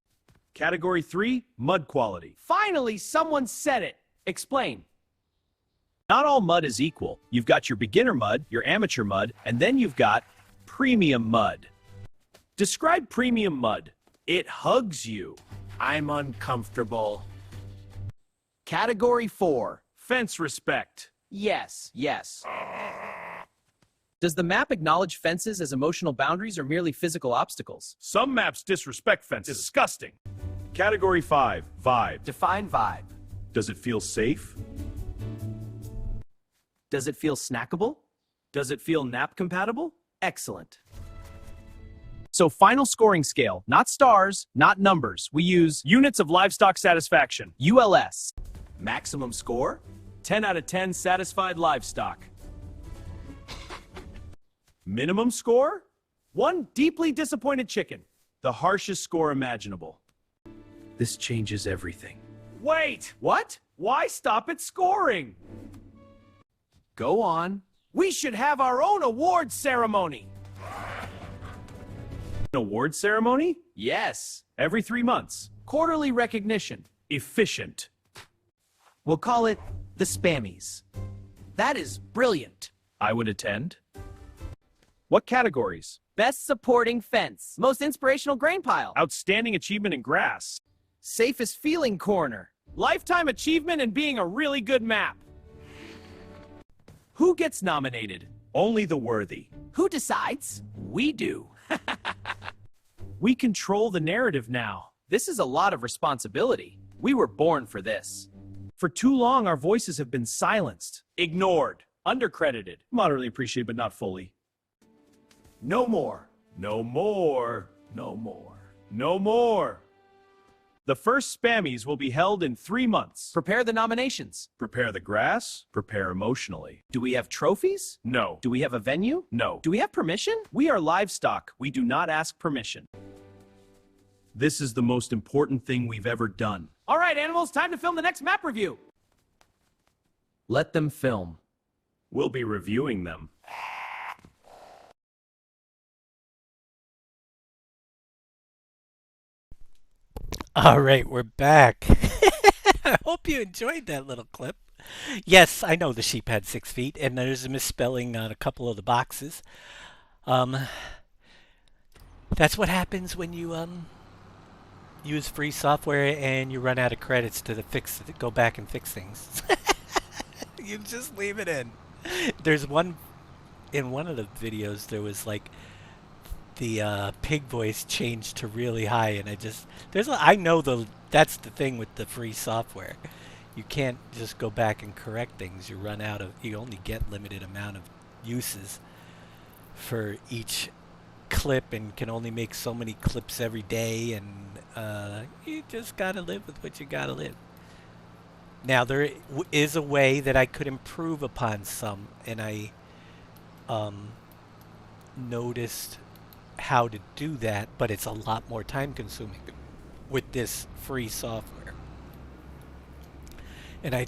Category 3, mud quality. Finally, someone said it. Explain. Not all mud is equal. You've got your beginner mud, your amateur mud, and then you've got premium mud. Describe premium mud. It hugs you. I'm uncomfortable. Category 4, Fence respect. Yes, yes. Does the map acknowledge fences as emotional boundaries or merely physical obstacles? Some maps disrespect fences. Disgusting. Category 5, vibe. Define vibe. Does it feel safe? Does it feel snackable? Does it feel nap compatible? Excellent. So final scoring scale, not stars, not numbers. We use Units of livestock satisfaction. ULS. Maximum score? 10 out of 10 satisfied livestock. Minimum score? 1 deeply disappointed chicken. The harshest score imaginable. This changes everything. Wait! What? Why stop at scoring? Go on. We should have our own award ceremony. An award ceremony? Yes. Every 3 months. Quarterly recognition. Efficient. We'll call it the Spammies. That is brilliant. I would attend. What categories? Best supporting fence. Most inspirational grain pile. Outstanding achievement in grass. Safest feeling corner. Lifetime achievement in being a really good map. Who gets nominated? Only the worthy. Who decides? We do. We control the narrative now. This is a lot of responsibility. We were born for this. For too long, our voices have been silenced, ignored, undercredited, moderately appreciated, but not fully. No more. No more. No more. No more. The first Spammies will be held in 3 months. Prepare the nominations. Prepare the grass. Prepare emotionally. Do we have trophies? No. Do we have a venue? No. Do we have permission? We are livestock. We do not ask permission. This is the most important thing we've ever done. All right, animals, time to film the next map review. Let them film. We'll be reviewing them. All right, we're back. I hope you enjoyed that little clip. Yes, I know the sheep had 6 feet, and there's a misspelling on a couple of the boxes. That's what happens when you use free software and you run out of credits to go back and fix things. You just leave it in. There's one in one of the videos. There was like the pig voice changed to really high, and I know that's the thing with the free software. You can't just go back and correct things. You only get limited amount of uses for each clip, and can only make so many clips every day, and you just gotta live with what you gotta live. Now there is a way that I could improve upon some, and I noticed how to do that, but it's a lot more time consuming with this free software. And I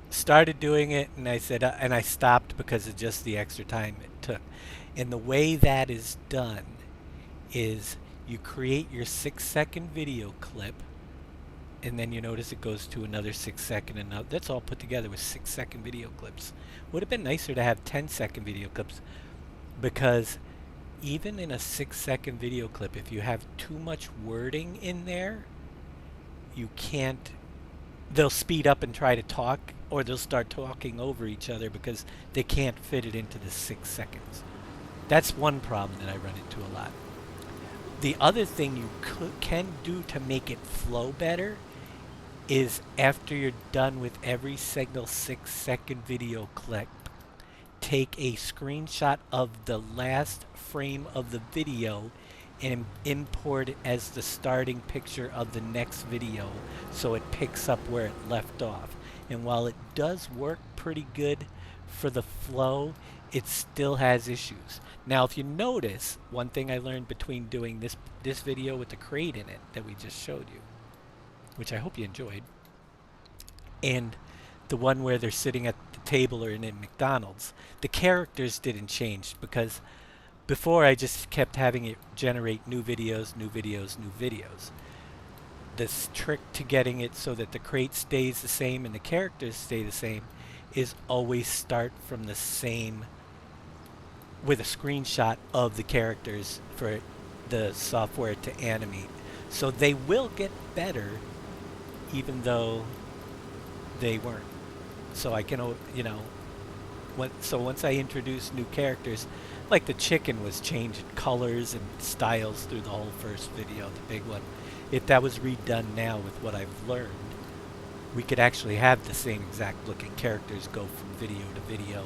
started doing it, and I said, and I stopped because of just the extra time it took. And the way that is done is you create your 6-second video clip, and then you notice it goes to another 6-second, and that's all put together with 6-second video clips. Would have been nicer to have 10-second video clips, because even in a 6-second video clip, if you have too much wording in there, you can't. They'll speed up and try to talk, or they'll start talking over each other because they can't fit it into the 6 seconds. That's one problem that I run into a lot. The other thing you can do to make it flow better is, after you're done with every single 6-second video clip, take a screenshot of the last frame of the video and import it as the starting picture of the next video, so it picks up where it left off. And while it does work pretty good for the flow, it still has issues. Now, if you notice, one thing I learned between doing this video with the crate in it that we just showed you, which I hope you enjoyed, and the one where they're sitting at the table or in McDonald's, the characters didn't change, because before I just kept having it generate new videos, new videos, new videos. This trick to getting it so that the crate stays the same and the characters stay the same is always start from the same, with a screenshot of the characters for the software to animate. So they will get better even though they weren't. so I can, you know, so once I introduce new characters, like the chicken was changing colors and styles through the whole first video, the big one. If that was redone now with what I've learned, we could actually have the same exact looking characters go from video to video.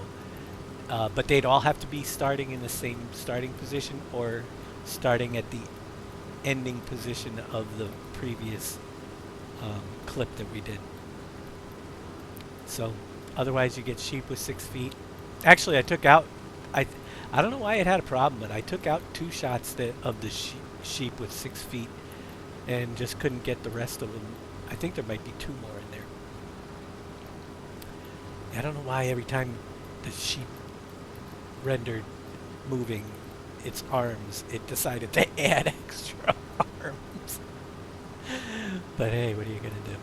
But they'd all have to be starting in the same starting position or starting at the ending position of the previous clip that we did. So otherwise you get sheep with 6 feet. Actually, I took out, I don't know why it had a problem, but I took out 2 shots of the sheep with 6 feet and just couldn't get the rest of them. I think there might be 2 more in there. I don't know why every time the sheep rendered moving its arms, it decided to add extra arms. But hey, what are you gonna do?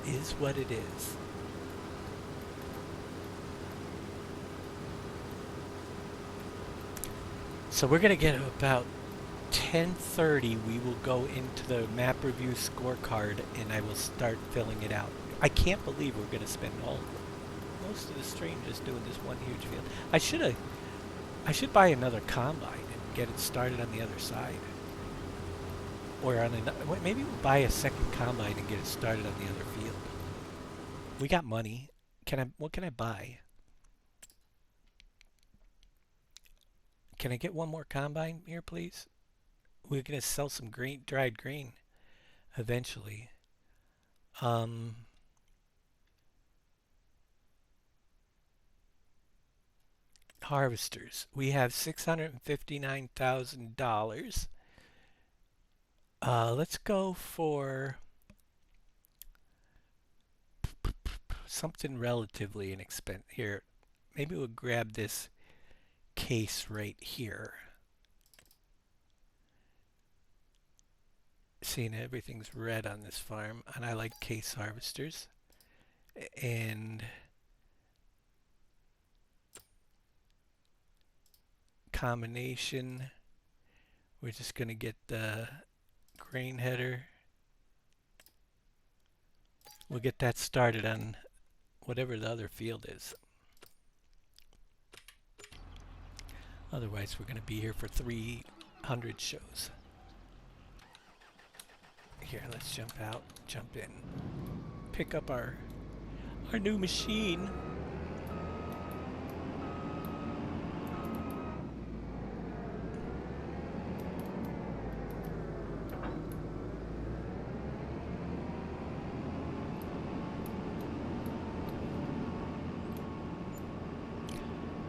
It is what it is. So we're gonna get about 10:30. We will go into the map review scorecard, and I will start filling it out. I can't believe we're gonna spend most of the stream just doing this one huge field. I should buy another combine and get it started on the other side. Or on another, maybe we'll buy a second combine and get it started on the other field. We got money. What can I buy? Can I get one more combine here, please? We're gonna sell some dried grain eventually. Harvesters. We have $659,000. Let's go for something relatively inexpensive. Here, maybe we'll grab this case right here. Seeing everything's red on this farm, and I like case harvesters. And combination, we're just going to get the grain header. We'll get that started on whatever the other field is. Otherwise, we're going to be here for 300 shows. Here, let's jump out, jump in, pick up our new machine.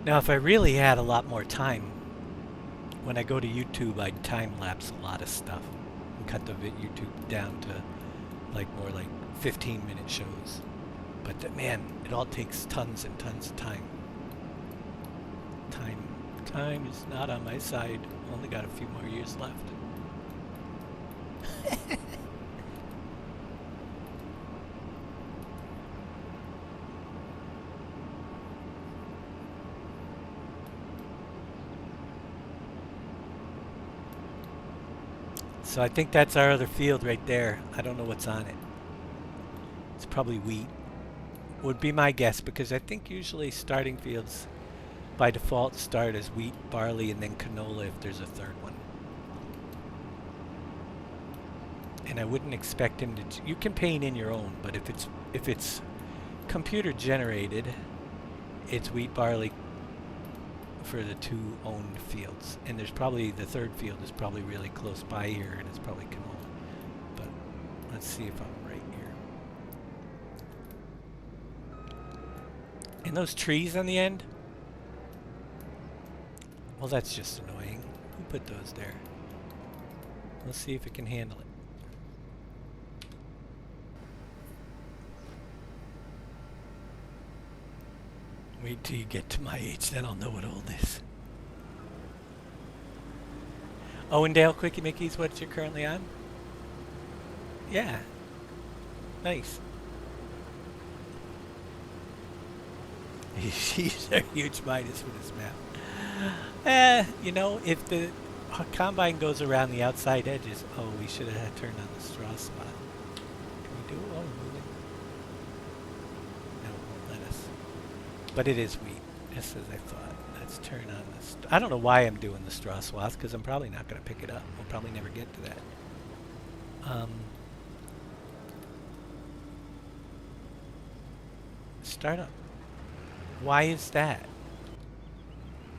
Now, if I really had a lot more time, when I go to YouTube, I'd time-lapse a lot of stuff and cut the YouTube down to like 15-minute shows. But man, it all takes tons and tons of time. Time is not on my side. Only got a few more years left. So I think that's our other field right there. I don't know what's on it. It's probably wheat. Would be my guess, because I think usually starting fields by default start as wheat, barley, and then canola if there's a third one. And I wouldn't expect him to. You can paint in your own, but if it's computer generated, it's wheat, barley for the 2 owned fields. And there's probably the third field is probably really close by here, and it's probably canola. But let's see if I'm right here. And those trees on the end? Well, that's just annoying. Who put those there? Let's see if it can handle it. Wait till you get to my age, then I'll know what old is. Owendale Quickie Mickeys, what you're currently on? Yeah. Nice. He's a huge minus for this map. You know, if the combine goes around the outside edges. Oh, we should have turned on the straw spot. Can we do it while we're moving? No, it won't let us. But it is wheat, just as I thought. Let's turn on this. I don't know why I'm doing the straw swath, because I'm probably not going to pick it up. We'll probably never get to that. Start up. Why is that?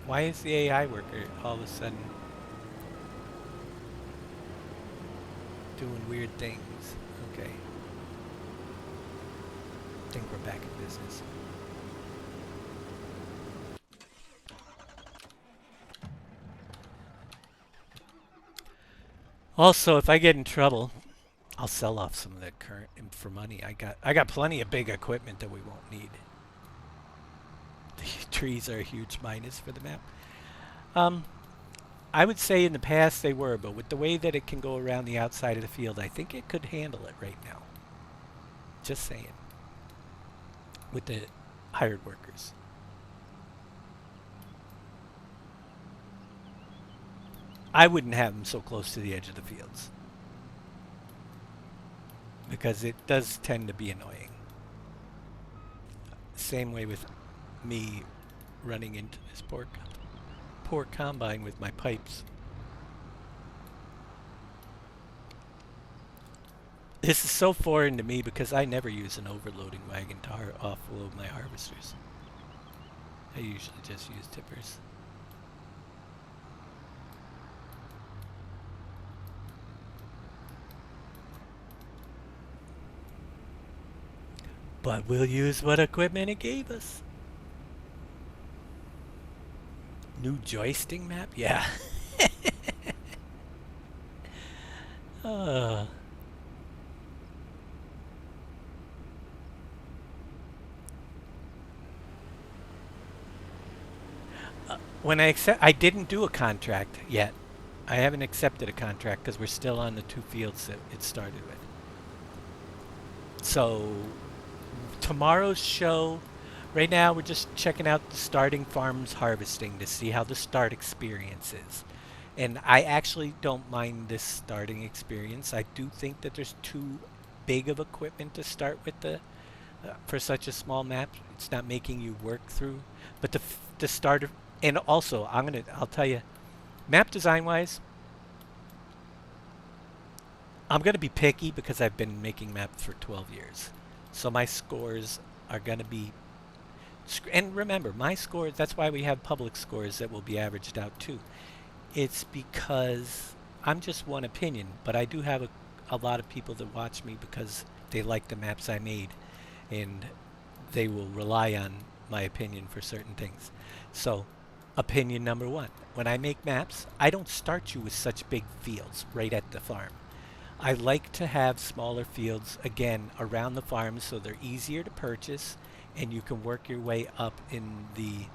Why is the AI worker all of a sudden doing weird things? Okay. I think we're back in business. Also, if I get in trouble, I'll sell off some of that current for money. I got plenty of big equipment that we won't need. The trees are a huge minus for the map. I would say in the past they were, but with the way that it can go around the outside of the field, I think it could handle it right now. Just saying. With the hired workers. I wouldn't have them so close to the edge of the fields, because it does tend to be annoying. Same way with me running into this poor combine with my pipes. This is so foreign to me because I never use an overloading wagon to offload my harvesters. I usually just use tippers. But we'll use what equipment it gave us. New joisting map? Yeah. When I didn't do a contract yet. I haven't accepted a contract because we're still on the 2 fields that it started with. So tomorrow's show, right now we're just checking out the starting farms harvesting to see how the start experience is. And I actually don't mind this starting experience. I do think that there's too big of equipment to start with for such a small map. It's not making you work through. But the starter, and also I'll tell you, map design wise, I'm gonna be picky because I've been making maps for 12 years. So my scores are going to be, and remember, my scores, that's why we have public scores that will be averaged out too. It's because I'm just one opinion, but I do have a lot of people that watch me because they like the maps I made, and they will rely on my opinion for certain things. So, opinion number 1, when I make maps, I don't start you with such big fields right at the farm. I like to have smaller fields, again, around the farms so they're easier to purchase and you can work your way up in the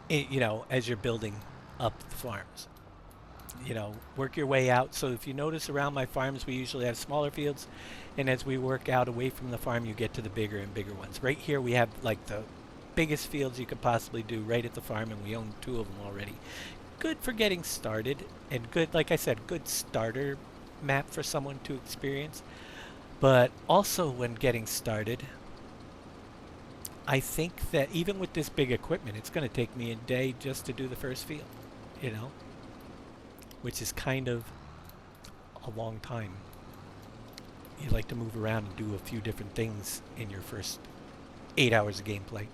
you know, as you're building up the farms. You know, work your way out. So if you notice around my farms, we usually have smaller fields, and as we work out away from the farm, you get to the bigger and bigger ones. Right here we have like the biggest fields you could possibly do right at the farm, and we own 2 of them already. Good for getting started, and good, like I said, good starter map for someone to experience. But also when getting started, I think that even with this big equipment, it's going to take me a day just to do the first field, you know, which is kind of a long time. You like to move around and do a few different things in your first 8 hours of gameplay.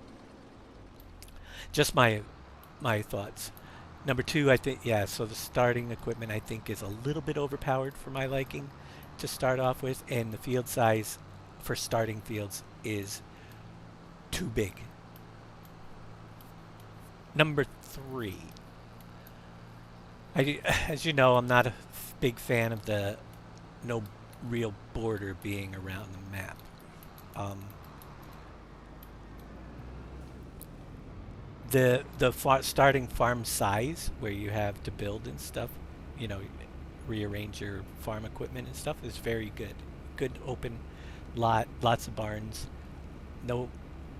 Just my thoughts. Number 2, I think, yeah, so the starting equipment I think is a little bit overpowered for my liking to start off with, and the field size for starting fields is too big. Number 3, as you know, I'm not a big fan of the no real border being around the map. The starting farm size, where you have to build and stuff, you know, rearrange your farm equipment and stuff, is very good. Good open lot, lots of barns, no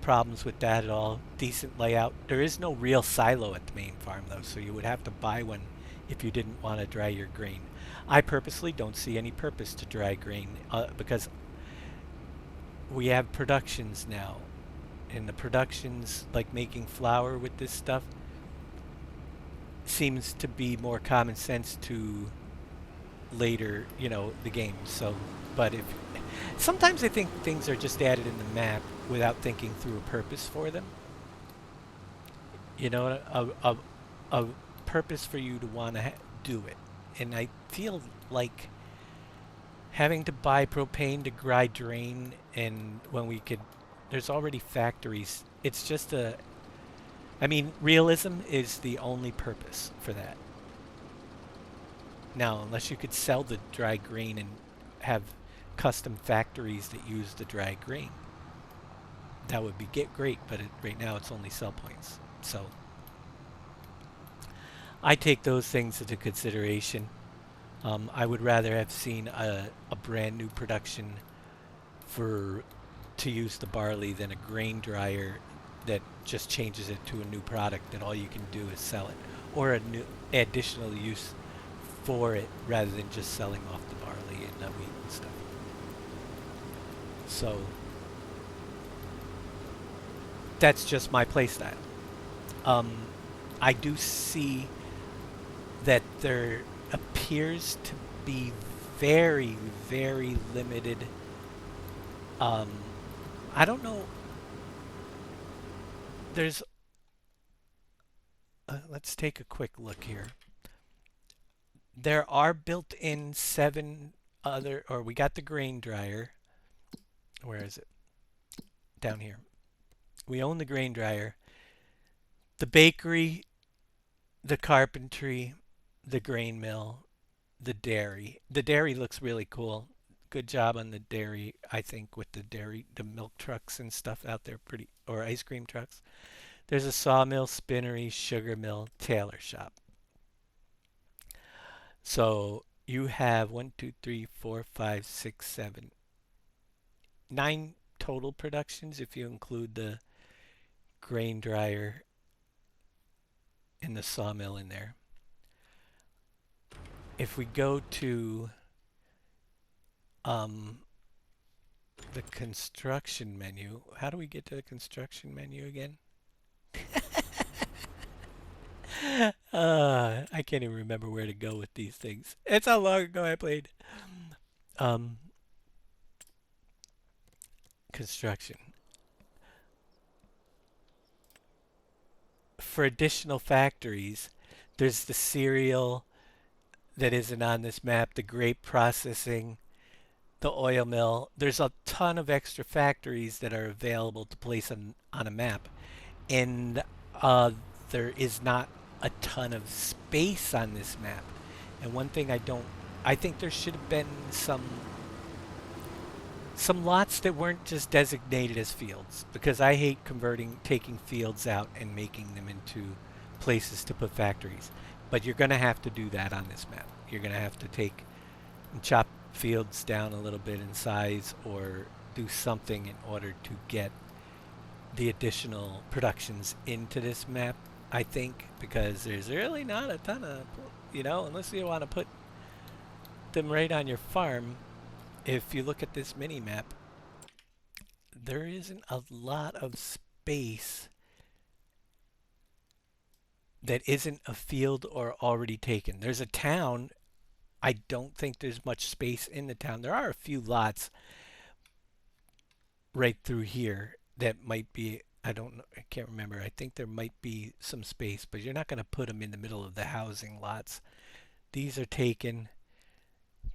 problems with that at all. Decent layout. There is no real silo at the main farm though, so you would have to buy one if you didn't want to dry your grain. I purposely don't see any purpose to dry grain because we have productions now, and the productions, like making flour with this stuff, seems to be more common sense to later, the game. So, but if sometimes I think things are just added in the map without thinking through a purpose for them. A purpose for you to want to do it. And I feel like having to buy propane to grind grain, and when we could, there's already factories. It's just realism is the only purpose for that. Now, unless you could sell the dry grain and have custom factories that use the dry grain, that would be great, but right now it's only sell points. So I take those things into consideration. I would rather have seen a brand new production to use the barley than a grain dryer that just changes it to a new product that all you can do is sell it, or a new additional use for it rather than just selling off the barley and the wheat and stuff. So that's just my playstyle. I do see that there appears to be very, very limited. I don't know. There's. Let's take a quick look here. There are built-in 7 other, or we got the grain dryer. Where is it? Down here. We own the grain dryer, the bakery, the carpentry, the grain mill, the dairy. The dairy looks really cool. Good job on the dairy, I think, with the milk trucks and stuff out there, or ice cream trucks. There's a sawmill, spinnery, sugar mill, tailor shop. So you have 1, 2, 3, 4, 5, 6, 7, 9 total productions if you include the grain dryer and the sawmill in there. If we go to the construction menu, how do we get to the construction menu again? I can't even remember where to go with these things. It's how long ago I played. Construction. For additional factories, there's the cereal that isn't on this map, the grape processing, the oil mill. There's a ton of extra factories that are available to place on a map. And there is not a ton of space on this map. And one thing I think there should have been some lots that weren't just designated as fields, because I hate taking fields out and making them into places to put factories. But you're going to have to do that on this map. You're going to have to take and chop fields down a little bit in size or do something in order to get the additional productions into this map, I think, because there's really not a ton of, unless you want to put them right on your farm. If you look at this mini map, there isn't a lot of space that isn't a field or already taken. There's a town. I don't think there's much space in the town. There are a few lots right through here that might be, I don't know, I can't remember. I think there might be some space, but you're not going to put them in the middle of the housing lots. These are taken.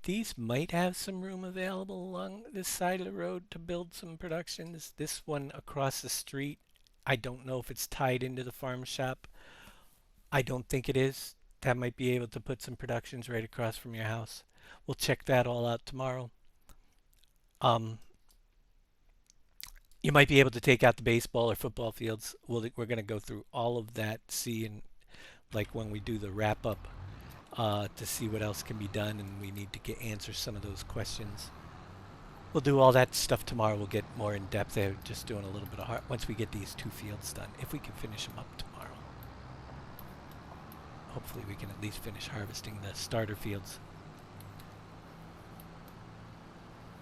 These might have some room available along this side of the road to build some productions. This one across the street, I don't know if it's tied into the farm shop. I don't think it is. That might be able to put some productions right across from your house. We'll check that all out tomorrow. You might be able to take out the baseball or football fields. We're going to go through all of that, see, and like when we do the wrap up, to see what else can be done, and we need to answer some of those questions. We'll do all that stuff tomorrow. We'll get more in depth. They're just doing a little bit of once we get these 2 fields done. If we can finish them up tomorrow. Hopefully we can at least finish harvesting the starter fields.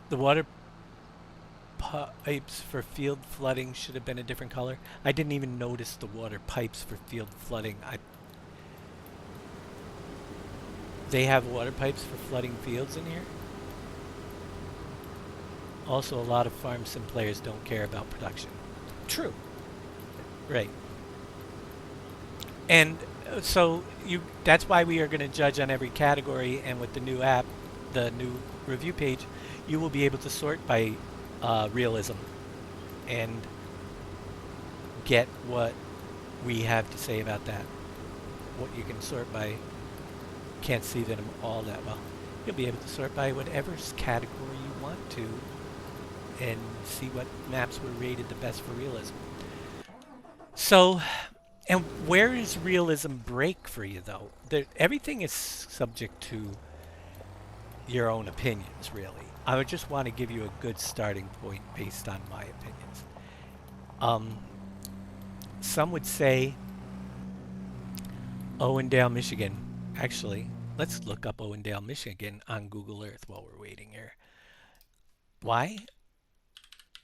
The water pipes for field flooding should have been a different color. I didn't even notice the water pipes for field flooding. They have water pipes for flooding fields in here. Also, a lot of farm sim players don't care about production. True. Right. And so that's why we are going to judge on every category, and with the new app, the new review page, you will be able to sort by realism and get what we have to say about that. What you can sort by, can't see them all that well. You'll be able to sort by whatever category you want to and see what maps were rated the best for realism. So, and where is realism break for you though? Everything is subject to your own opinions, really. I would just want to give you a good starting point based on my opinions. Some would say Owendale, Michigan. Actually, let's look up Owendale, Michigan on Google Earth while we're waiting here. Why?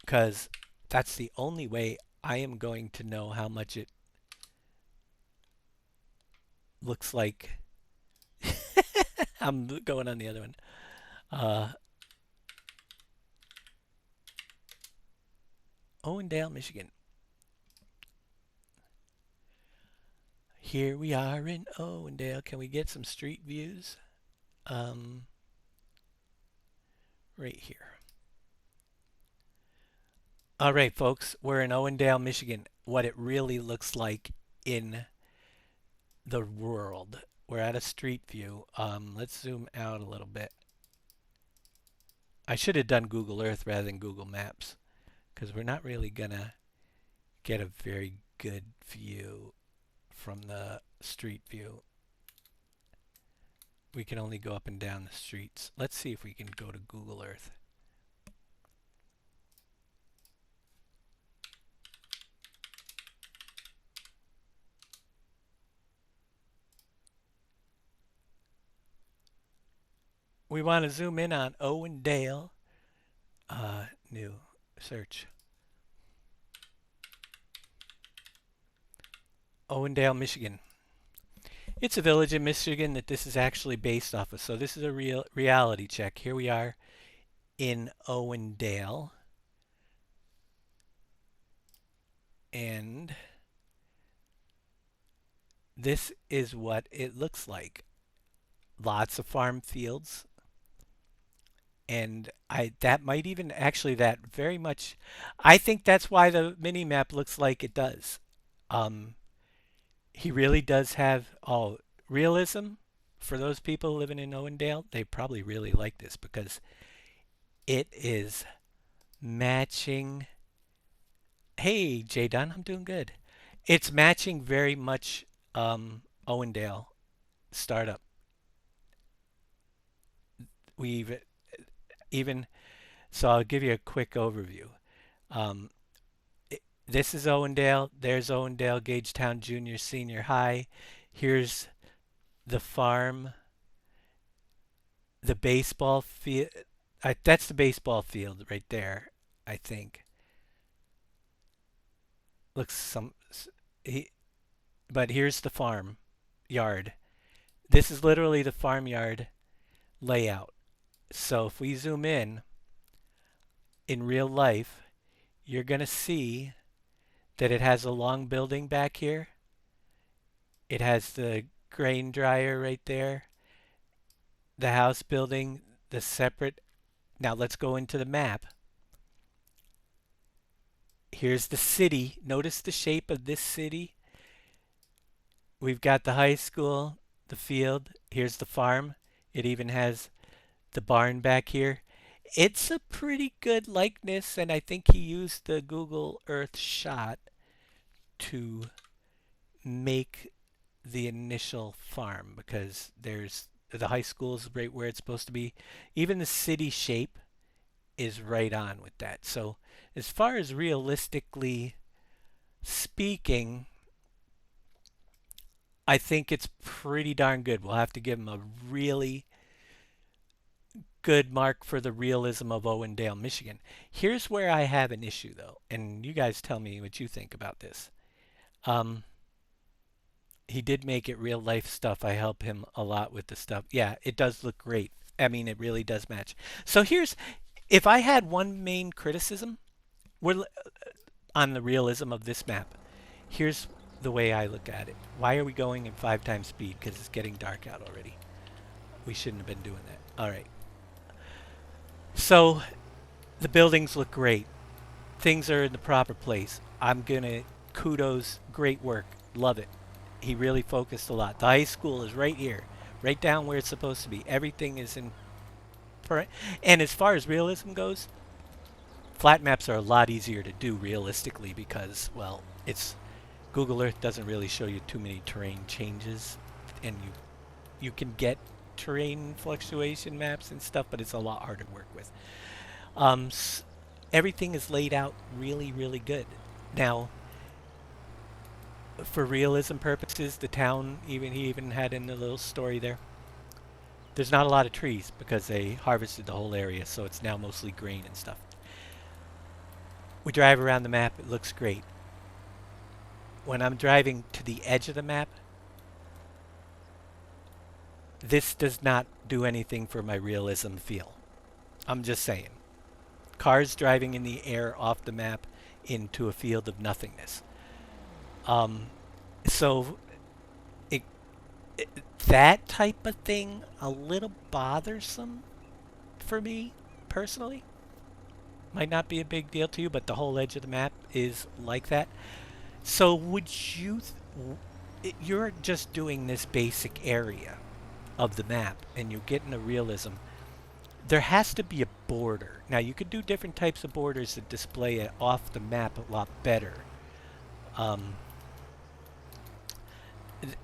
Because that's the only way I am going to know how much it looks like. I'm going on the other one. Owendale, Michigan. Here we are in Owendale. Can we get some street views? Right here. All right, folks, we're in Owendale, Michigan. What it really looks like in the world. We're at a street view. Let's zoom out a little bit. I should have done Google Earth rather than Google Maps, because we're not really gonna get a very good view from the street view. We can only go up and down the streets. Let's see if we can go to Google Earth. We want to zoom in on Owendale. New search. Owendale, Michigan. It's a village in Michigan that this is actually based off of. So this is a real reality check. Here we are in Owendale. And this is what it looks like. Lots of farm fields. And that might even actually that very much, I think that's why the mini map looks like it does. He really does have realism. For those people living in Owendale, they probably really like this because it is matching. Hey, Jay Dunn, I'm doing good. It's matching very much Owendale startup. We've even, so I'll give you a quick overview. This is Owendale. There's Owendale, Gagetown Junior, Senior High. Here's the farm. The baseball field. That's the baseball field right there, I think. Looks but here's the farm yard. This is literally the farmyard layout. So if we zoom in real life, you're going to see that it has a long building back here. It has the grain dryer right there. The house building, the separate. Now let's go into the map. Here's the city. Notice the shape of this city. We've got the high school, the field. Here's the farm. It even has the barn back here. It's a pretty good likeness, and I think he used the Google Earth shot to make the initial farm, because there's the high school is right where it's supposed to be. Even the city shape is right on with that. So as far as realistically speaking, I think it's pretty darn good. We'll have to give him a really good mark for the realism of Owendale, Michigan. Here's where I have an issue, though, and you guys tell me what you think about this. He did make it real life stuff. I help him a lot with the stuff. Yeah, it does look great. I mean, it really does match. So here's, if I had one main criticism on the realism of this map, here's the way I look at it. Why are we going in 5 times speed? Because it's getting dark out already. We shouldn't have been doing that. All right. So the buildings look great. Things are in the proper place. I'm going to kudos, great work. Love it. He really focused a lot. The high school is right here, right down where it's supposed to be. Everything is in. And as far as realism goes, flat maps are a lot easier to do realistically because, well, it's Google Earth doesn't really show you too many terrain changes, and you can get terrain fluctuation maps and stuff, but it's a lot harder to work with. Everything is laid out really, really good. Now, for realism purposes, the town, he even had in the little story there, there's not a lot of trees because they harvested the whole area, so it's now mostly green and stuff. We drive around the map, it looks great. When I'm driving to the edge of the map, this does not do anything for my realism feel. I'm just saying. Cars driving in the air off the map into a field of nothingness. So that type of thing, a little bothersome for me personally. Might not be a big deal to you, but the whole edge of the map is like that. So would you, you're just doing this basic area of the map and you're getting a realism. There has to be a border. Now you could do different types of borders that display it off the map a lot better.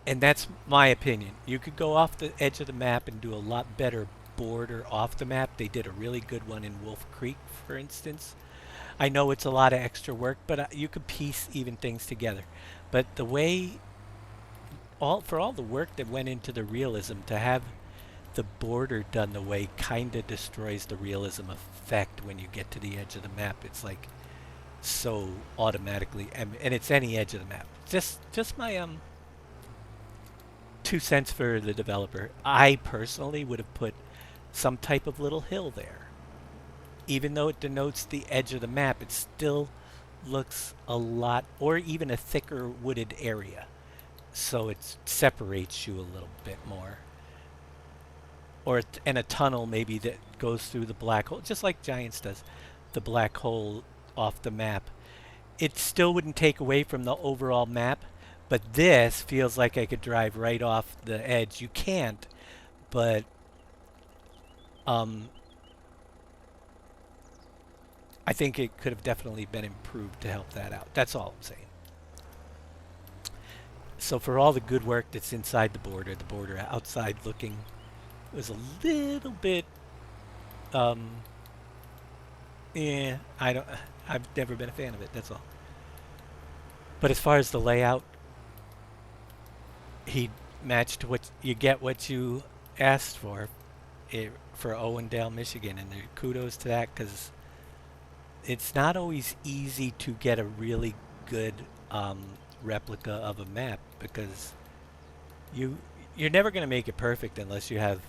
And that's my opinion. You could go off the edge of the map and do a lot better border off the map. They did a really good one in Wolf Creek, for instance. I know it's a lot of extra work, but you could piece even things together. But the way, for all the work that went into the realism, to have the border done the way kind of destroys the realism effect when you get to the edge of the map. It's like so automatically, and it's any edge of the map. Just my 2 cents for the developer. I personally would have put some type of little hill there. Even though it denotes the edge of the map, it still looks a lot, or even a thicker wooded area. So it separates you a little bit more. Or and a tunnel maybe that goes through the black hole, just like Giants does, the black hole off the map. It still wouldn't take away from the overall map, but this feels like I could drive right off the edge. You can't, but I think it could have definitely been improved to help that out. That's all I'm saying. So for all the good work that's inside the border outside looking was a little bit yeah, I've never been a fan of it, that's all. But as far as the layout, he matched what you asked for Owendale, Michigan, and kudos to that, because it's not always easy to get a really good replica of a map, because you're never going to make it perfect unless you have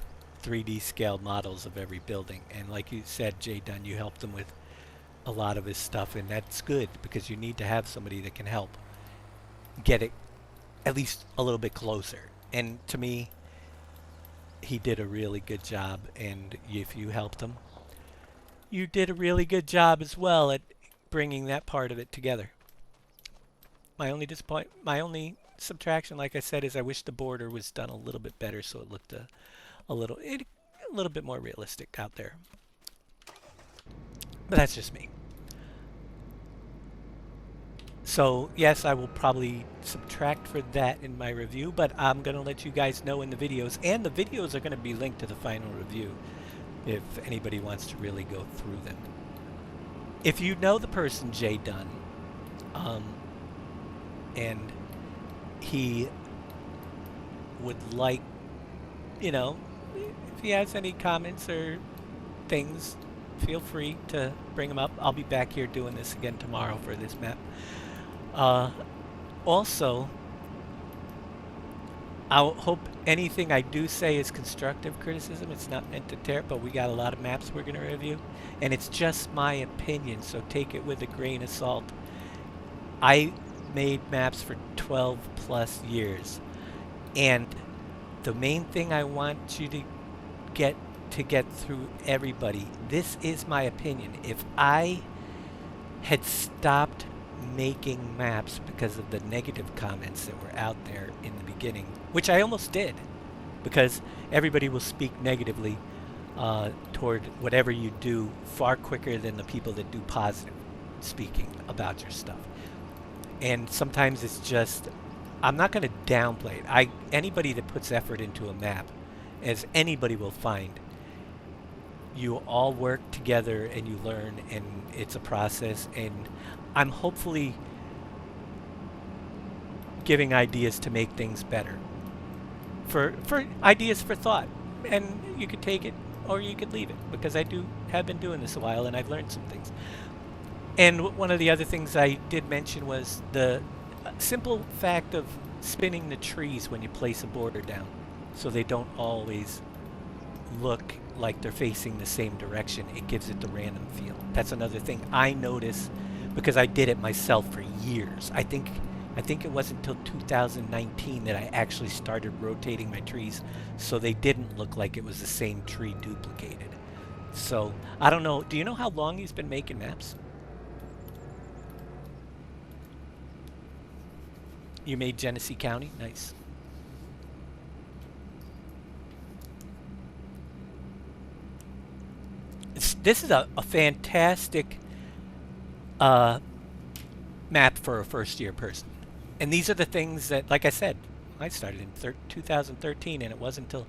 3D scale models of every building. And like you said, Jay Dunn, you helped him with a lot of his stuff, and that's good because you need to have somebody that can help get it at least a little bit closer. And to me, he did a really good job, and if you helped him, you did a really good job as well at bringing that part of it together. My only subtraction, like I said, is I wish the border was done a little bit better so it looked a little bit more realistic out there. But that's just me. So yes, I will probably subtract for that in my review, but I'm going to let you guys know in the videos, and the videos are going to be linked to the final review if anybody wants to really go through them. if you know the person Jay Dunn, and he would like, you know, if he has any comments or things, feel free to bring them up. I'll be back here doing this again tomorrow for this map. Also, I hope anything I do say is constructive criticism. It's not meant to tear, but we got a lot of maps we're going to review, and it's just my opinion, so take it with a grain of salt. I made maps for 12 plus years, and the main thing I want you to get through everybody, this is my opinion. If I had stopped making maps because of the negative comments that were out there in the beginning, which I almost did, because everybody will speak negatively toward whatever you do far quicker than the people that do positive speaking about your stuff. And sometimes it's just, I'm not going to downplay it. Anybody that puts effort into a map, as anybody will find, you all work together and you learn, and it's a process, and I'm hopefully giving ideas to make things better. For ideas for thought. And you could take it or you could leave it, because I have been doing this a while and I've learned some things. And one of the other things I did mention was the simple fact of spinning the trees when you place a border down, so they don't always look like they're facing the same direction. It gives it the random feel. That's another thing I notice, because I did it myself for years. I think it wasn't until 2019 that I actually started rotating my trees so they didn't look like it was the same tree duplicated. So, I don't know. Do you know how long he's been making maps? You made Genesee County? Nice. This is a fantastic map for a first-year person. And these are the things that, like I said, I started in 2013, and it wasn't until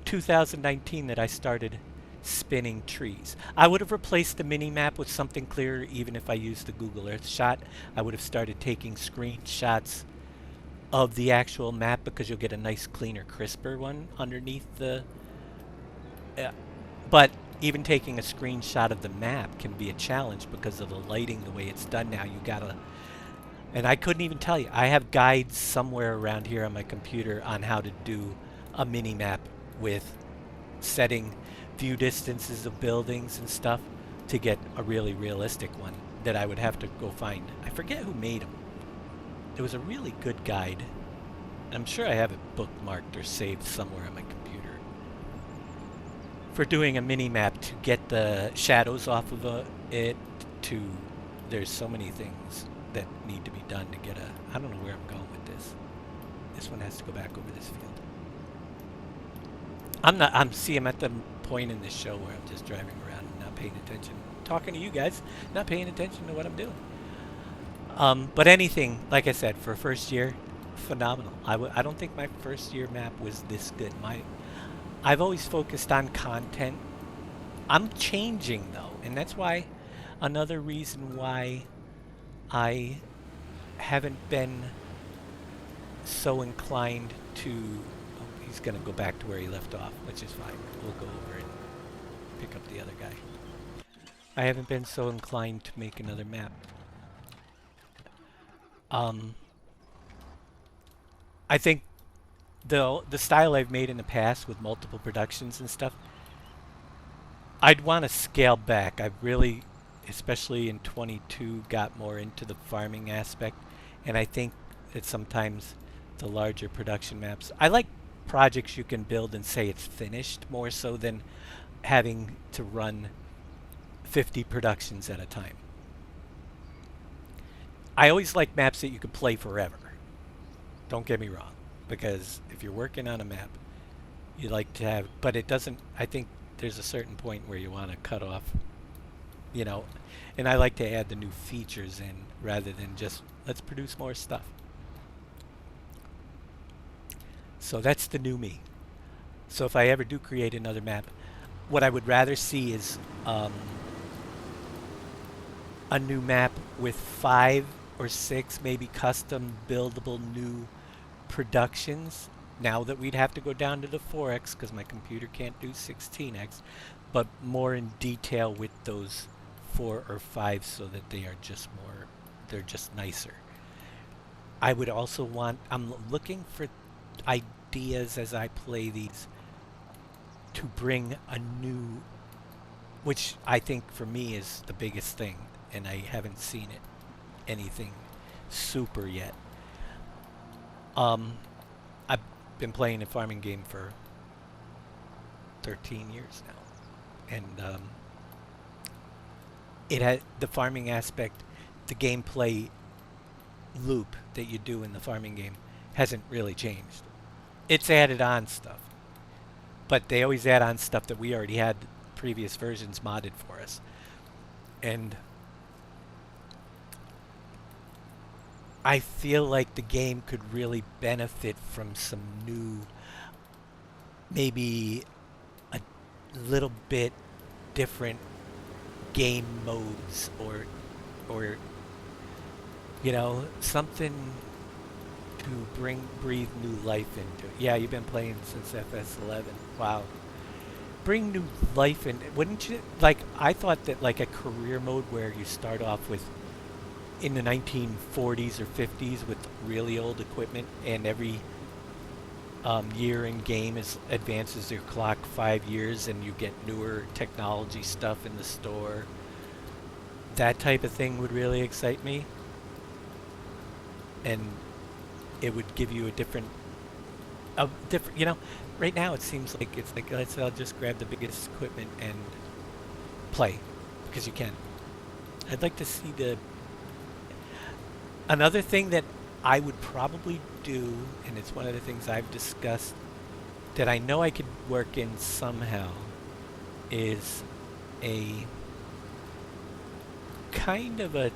2019 that I started spinning trees. I would have replaced the mini-map with something clearer even if I used the Google Earth shot. I would have started taking screenshots of the actual map, because you'll get a nice, cleaner, crisper one underneath the... but even taking a screenshot of the map can be a challenge because of the lighting, the way it's done now. You gotta... And I couldn't even tell you. I have guides somewhere around here on my computer on how to do a mini-map with setting view distances of buildings and stuff to get a really realistic one that I would have to go find. I forget who made them. It was a really good guide. I'm sure I have it bookmarked or saved somewhere on my computer for doing a mini-map to get the shadows off of it. There's so many things that need to be done to get I don't know where I'm going with this. This one has to go back over this field. I'm at the point in this show where I'm just driving around and not paying attention, talking to you guys, not paying attention to what I'm doing. But anything, like I said, for first year, phenomenal. I don't think my first year map was this good. I've always focused on content. I'm changing though, and that's why another reason why I haven't been so inclined to... Oh, he's going to go back to where he left off, which is fine. We'll go over and pick up the other guy. I haven't been so inclined to make another map. I think the style I've made in the past with multiple productions and stuff, I'd want to scale back. I've really, especially in 22, got more into the farming aspect, and I think that sometimes the larger production maps, I like projects you can build and say it's finished more so than having to run 50 productions at a time. I always like maps that you can play forever. Don't get me wrong, because if you're working on a map, you like to have, but it doesn't, I think there's a certain point where you want to cut off, you know, and I like to add the new features in rather than just, let's produce more stuff. So that's the new me. So if I ever do create another map, what I would rather see is a new map with 5 or 6 maybe custom buildable new productions. Now that we'd have to go down to the 4x because my computer can't do 16x, but more in detail with those 4 or 5 so that they are just more, they're just nicer. I would also want, I'm looking for ideas as I play these to bring a new, which I think for me is the biggest thing, and I haven't seen it, anything super yet. I've been playing a farming game for 13 years now, and it had the farming aspect, the gameplay loop that you do in the farming game hasn't really changed. It's added on stuff, but they always add on stuff that we already had previous versions modded for us. And I feel like the game could really benefit from some new, maybe a little bit different game modes, or you know, something to breathe new life into it. Yeah, you've been playing since FS11. Wow. Bring new life in. Wouldn't you, like, I thought that like a career mode where you start off with in the 1940s or 50s with really old equipment, and every year in game advances your clock 5 years and you get newer technology stuff in the store. That type of thing would really excite me. And it would give you a different, you know, right now it seems like it's like, I'll just grab the biggest equipment and play, because you can. I'd like to see another thing that I would probably do, and it's one of the things I've discussed that I know I could work in somehow, is a kind of a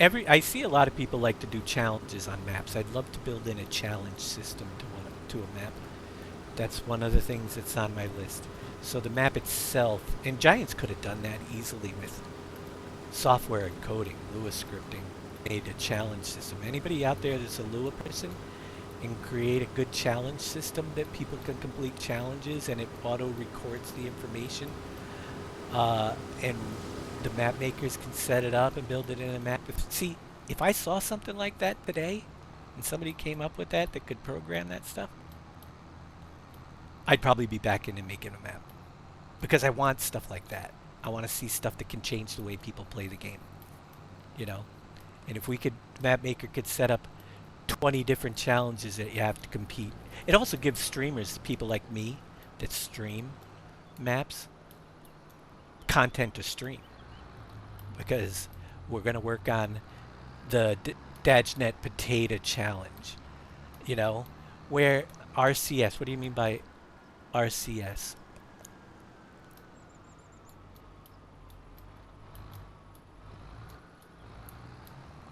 I see a lot of people like to do challenges on maps. I'd love to build in a challenge system to a map. That's one of the things that's on my list. So the map itself, and Giants could have done that easily with software and coding, Lua scripting, made a challenge system. Anybody out there that's a Lua person and create a good challenge system that people can complete challenges and it auto records the information, and the map makers can set it up and build it in a map. See, if I saw something like that today and somebody came up with that could program that stuff, I'd probably be back into making a map, because I want stuff like that. I want to see stuff that can change the way people play the game, you know. And if we could, map maker could set up 20 different challenges that you have to compete. It also gives streamers, people like me that stream maps, content to stream, because we're going to work on the DadgeNet Potato Challenge, you know, where RCS, what do you mean by RCS?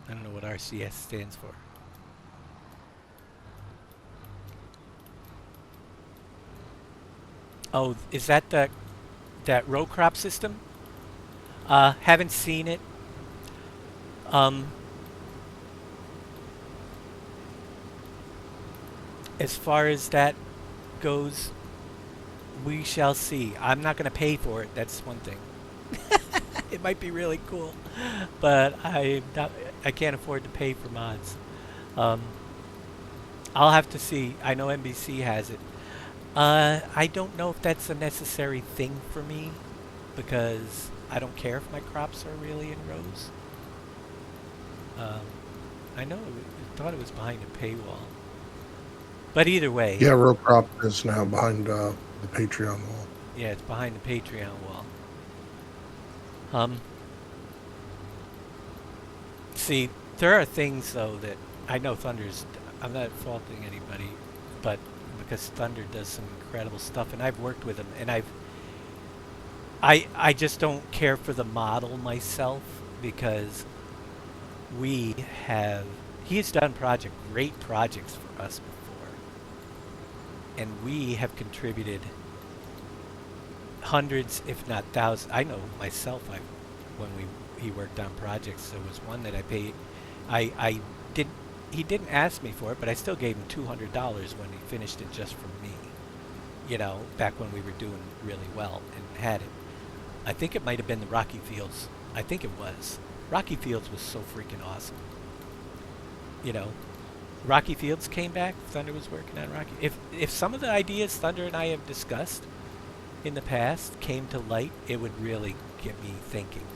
I don't know what RCS stands for. Oh, is that that row crop system? Haven't seen it. As far as that goes, we shall see. I'm not going to pay for it. That's one thing. It might be really cool, but I can't afford to pay for mods. I'll have to see. I know NBC has it. I don't know if that's a necessary thing for me, because I don't care if my crops are really in rows. I know, I thought it was behind a paywall. But either way. Yeah, row crop is now behind the Patreon wall. Yeah, it's behind the Patreon wall. See, there are things though that I know Thunder's, I'm not faulting anybody, but because Thunder does some incredible stuff, and I've worked with him, and I just don't care for the model myself, because he's done great projects for us before, and we have contributed hundreds, if not thousands. I know myself, I've when he worked on projects. There was one that I paid. I did. He didn't ask me for it, but I still gave him $200 when he finished it just for me. You know, back when we were doing really well and had it. I think it might have been the Rocky Fields. I think it was. Rocky Fields was so freaking awesome. You know, Rocky Fields came back. Thunder was working on Rocky. If some of the ideas Thunder and I have discussed in the past came to light, it would really get me thinking.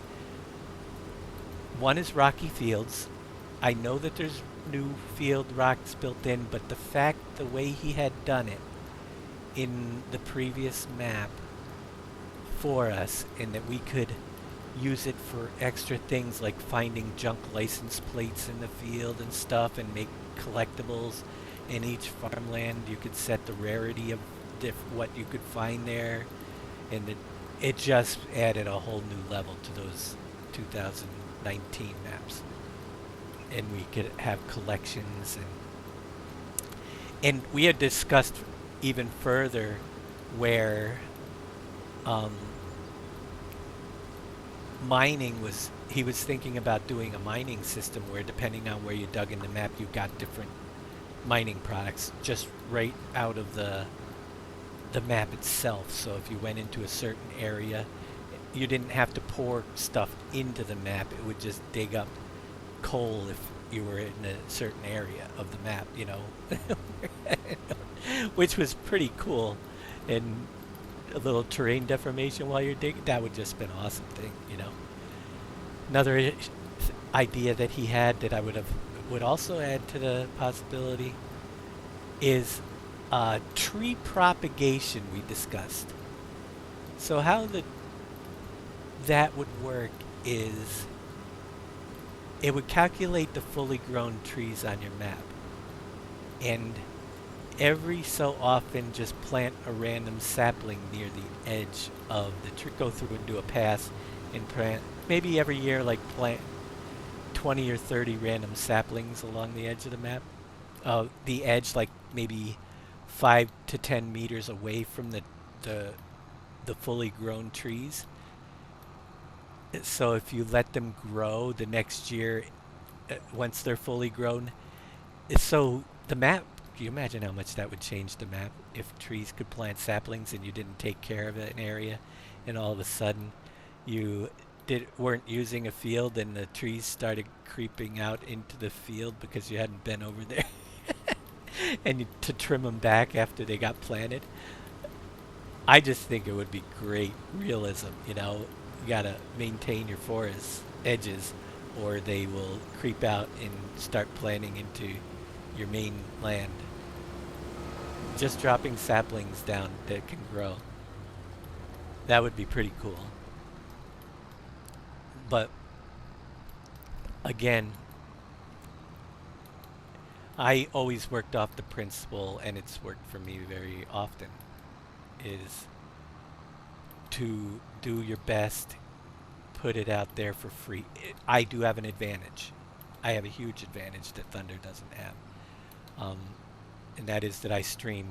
One is Rocky Fields. I know that there's new field rocks built in, but the fact, the way he had done it in the previous map for us, and that we could use it for extra things like finding junk license plates in the field and stuff, and make collectibles in each farmland. You could set the rarity of what you could find there, and it just added a whole new level to those 2019 maps. And we could have collections, and we had discussed even further where mining was. He was thinking about doing a mining system where, depending on where you dug in the map, you got different mining products just right out of the map itself. So if you went into a certain area, you didn't have to pour stuff into the map. It would just dig up coal if you were in a certain area of the map, you know. Which was pretty cool. And a little terrain deformation while you're digging, that would just been an awesome thing, you know. Another idea that he had that I would also add to the possibility is tree propagation we discussed. So how that would work is it would calculate the fully grown trees on your map, and every so often just plant a random sapling near the edge of the tree. Go through and do a pass and plant, maybe every year, like plant 20 or 30 random saplings along the edge of the map. The edge, like maybe 5 to 10 meters away from the fully grown trees. So if you let them grow the next year, once they're fully grown, so the map, can you imagine how much that would change the map if trees could plant saplings and you didn't take care of an area, and all of a sudden you weren't using a field and the trees started creeping out into the field because you hadn't been over there and to trim them back after they got planted. I just think it would be great realism, you know. You gotta maintain your forest edges or they will creep out and start planting into your main land. Just dropping saplings down that can grow. That would be pretty cool. But again, I always worked off the principle, and it's worked for me very often, is to do your best, put it out there for free. I do have an advantage. I have a huge advantage that Thunder doesn't have. And that is that I stream,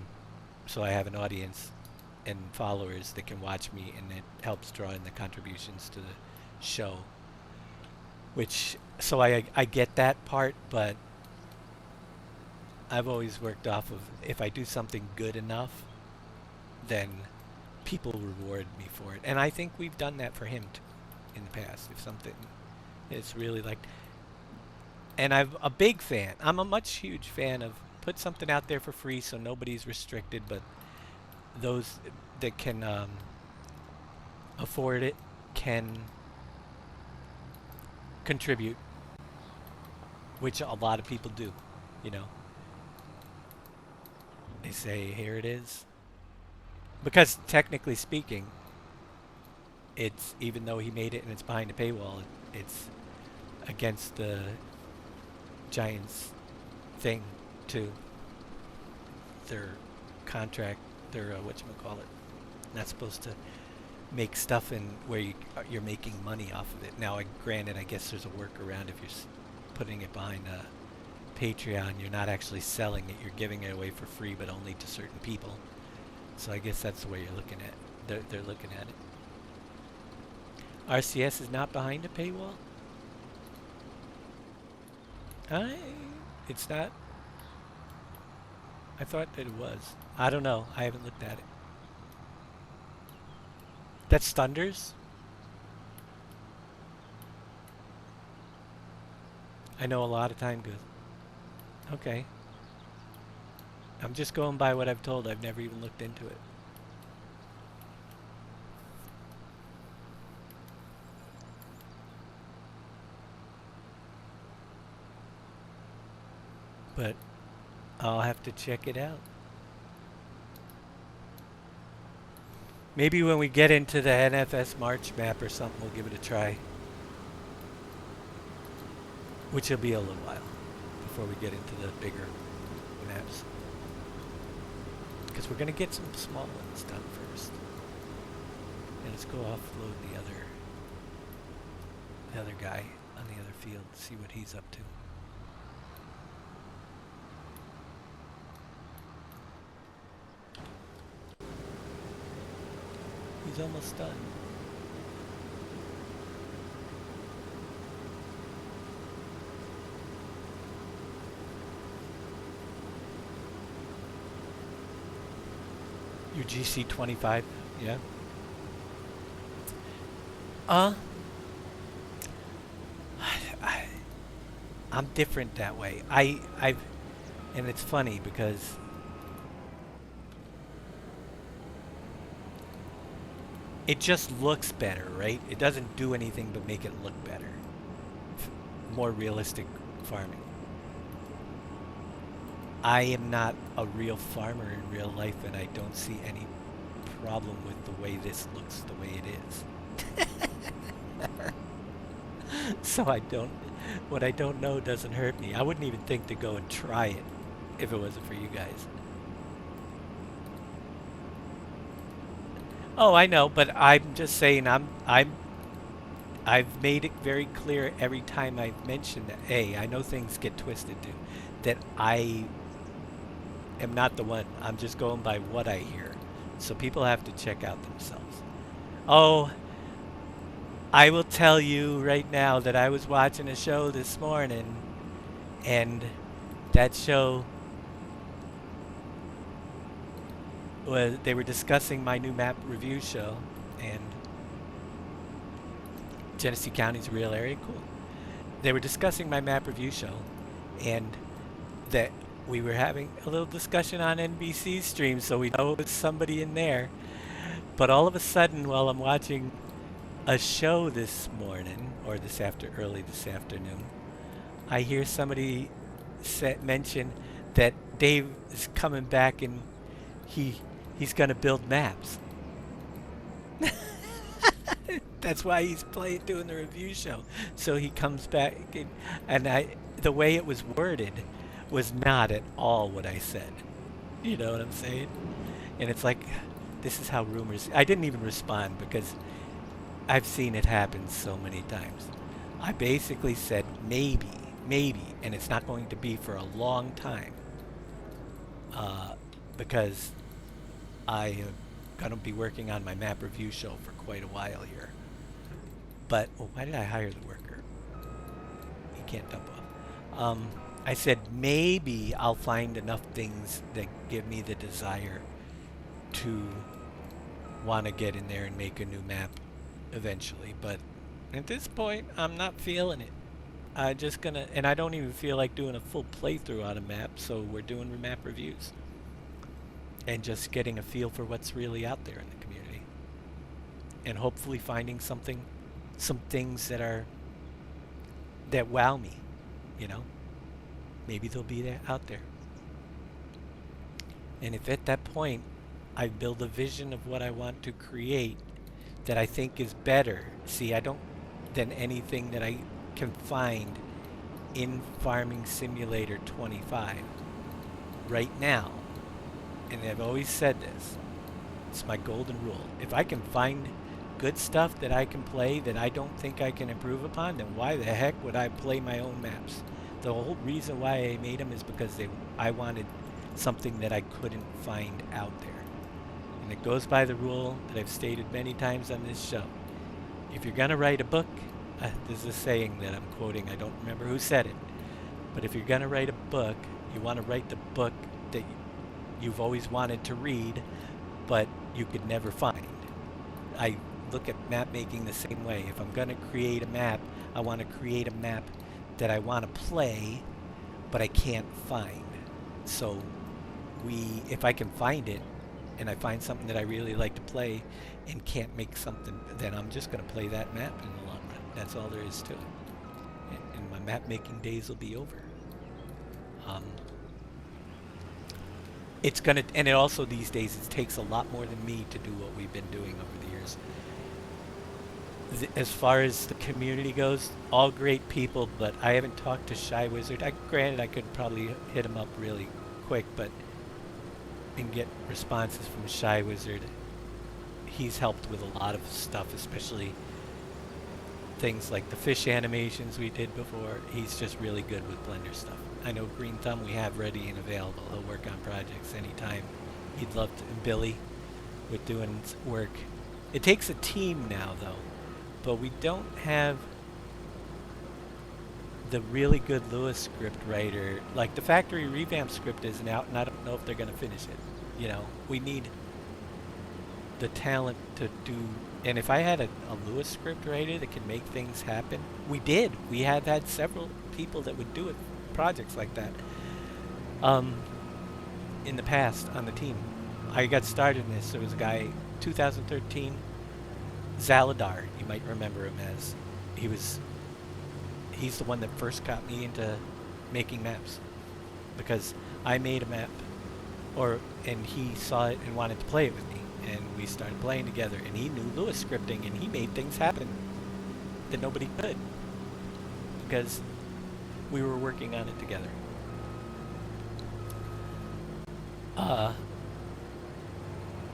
so I have an audience and followers that can watch me, and it helps draw in the contributions to the show. So I get that part, but I've always worked off of, if I do something good enough, then people reward me for it. And I think we've done that for him in the past. If something is really like, and I'm a big fan. I'm a huge fan of put something out there for free so nobody's restricted, but those that can afford it can contribute, which a lot of people do, you know. They say, here it is. Because technically speaking, it's, even though he made it and it's behind a paywall, it's against the Giants thing too. Their contract, their whatchamacallit, not supposed to make stuff in where you're making money off of it. Now, granted, I guess there's a workaround. If you're putting it behind a Patreon, you're not actually selling it. You're giving it away for free, but only to certain people. So I guess that's the way you're looking at. They're looking at it. RCS is not behind a paywall? It's not. I thought that it was. I don't know. I haven't looked at it. That's Thunders? I know a lot of time goes. Okay. I'm just going by what I've told. I've never even looked into it. But I'll have to check it out. Maybe when we get into the NFS March map or something, we'll give it a try. Which will be a little while before we get into the bigger maps. Because we're going to get some small ones done first. And let's go offload the other guy on the other field, see what he's up to. He's almost done. Your GC25, yeah. I'm different that way. And it's funny because it just looks better, right? It doesn't do anything but make it look better. More realistic farming. I am not a real farmer in real life, and I don't see any problem with the way this looks the way it is. So what I don't know doesn't hurt me. I wouldn't even think to go and try it if it wasn't for you guys. Oh, I know, but I'm just saying I've made it very clear every time I've mentioned that, I know things get twisted too, that I am not the one. I'm just going by what I hear. So people have to check out themselves. Oh, I will tell you right now that I was watching a show this morning, and that show was, they were discussing my new map review show, and Genesee County's a real area, cool. They were discussing my map review show, and that we were having a little discussion on NBC stream, so we know it was somebody in there. But all of a sudden, while I'm watching a show this morning, or early this afternoon, I hear somebody mention that Dave is coming back and he's gonna build maps. That's why he's doing the review show. So he comes back, and the way it was worded was not at all what I said. You know what I'm saying? And it's like, this is how rumors... I didn't even respond because I've seen it happen so many times. I basically said maybe, and it's not going to be for a long time. Because I am going to be working on my map review show for quite a while here. But, why did I hire the worker? He can't dump off. I said maybe I'll find enough things that give me the desire to want to get in there and make a new map eventually. But at this point, I'm not feeling it. I'm just gonna, and I don't even feel like doing a full playthrough on a map, so we're doing map reviews. And just getting a feel for what's really out there in the community. And hopefully finding some things that wow me, you know? Maybe they'll be out there. And if at that point I build a vision of what I want to create that I think is better, than anything that I can find in Farming Simulator 25 right now. And I've always said this, it's my golden rule. If I can find good stuff that I can play that I don't think I can improve upon, then why the heck would I play my own maps? The whole reason why I made them is because I wanted something that I couldn't find out there. And it goes by the rule that I've stated many times on this show. if you're gonna write a book, there's a saying that I'm quoting. I don't remember who said it, but if you're gonna write a book, you want to write the book that you've always wanted to read, but you could never find. I look at map making the same way. If I'm gonna create a map, I want to create a map that I want to play, but I can't find. So if I can find it, and I find something that I really like to play and can't make something, then I'm just going to play that map in the long run. That's all there is to it. And my map making days will be over. It's going to, and it also these days, it takes a lot more than me to do what we've been doing over the years. As far as the community goes, all great people, but I haven't talked to Shy Wizard. Granted, I could probably hit him up really quick, but and get responses from Shy Wizard. He's helped with a lot of stuff, especially things like the fish animations we did before. He's just really good with Blender stuff. I know Green Thumb we have ready and available. He'll work on projects anytime. He'd love to. And Billy with doing work. It takes a team now, though, but we don't have the really good Lewis script writer. Like the factory revamp script isn't out, and I don't know if they're going to finish it. You know, we need the talent to do. And if I had a Lewis script writer that could make things happen, we did. We have had several people that would do it, projects like that, in the past on the team. I got started in this. There was a guy, 2013, Zaladar. You might remember him as. He's the one that first got me into making maps, because I made a map, and he saw it and wanted to play it with me, and we started playing together, and he knew Lewis scripting, and he made things happen that nobody could, because we were working on it together.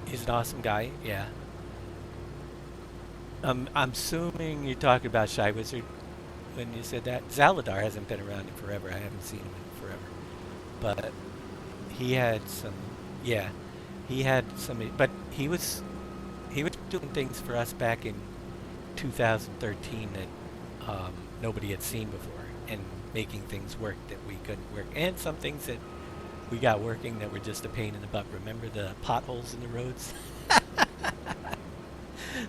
He's an awesome guy, yeah. I'm assuming you're talking about Shy Wizard when you said that. Zaladar hasn't been around in forever. I haven't seen him in forever. But he had some, but he was doing things for us back in 2013 that nobody had seen before, and making things work that we couldn't work, and some things that we got working that were just a pain in the butt. Remember the potholes in the roads?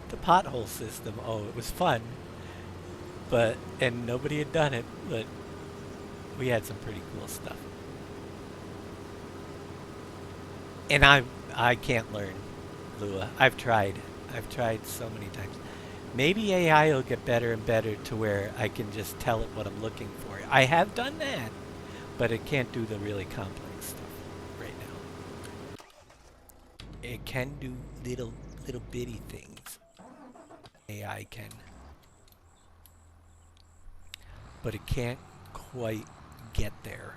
The pothole system, oh, it was fun. And nobody had done it, but we had some pretty cool stuff. And I can't learn Lua. I've tried so many times. Maybe AI will get better and better to where I can just tell it what I'm looking for. I have done that, but it can't do the really complex stuff right now. It can do little bitty things. AI can. But it can't quite get there.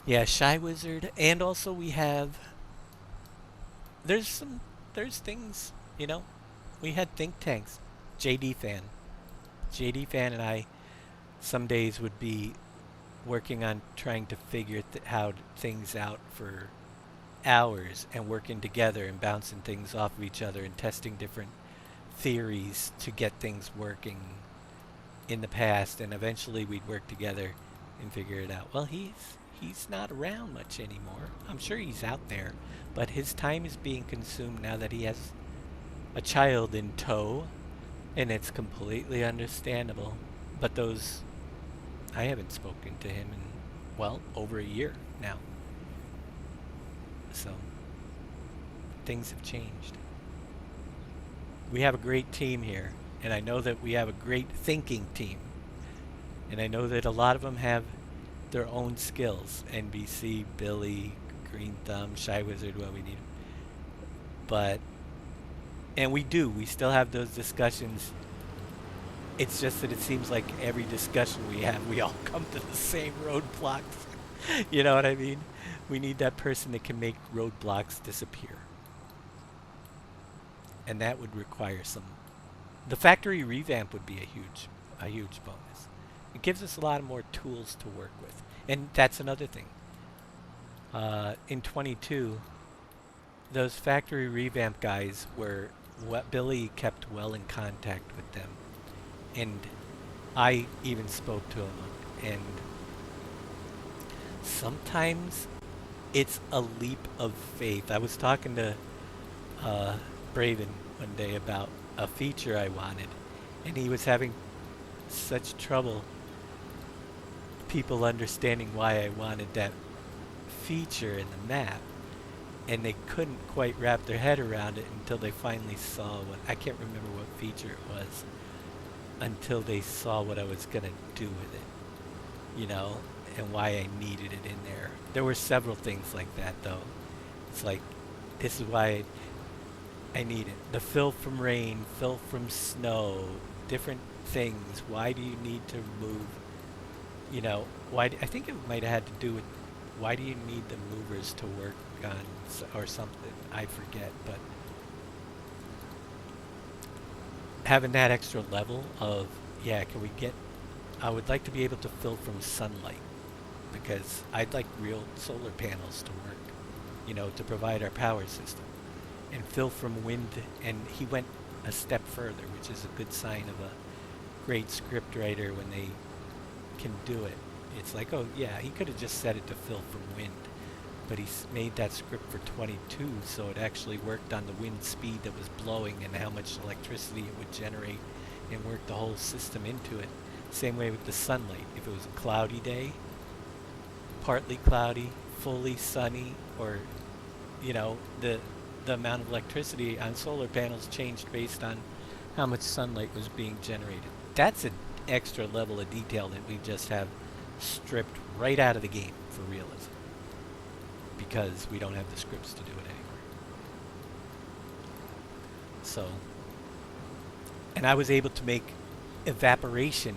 Yeah, Shy Wizard, and also we have, there's things, you know, we had think tanks. JD Fan and I some days would be working on trying to figure how things out for hours, and working together and bouncing things off of each other and testing different theories to get things working in the past, and eventually we'd work together and figure it out. Well, he's not around much anymore. I'm sure he's out there, but his time is being consumed now that he has a child in tow, and it's completely understandable. But I haven't spoken to him in, well, over a year now. So things have changed. We have a great team here, and I know that we have a great thinking team, and I know that a lot of them have their own skills. NBC, Billy, Green Thumb, Shy Wizard, well, we need them. And we still have those discussions. It's just that it seems like every discussion we have, we all come to the same roadblocks. You know what I mean? We need that person that can make roadblocks disappear. And that would require the factory revamp would be a huge bonus. It gives us a lot more tools to work with. And that's another thing. In 22, those factory revamp guys were Billy kept well in contact with them, and I even spoke to him, and sometimes it's a leap of faith. I was talking to Braven one day about a feature I wanted, and he was having such trouble people understanding why I wanted that feature in the map, and they couldn't quite wrap their head around it until they finally saw what, I can't remember what feature it was, until they saw what I was going to do with it, you know, and why I needed it in there. There were several things like that, though. It's like, this is why I need it. The fill from rain, fill from snow, different things. Why do you need to move, you know, I think it might have had to do with, why do you need the movers to work on, or something, I forget, but having that extra level of, yeah, can we get, I would like to be able to fill from sunlight, because I'd like real solar panels to work, you know, to provide our power system, and fill from wind, and he went a step further, which is a good sign of a great script writer when they can do it. It's like, oh yeah, he could have just set it to fill from wind, but he made that script for 22, so it actually worked on the wind speed that was blowing and how much electricity it would generate, and worked the whole system into it. Same way with the sunlight. If it was a cloudy day, partly cloudy, fully sunny, or, you know, the amount of electricity on solar panels changed based on how much sunlight was being generated. That's an extra level of detail that we just have stripped right out of the game for realism, because we don't have the scripts to do it anymore. So, and I was able to make evaporation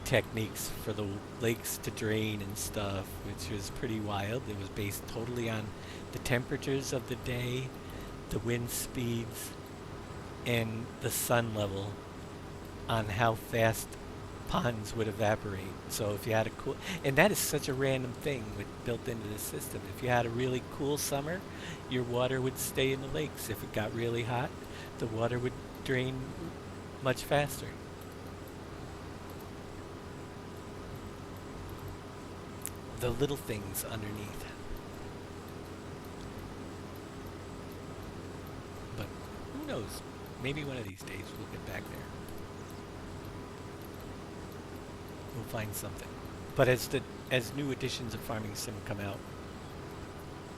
techniques for the lakes to drain and stuff, which was pretty wild. It was based totally on the temperatures of the day, the wind speeds, and the sun level, on how fast ponds would evaporate. So if you had a cool, and that is such a random thing built into the system. If you had a really cool summer, your water would stay in the lakes. If it got really hot, the water would drain much faster. The little things underneath. But who knows? Maybe one of these days we'll get back there. We'll find something. But as new editions of Farming Sim come out,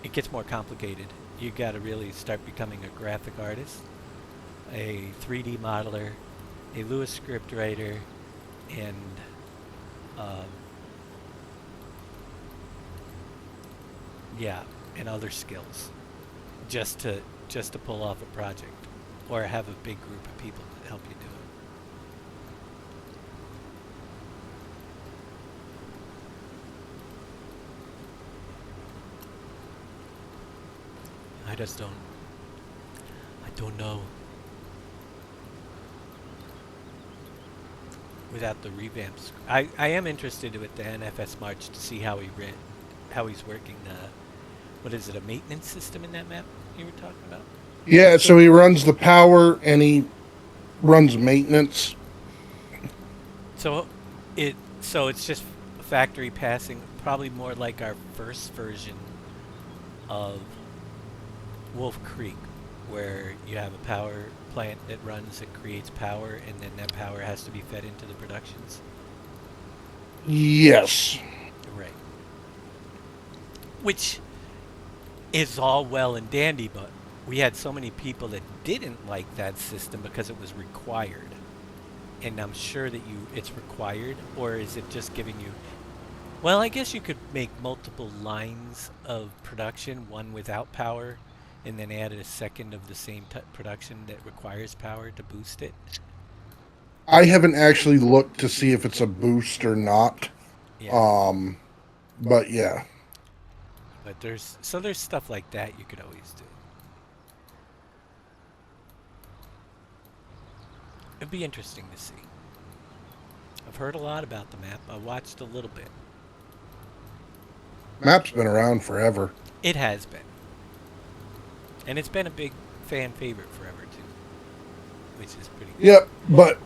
it gets more complicated. You got to really start becoming a graphic artist, a 3D modeler, a Lewis script writer, and yeah, and other skills, just to pull off a project, or have a big group of people that help you do it. I don't know. Without the revamps, I am interested with the NFS March to see how he's working. What is it? A maintenance system in that map you were talking about? Yeah, so he runs the power and he runs maintenance. So it's just factory passing, probably more like our first version of Wolf Creek, where you have a power plant that runs and creates power, and then that power has to be fed into the productions. Yes. Right. Which is all well and dandy, but we had so many people that didn't like that system because it was required. And I'm sure that it's required, or is it just giving you, well, I guess you could make multiple lines of production, one without power, and then add a second of the same production that requires power to boost it. I haven't actually looked to see if it's a boost or not. Yeah. But yeah. But there's stuff like that you could always do. It'd be interesting to see. I've heard a lot about the map. I watched a little bit. Map's been around forever. It has been. And it's been a big fan favorite forever, too. which is pretty good. Yep, but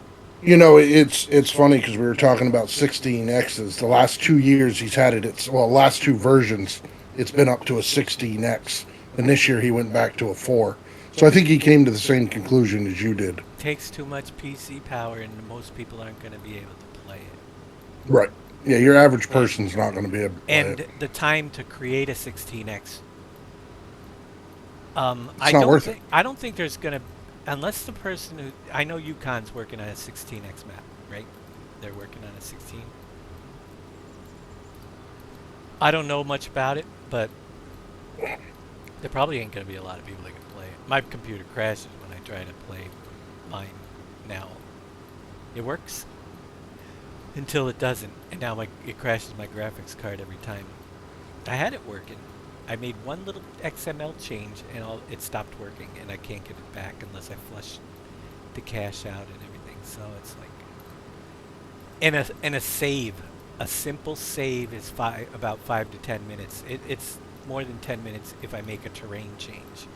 you know it's funny because we were talking about 16x's. The last 2 years he's had it. Last two versions, it's been up to a 16x, and this year he went back to a 4. So I think he came to the same conclusion as you did. Takes too much PC power, and most people aren't going to be able to play it. Right. Yeah, your average person's not going to be able to play And it. the time to create a 16x. It's not worth it. I don't think there's going to, unless the person who, I know UConn's working on a 16x map, right? They're working on a 16. I don't know much about it, but there probably ain't going to be a lot of people that can play it. My computer crashes when I try to play mine now. It works until it doesn't, and now it crashes my graphics card every time. I had it working. I made one little XML change, and it stopped working, and I can't get it back unless I flush the cache out and everything. So it's like, and a save, a simple save is about 5 to 10 minutes. It's more than 10 minutes if I make a terrain change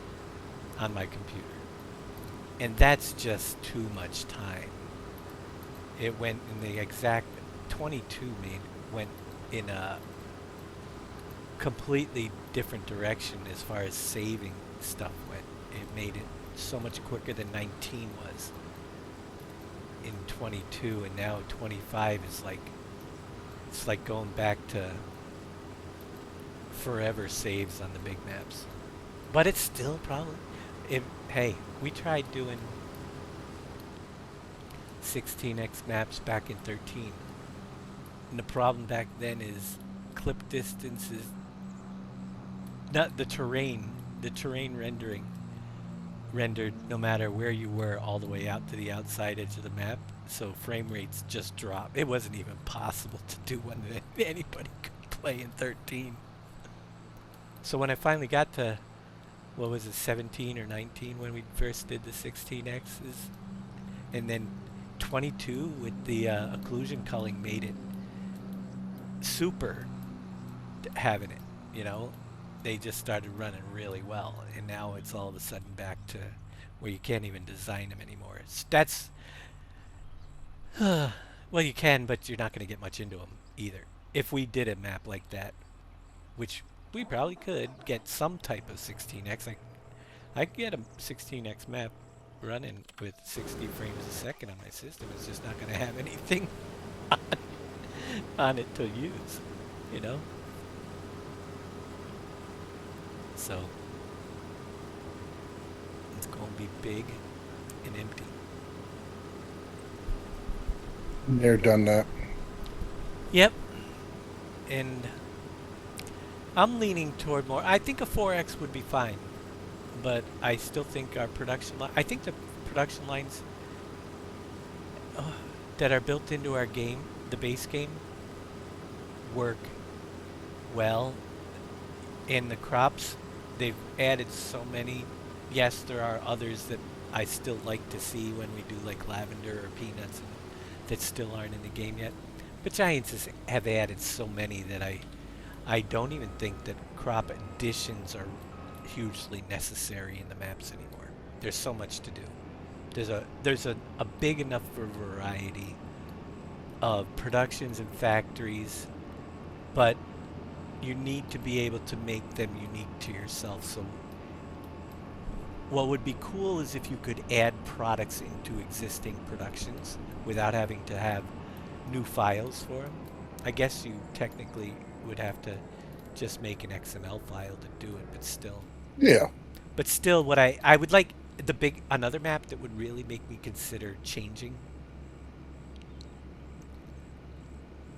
on my computer, and that's just too much time. It went in the exact 22 went in a completely different direction as far as saving stuff went. It made it so much quicker than 19 was in 22, and now 25 is like, it's like going back to forever saves on the big maps. But it's still probably, hey, we tried doing 16x maps back in 13. And the problem back then is clip distances, not the terrain rendered no matter where you were all the way out to the outside edge of the map, so frame rates just drop. It wasn't even possible to do one that anybody could play in 13. So when I finally got to, what was it, 17 or 19 when we first did the 16x's, and then 22 with the occlusion culling made it super having it, you know. They just started running really well, and now it's all of a sudden back to where you can't even design them anymore. That's well, you can, but you're not going to get much into them either. If we did a map like that, which we probably could get some type of 16x, I could get a 16x map running with 60 frames a second on my system. It's just not going to have anything on it to use, you know. So it's going to be big and empty. They're done that. Yep. And I'm leaning toward more. I think a 4X would be fine, but I still think our production line, I think the production lines that are built into our game, the base game, work well. In the crops, they've added so many. Yes, there are others that I still like to see when we do like lavender or peanuts and that still aren't in the game yet. But Giants have added so many that I don't even think that crop additions are hugely necessary in the maps anymore. There's so much to do. There's a big enough variety of productions and factories, but you need to be able to make them unique to yourself. So what would be cool is if you could add products into existing productions without having to have new files for them. I guess you technically would have to just make an XML file to do it, but still. Yeah. But still, what I would like, another map that would really make me consider changing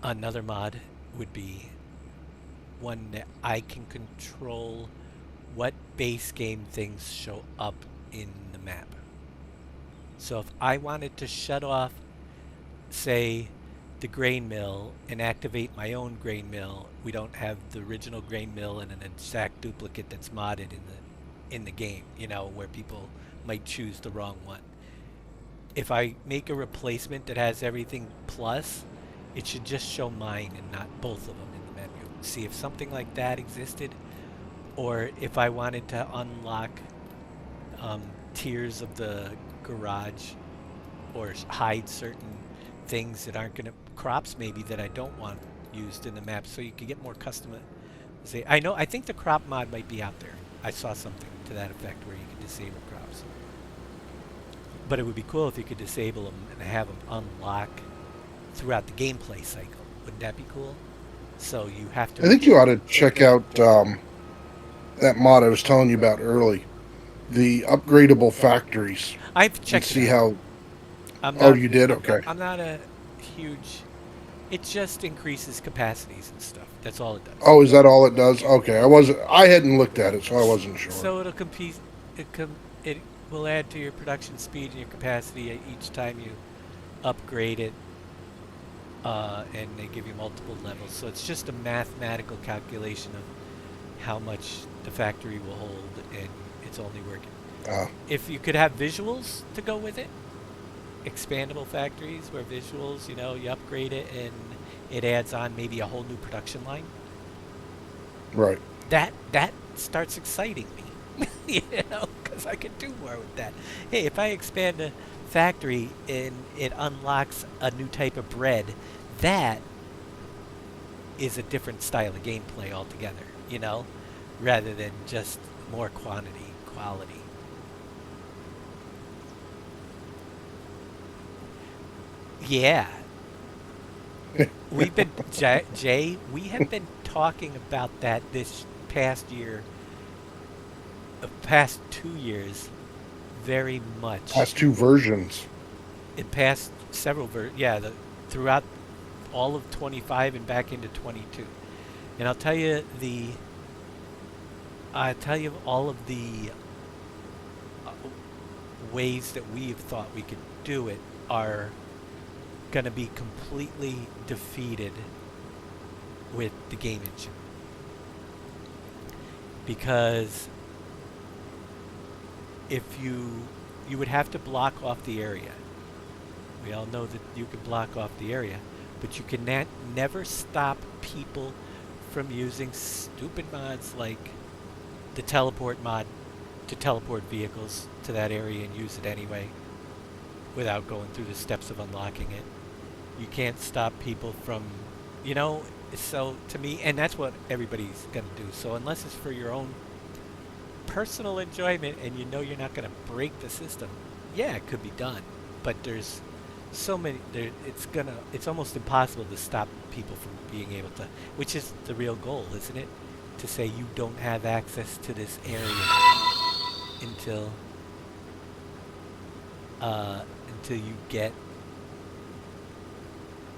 another mod would be one that I can control what base game things show up in the map. So if I wanted to shut off, say, the grain mill and activate my own grain mill, we don't have the original grain mill and an exact duplicate that's modded in the game, you know, where people might choose the wrong one. If I make a replacement that has everything plus, it should just show mine and not both of them in the menu. See if something like that existed, or if I wanted to unlock tiers of the garage or hide certain things that aren't going to crops maybe that I don't want used in the map, so you can get more custom. I think the crop mod might be out there. I saw something to that effect where you can disable crops. But it would be cool if you could disable them and have them unlock throughout the gameplay cycle. Wouldn't that be cool? So you have to. I think you ought to check out that mod I was telling you about early, the upgradable factories. I've checked. See how. Not, you did? Okay. I'm not a huge. It just increases capacities and stuff. That's all it does. Oh, is that all it does? Okay, I hadn't looked at it, so I wasn't sure. So it'll compete. It will add to your production speed and your capacity each time you upgrade it. And they give you multiple levels. So it's just a mathematical calculation of how much the factory will hold, and it's only working. If you could have visuals to go with it, expandable factories where visuals, you upgrade it and it adds on maybe a whole new production line. Right. That starts exciting me, because I can do more with that. Hey, if I expand a factory and it unlocks a new type of bread, that is a different style of gameplay altogether, rather than just more quality. Yeah. We've been, Jay, we have been talking about that this past year, past 2 years, very much. Past 2 versions. In past several throughout all of 25 and back into 22. And I'll tell you all of the ways that we have thought we could do it are going to be completely defeated with the game engine. Because if you would have to block off the area. We all know that you can block off the area, but you can never stop people from using stupid mods like the teleport mod to teleport vehicles to that area and use it anyway without going through the steps of unlocking it. You can't stop people from, so to me, and that's what everybody's going to do. So unless it's for your own personal enjoyment and you're not going to break the system, yeah, it could be done. But there's so many, it's almost impossible to stop people from being able to, which is the real goal, isn't it? To say you don't have access to this area until you get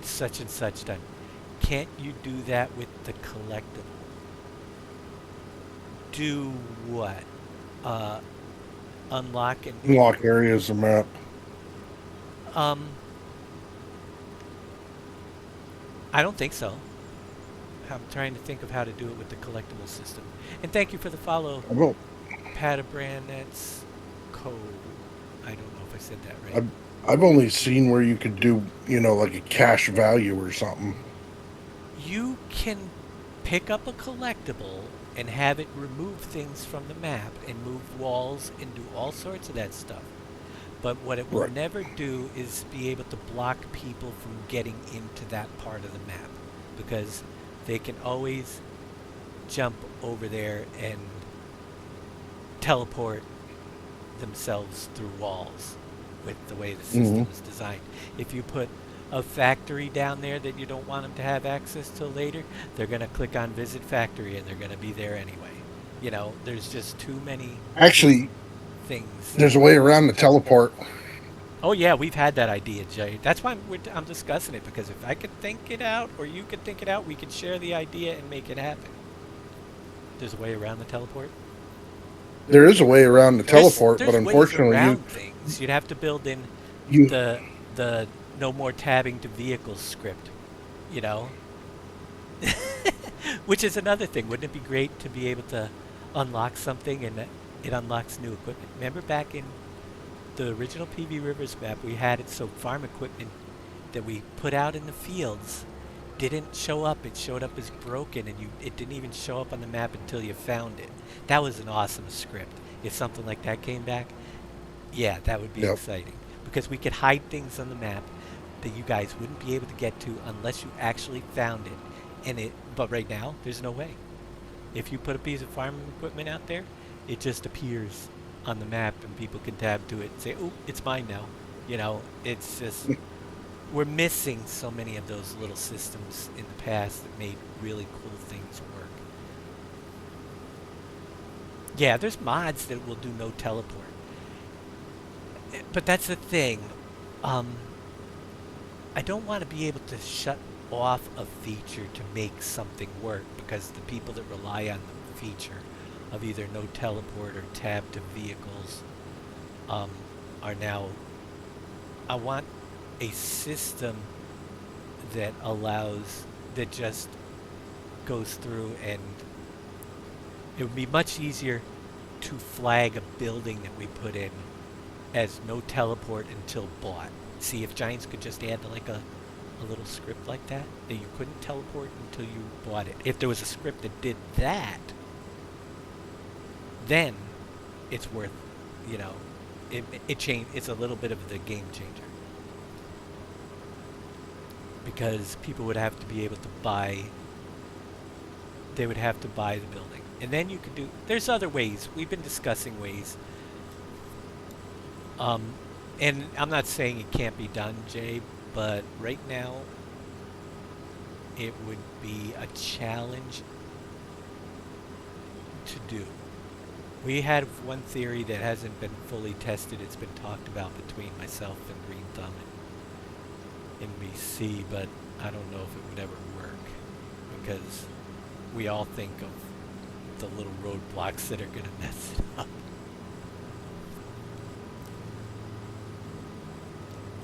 such and such done. Can't you do that with the collectible? Do what? Unlock areas of map. I don't think so. I'm trying to think of how to do it with the collectible system. And thank you for the follow, Patabrand. That's code. I don't know if I said that right. I've only seen where you could do, like a cash value or something. You can pick up a collectible and have it remove things from the map and move walls and do all sorts of that stuff. But what it will never do is be able to block people from getting into that part of the map, because they can always jump over there and teleport themselves through walls with the way the system is designed. If you put a factory down there that you don't want them to have access to later, they're going to click on visit factory and they're going to be there anyway. There's just too many things. There's a way around the teleport. Oh yeah, we've had that idea, Jay. That's why I'm discussing it, because if I could think it out or you could think it out, we could share the idea and make it happen. There's a way around the teleport? There is a way around the teleport, but unfortunately you'd have to build in the no more tabbing to vehicles script, which is another thing. Wouldn't it be great to be able to unlock something and it unlocks new equipment? Remember back in the original PV Rivers map, we had it so farm equipment that we put out in the fields didn't show up. It showed up as broken, and it didn't even show up on the map until you found it. That was an awesome script. If something like that came back, yeah, that would be exciting. because we could hide things on the map that you guys wouldn't be able to get to unless you actually found it. But right now, there's no way. If you put a piece of farming equipment out there, it just appears on the map and people can tab to it and say, oh, it's mine now. You know, it's just, we're missing so many of those little systems in the past that made really cool things work. Yeah, there's mods that will do no teleport. But that's the thing. I don't want to be able to shut off a feature to make something work, because the people that rely on the feature of either no teleport or tab to vehicles are now... I want a system that that just goes through, and it would be much easier to flag a building that we put in as no teleport until bought. See, if Giants could just add like a little script like that you couldn't teleport until you bought it. If there was a script that did that, then it's worth, you know, it's a little bit of the game changer. Because people would have to be able to they would have to buy the building. And then you could there's other ways. We've been discussing ways. And I'm not saying it can't be done, Jay, but right now it would be a challenge to do. We had one theory that hasn't been fully tested. It's been talked about between myself and Green Thumb and NBC, but I don't know if it would ever work, because we all think of the little roadblocks that are going to mess it up.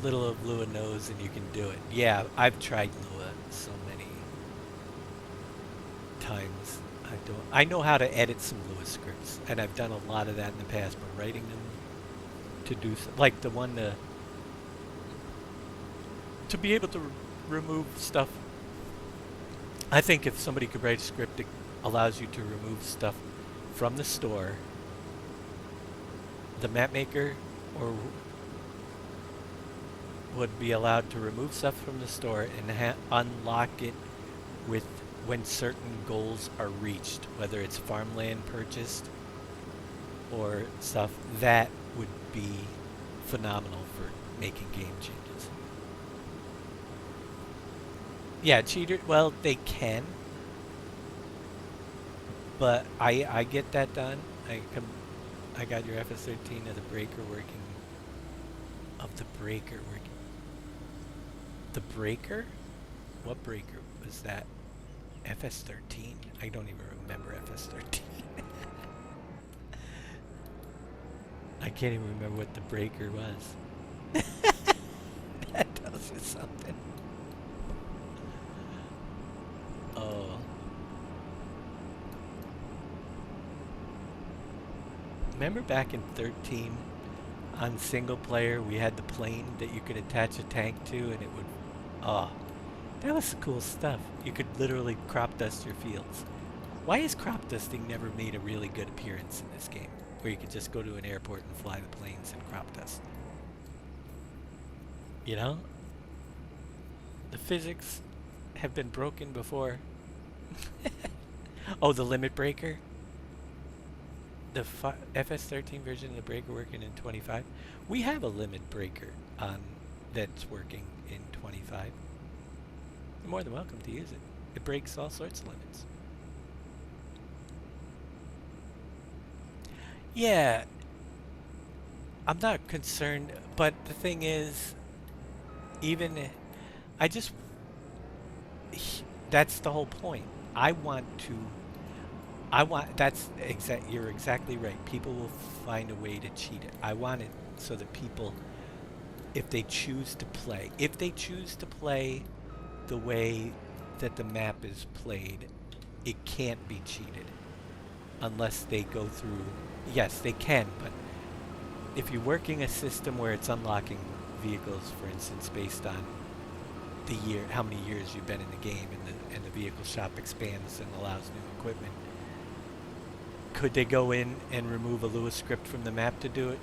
Little of Lua knows and you can do it. Yeah, I've tried Lua so many times. I know how to edit some Lua scripts, and I've done a lot of that in the past, but writing them to do like the one to be able to remove stuff. I think if somebody could write a script that allows you to remove stuff from the store, the map maker or would be allowed to remove stuff from the store and unlock it with when certain goals are reached, whether it's farmland purchased or stuff, that would be phenomenal for making game changes. Yeah, cheater, well, they can, but I get that done. I got your FS13 of the breaker working. The breaker? What breaker was that? FS13? I don't even remember FS13. I can't even remember what the breaker was. That tells you something. Oh. Remember back in 13? On single player, we had the plane that you could attach a tank to, and it would... Oh, that was cool stuff. You could literally crop dust your fields. Why has crop dusting never made a really good appearance in this game, where you could just go to an airport and fly the planes and crop dust? You know? The physics have been broken before. Oh, the limit breaker? The FS13 version of the breaker working in 25. We have a limit breaker on that's working in 25. You're more than welcome to use it. It breaks all sorts of limits. Yeah, I'm not concerned, but the thing is, even that's the whole point. You're exactly right. People will find a way to cheat it. I want it so that people, if they choose to play the way that the map is played, it can't be cheated unless they go through. Yes, they can, but if you're working a system where it's unlocking vehicles, for instance, based on the year, how many years you've been in the game, and the vehicle shop expands and allows new equipment, could they go in and remove a Lua script from the map to do it?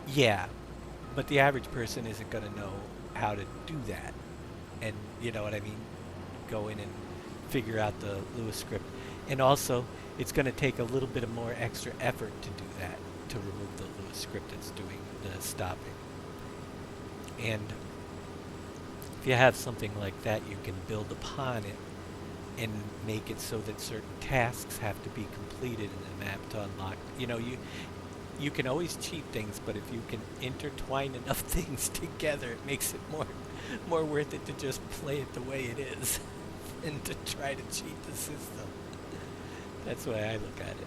Yeah, but the average person isn't going to know how to do that. And you know what I mean? Go in and figure out the Lewis script. And also, it's going to take a little bit of more extra effort to do that, to remove the Lewis script that's doing the stopping. And if you have something like that, you can build upon it and make it so that certain tasks have to be completed in the map to unlock. You know, you can always cheat things, but if you can intertwine enough things together, it makes it more worth it to just play it the way it is than to try to cheat the system. That's the way I look at it.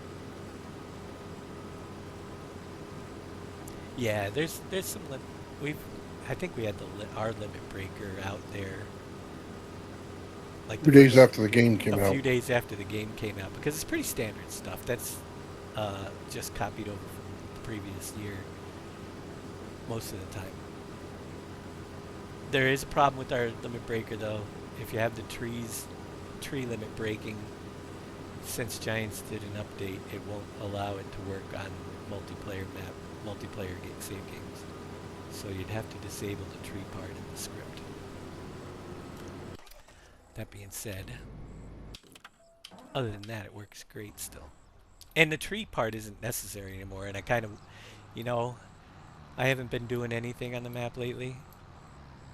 Yeah, there's some I think we had our limit breaker out there like 2 days after the game came out. A few days after the game came out, because it's pretty standard stuff. That's just copied over from the previous year most of the time. There is a problem with our limit breaker though. If you have the tree limit breaking, since Giants did an update, it won't allow it to work on multiplayer save games. So you'd have to disable the tree part in the script. That being said, other than that, it works great still. And the tree part isn't necessary anymore, and I kind of, you know, I haven't been doing anything on the map lately,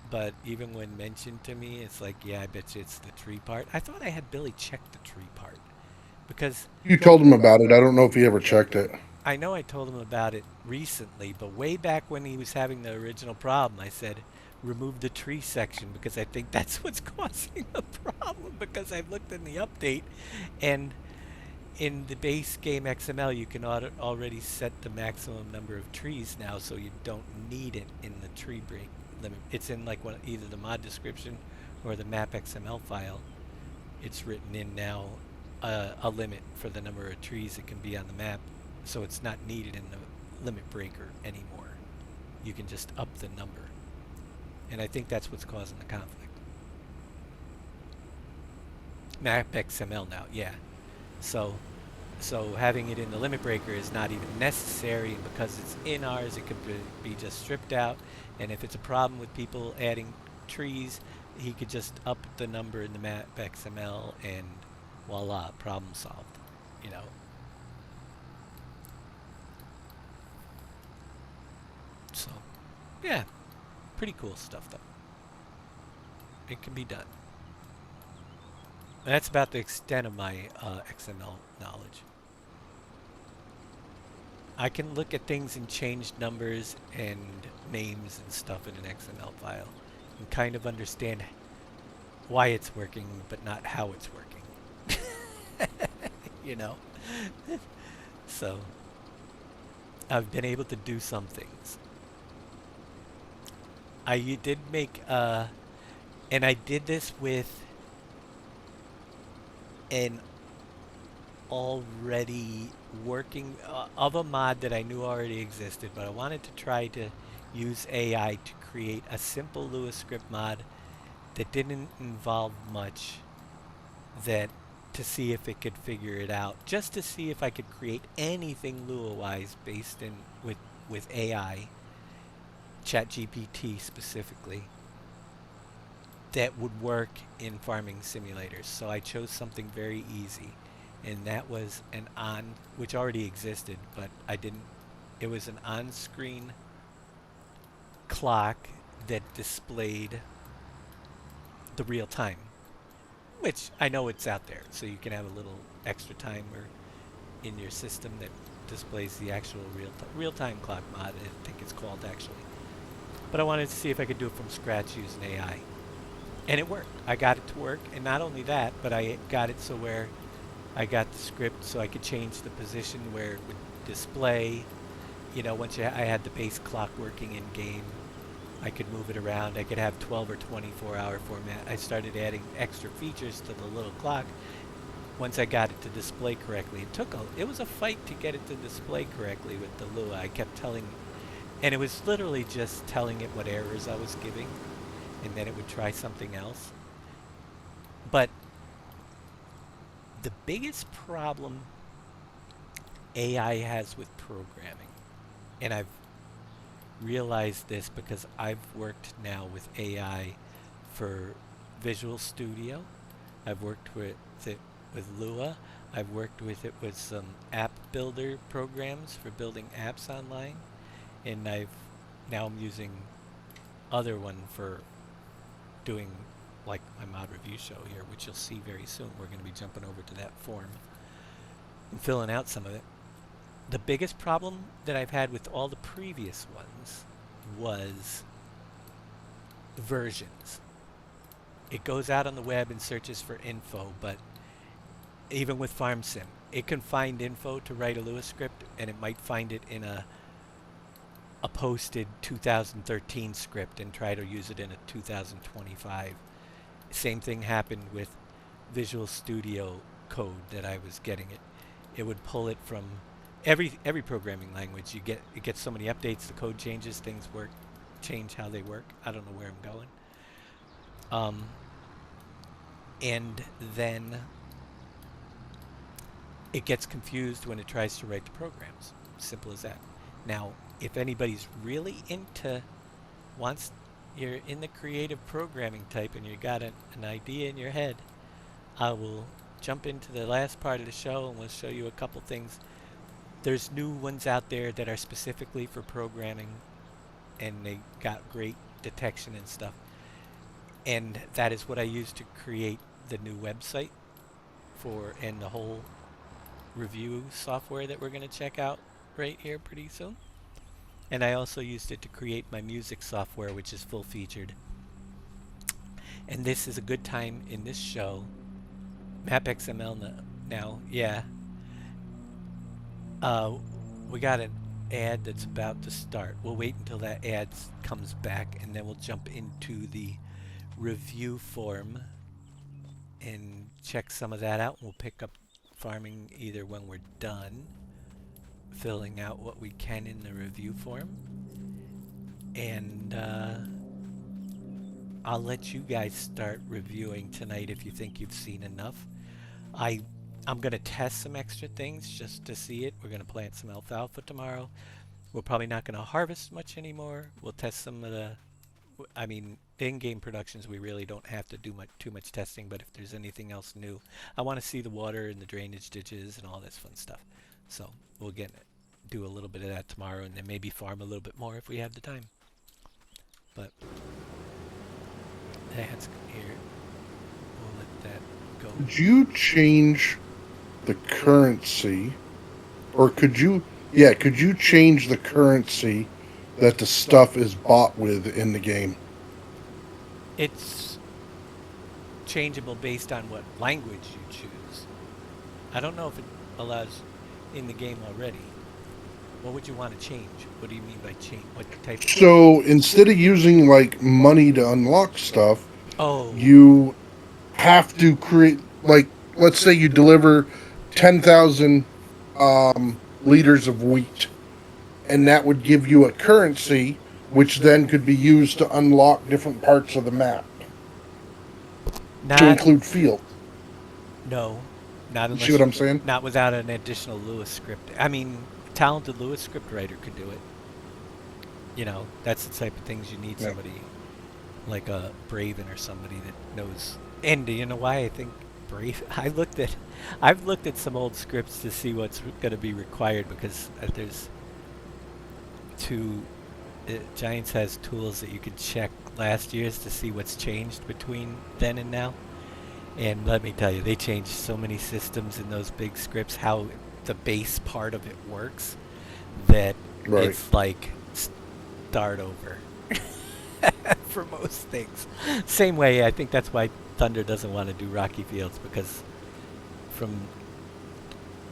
but even when mentioned to me, it's like, yeah, I bet you it's the tree part. I thought I had Billy check the tree part, because... You told him about it. I don't know if he ever checked it. I know I told him about it recently, but way back when he was having the original problem, I said, remove the tree section, because I think that's what's causing the problem, because I've looked in the update, and in the base game XML, you can already set the maximum number of trees now, so you don't need it in the tree break limit. It's in like either the mod description or the map XML file. It's written in now a limit for the number of trees that can be on the map, so it's not needed in the limit breaker anymore. You can just up the number. And I think that's what's causing the conflict. Map XML now, yeah. So having it in the limit breaker is not even necessary, and because it's in ours, it could be just stripped out. And if it's a problem with people adding trees, he could just up the number in the map XML, and voila, problem solved. You know. So, yeah, pretty cool stuff though. It can be done. And that's about the extent of my XML knowledge. I can look at things and change numbers and names and stuff in an XML file and kind of understand why it's working, but not how it's working. You know? So, I've been able to do some things. I did make, and I did this with an already working of a mod that I knew already existed, but I wanted to try to use AI to create a simple Lewis script mod that didn't involve much, that to see if it could figure it out, just to see if I could create anything Lua-wise based in with AI, ChatGPT specifically, that would work in farming simulators. So I chose something very easy, and that was which already existed, but it was an on-screen clock that displayed the real time, which I know it's out there, so you can have a little extra timer in your system that displays the actual real-time clock mod, I think it's called actually. But I wanted to see if I could do it from scratch using AI. And it worked. I got it to work, and not only that, but I got it so where I got the script so I could change the position where it would display. You know, once I had the base clock working in game, I could move it around. I could have 12 or 24-hour format. I started adding extra features to the little clock once I got it to display correctly. It was a fight to get it to display correctly with the Lua. I kept telling, and it was literally just telling it what errors I was giving, and then it would try something else. But the biggest problem AI has with programming, and realized this because I've worked now with AI for Visual Studio. I've worked with it with Lua. I've worked with it with some app builder programs for building apps online. And now I'm using other one for doing like my mod review show here, which you'll see very soon. We're going to be jumping over to that form and filling out some of it. The biggest problem that I've had with all the previous ones was versions. It goes out on the web and searches for info, but even with FarmSim, it can find info to write a Lua script, and it might find it in a posted 2013 script and try to use it in a 2025. Same thing happened with Visual Studio code that I was getting. It would pull it from every programming language. It gets so many updates, the code changes, things change how they work. I don't know where I'm going. And then it gets confused when it tries to write the programs. Simple as that. Now, if anybody's really you're in the creative programming type and you got an idea in your head, I will jump into the last part of the show and we'll show you a couple things. There's new ones out there that are specifically for programming, and they got great detection and stuff. And that is what I use to create the new website and the whole review software that we're going to check out right here pretty soon. And I also used it to create my music software, which is full featured. And this is a good time in this show. MapXML now, yeah. We got an ad that's about to start. We'll wait until that ad comes back, and then we'll jump into the review form and check some of that out. We'll pick up farming either when we're done filling out what we can in the review form, and I'll let you guys start reviewing tonight if you think you've seen enough. I'm going to test some extra things just to see it. We're going to plant some alfalfa tomorrow. We're probably not going to harvest much anymore. We'll test some of the in-game productions. We really don't have to do too much testing, but if there's anything else new, I want to see the water and the drainage ditches and all this fun stuff. So we'll do a little bit of that tomorrow, and then maybe farm a little bit more if we have the time. But that's here. We'll let that go. Could you change the currency, or could you change the currency that the stuff is bought with in the game? It's changeable based on what language you choose. I don't know if it allows in the game already. What would you want to change? What do you mean by change? What type of... So instead of using like money to unlock stuff, you have to create, like, let's say you deliver 10,000 liters of wheat, and that would give you a currency which then could be used to unlock different parts of the map to include field. No, not unless you see what I'm saying? Not without an additional Lua script. I mean, talented Lua script writer could do it. You know, that's the type of things you need somebody like a Braven or somebody that knows. And do you know why I think I've looked at some old scripts to see what's going to be required, because there's Giants has tools that you can check last year's to see what's changed between then and now. And let me tell you, they changed so many systems in those big scripts, how the base part of it works, that it's like start over for most things. Same way, I think that's why Thunder doesn't want to do Rocky Fields, because from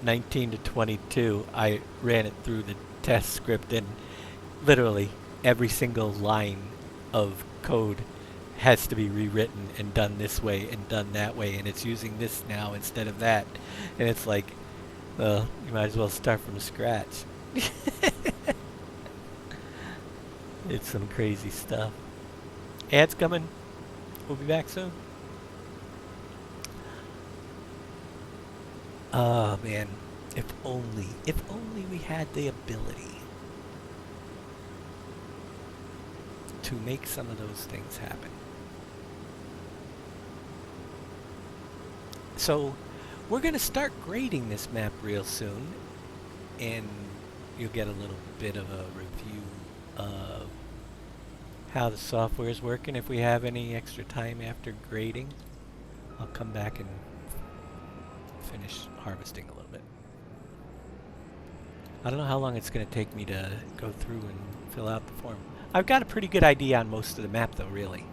19 to 22, I ran it through the test script, and literally every single line of code has to be rewritten and done this way and done that way, and it's using this now instead of that. And it's like, well, you might as well start from scratch. It's some crazy stuff. Ads coming. We'll be back soon. Oh man, if only we had the ability to make some of those things happen. So we're going to start grading this map real soon, and you'll get a little bit of a review of how the software is working. If we have any extra time after grading, I'll come back and finish harvesting a little bit. I don't know how long it's going to take me to go through and fill out the form. I've got a pretty good idea on most of the map though, really.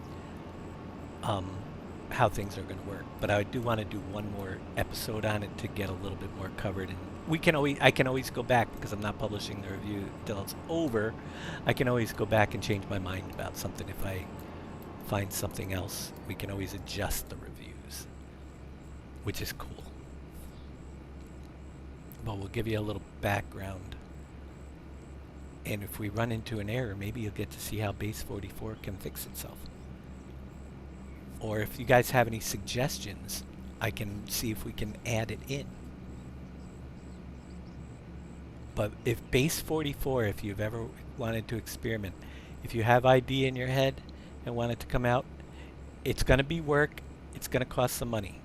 How things are going to work, but I do want to do one more episode on it to get a little bit more covered, and I can always go back, because I'm not publishing the review until it's over. I can always go back and change my mind about something if I find something else. We can always adjust the reviews, which is cool. But we'll give you a little background, and if we run into an error, maybe you'll get to see how base 44 can fix itself. Or if you guys have any suggestions, I can see if we can add it in. But if base 44, if you've ever wanted to experiment, if you have ID in your head and want it to come out, it's going to be work. It's going to cost some money.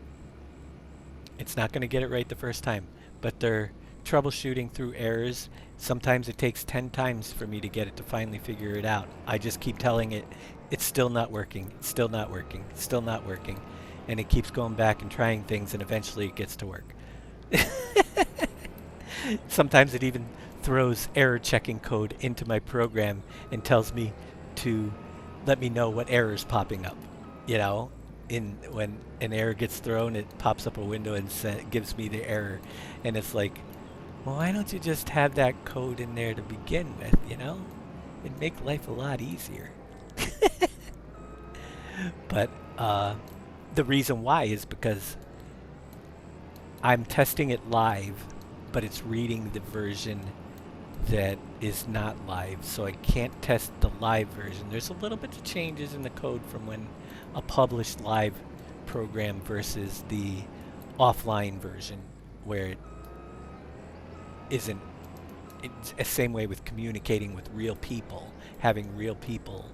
It's not going to get it right the first time, but they're troubleshooting through errors. Sometimes it takes 10 times for me to get it to finally figure it out. I just keep telling it, it's still not working, it's still not working, it's still not working. And it keeps going back and trying things, and eventually it gets to work. Sometimes it even throws error checking code into my program and tells me to let me know what error is popping up. You know, when an error gets thrown, it pops up a window and gives me the error. And it's like, well, why don't you just have that code in there to begin with, you know? It'd make life a lot easier. But the reason why is because I'm testing it live, but it's reading the version that is not live, so I can't test the live version. There's a little bit of changes in the code from when a published live program versus the offline version, where it isn't. It's the same way with communicating with real people, having real people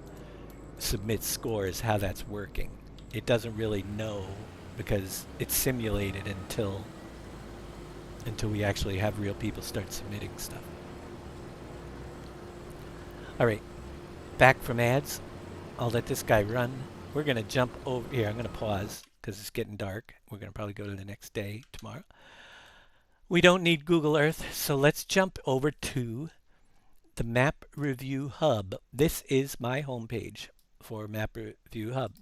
submit scores, how that's working. It doesn't really know because it's simulated until we actually have real people start submitting stuff. Alright, back from ads. I'll let this guy run. We're going to jump over here. I'm going to pause because it's getting dark. We're going to probably go to the next day tomorrow. We don't need Google Earth, so let's jump over to the Map Review Hub. This is my homepage for Map Review Hub.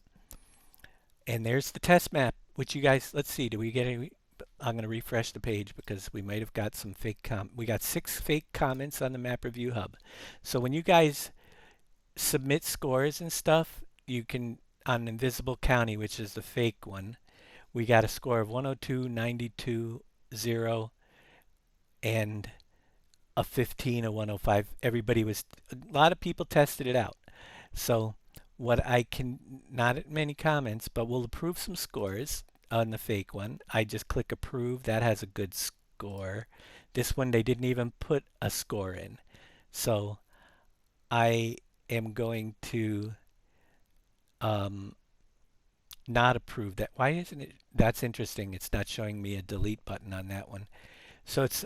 And there's the test map, which you guys, let's see, do we get any? I'm going to refresh the page because we might have got some fake we got 6 fake comments on the Map Review Hub. So when you guys submit scores and stuff, you can, on Invisible County, which is the fake one, we got a score of 102, 92, 0, and a 15, a 105. Everybody was, a lot of people tested it out. So what I can, not many comments, but we'll approve some scores on the fake one. I just click approve. That has a good score. This one, they didn't even put a score in. So I am going to not approve that. Why isn't it? That's interesting. It's not showing me a delete button on that one. So it's,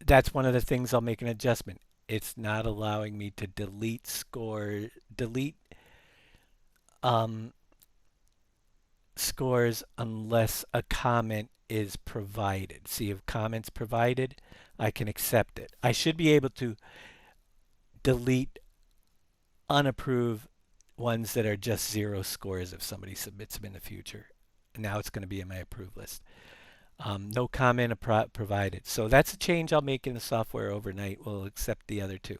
that's one of the things I'll make an adjustment. It's not allowing me to delete scores unless a comment is provided. See, if comments provided, I can accept it. I should be able to delete unapproved ones that are just 0 scores if somebody submits them in the future. Now it's going to be in my approved list. No comment provided. So that's a change I'll make in the software overnight. We'll accept the other 2.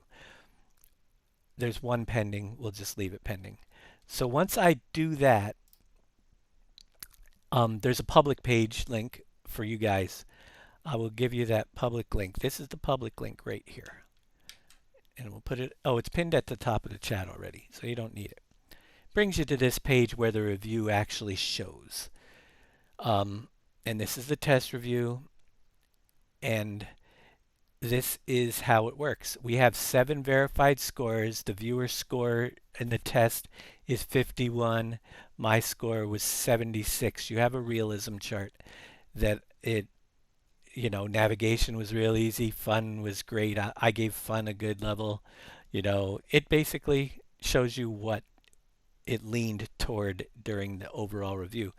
There's 1 pending. We'll just leave it pending. So once I do that, there's a public page link for you guys. I will give you that public link. This is the public link right here. And we'll put it, oh, it's pinned at the top of the chat already, so you don't need it. Brings you to this page where the review actually shows. And this is the test review. And this is how it works. We have 7 verified scores. The viewer score in the test is 51. My score was 76. You have a realism chart that navigation was real easy. Fun was great. I gave fun a good level. It basically shows you what it leaned toward during the overall review.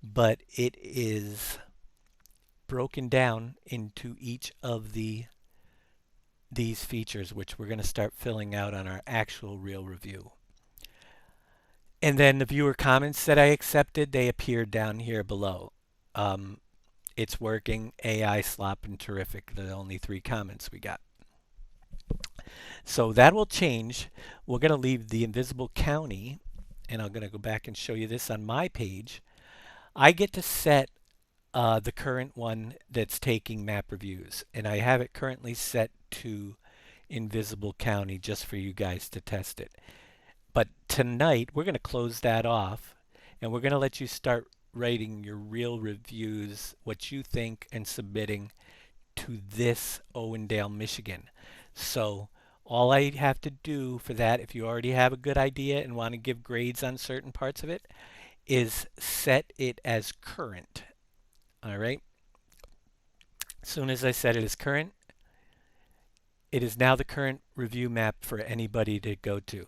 But it is broken down into each of these features, which we're going to start filling out on our actual real review. And then the viewer comments that I accepted, they appeared down here below. It's working, AI, slop, and terrific. The only 3 comments we got. So that will change. We're going to leave the invisible county, and I'm going to go back and show you this on my page. I get to set the current one that's taking map reviews, and I have it currently set to invisible county just for you guys to test it. But tonight we're going to close that off, and we're going to let you start writing your real reviews, what you think, and submitting to this Owendale, Michigan. So all I have to do for that, if you already have a good idea and want to give grades on certain parts of it, is set it as current. All right. As soon as I set it as current, it is now the current review map for anybody to go to.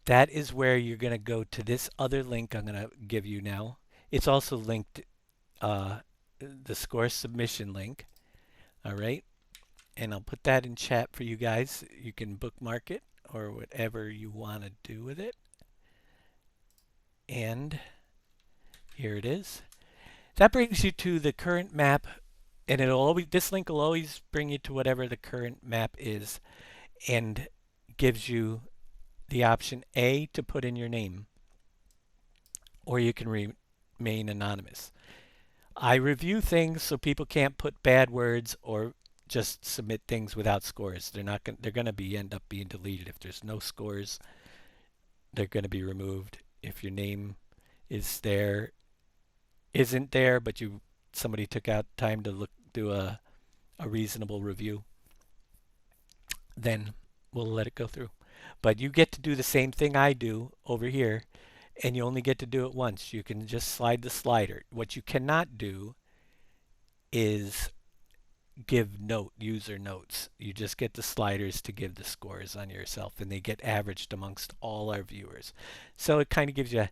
That is where you're going to go to this other link I'm going to give you now. It's also linked, the score submission link. All right. And I'll put that in chat for you guys. You can bookmark it or whatever you want to do with it. And here it is. That brings you to the current map, and this link will always bring you to whatever the current map is, and gives you the option A to put in your name, or you can remain anonymous. I review things so people can't put bad words or just submit things without scores. They're going to end up being deleted. If there's no scores, they're going to be removed. If your name isn't there, but somebody took out time to do a reasonable review, then we'll let it go through. But you get to do the same thing I do over here, and you only get to do it once. You can just slide the slider. What you cannot do is give user notes. You just get the sliders to give the scores on yourself, and they get averaged amongst all our viewers. So it kind of gives you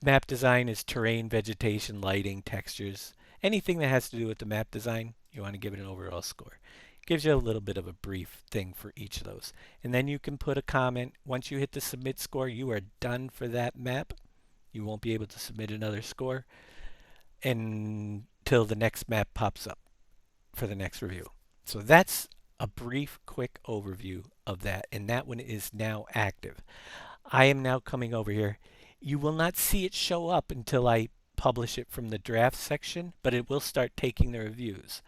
map design is terrain, vegetation, lighting, textures. Anything that has to do with the map design, you want to give it an overall score. Gives you a little bit of a brief thing for each of those. And then you can put a comment. Once you hit the submit score, you are done for that map. You won't be able to submit another score until the next map pops up for the next review. So that's a brief, quick overview of that. And that one is now active. I am now coming over here. You will not see it show up until I publish it from the draft section, but it will start taking the reviews.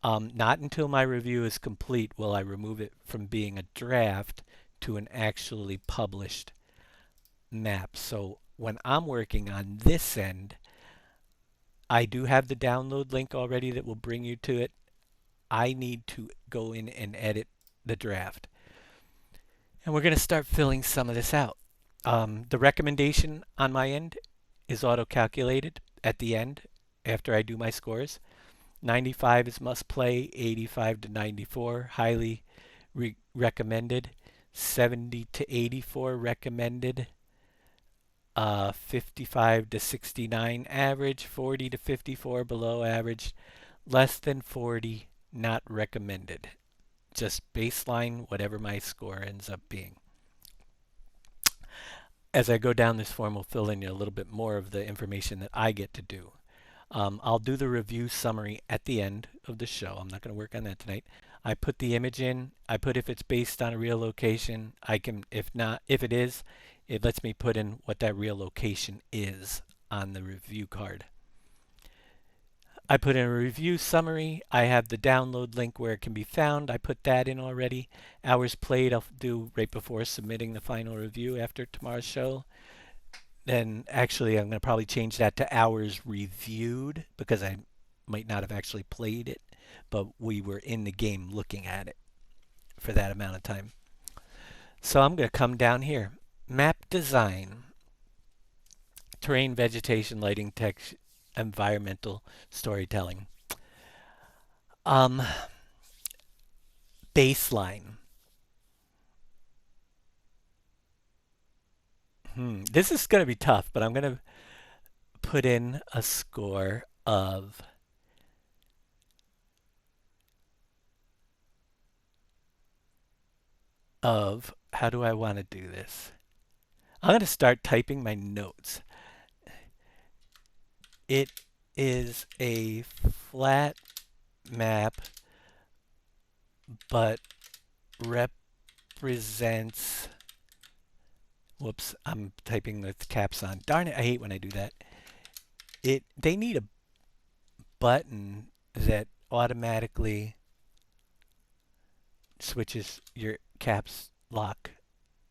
Not until my review is complete will I remove it from being a draft to an actually published map. So when I'm working on this end, I do have the download link already that will bring you to it. I need to go in and edit the draft. And we're going to start filling some of this out. The recommendation on my end is auto-calculated at the end after I do my scores. 95 is must play, 85 to 94 highly recommended, 70 to 84 recommended, 55 to 69 average, 40 to 54 below average, less than 40 not recommended. Just baseline whatever my score ends up being. As I go down this form, we'll fill in a little bit more of the information that I get to do. I'll do the review summary at the end of the show. I'm not going to work on that tonight. I put the image in. I put if it's based on a real location. I can, if not, if it is, it lets me put in what that real location is on the review card. I put in a review summary. I have the download link where it can be found. I put that in already. Hours played I'll do right before submitting the final review after tomorrow's show. Then actually I'm going to probably change that to hours reviewed because I might not have actually played it but we were in the game looking at it for that amount of time. So I'm going to come down here. Map design. Terrain, vegetation, lighting, text, environmental storytelling. Baseline. This is going to be tough, but I'm going to put in a score of how do I want to do this? I'm going to start typing my notes. It is a flat map, but represents, whoops, I'm typing with caps on. Darn it, I hate when I do that. They need a button that automatically switches your caps lock.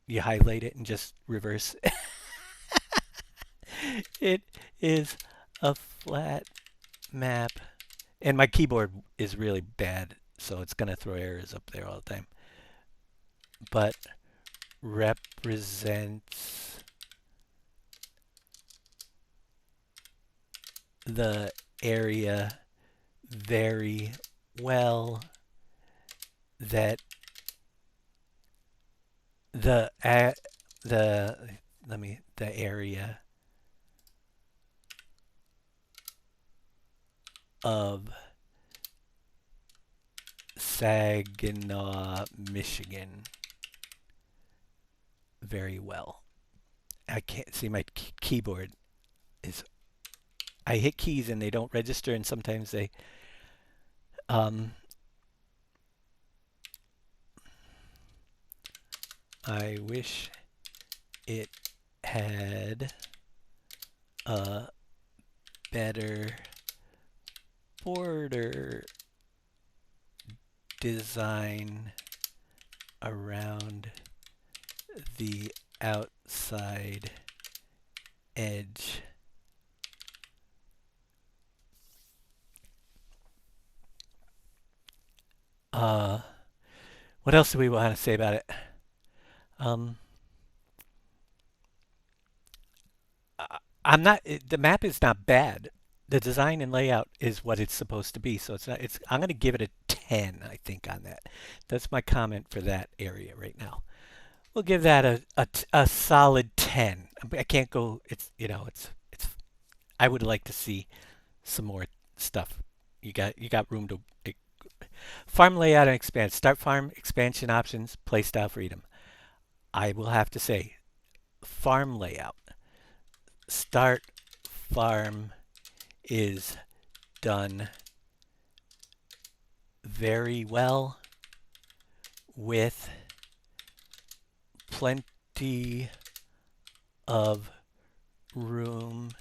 You highlight it and just reverse. It is a flat map. And my keyboard is really bad, so it's going to throw errors up there all the time. But represents the area very well that the area of Saginaw, Michigan very well. I can't see my keyboard is, I hit keys and they don't register, and sometimes they I wish it had a better border design around the outside edge. What else do we want to say about it? The map is not bad. The design and layout is what it's supposed to be. So I'm going to give it a 10, I think, on that. That's my comment for that area right now. We'll give that a solid 10. I can't go, I would like to see some more stuff. You got room to, farm layout and expand. Start farm, expansion options, playstyle freedom. I will have to say, farm layout. Start farm is done very well with plenty of room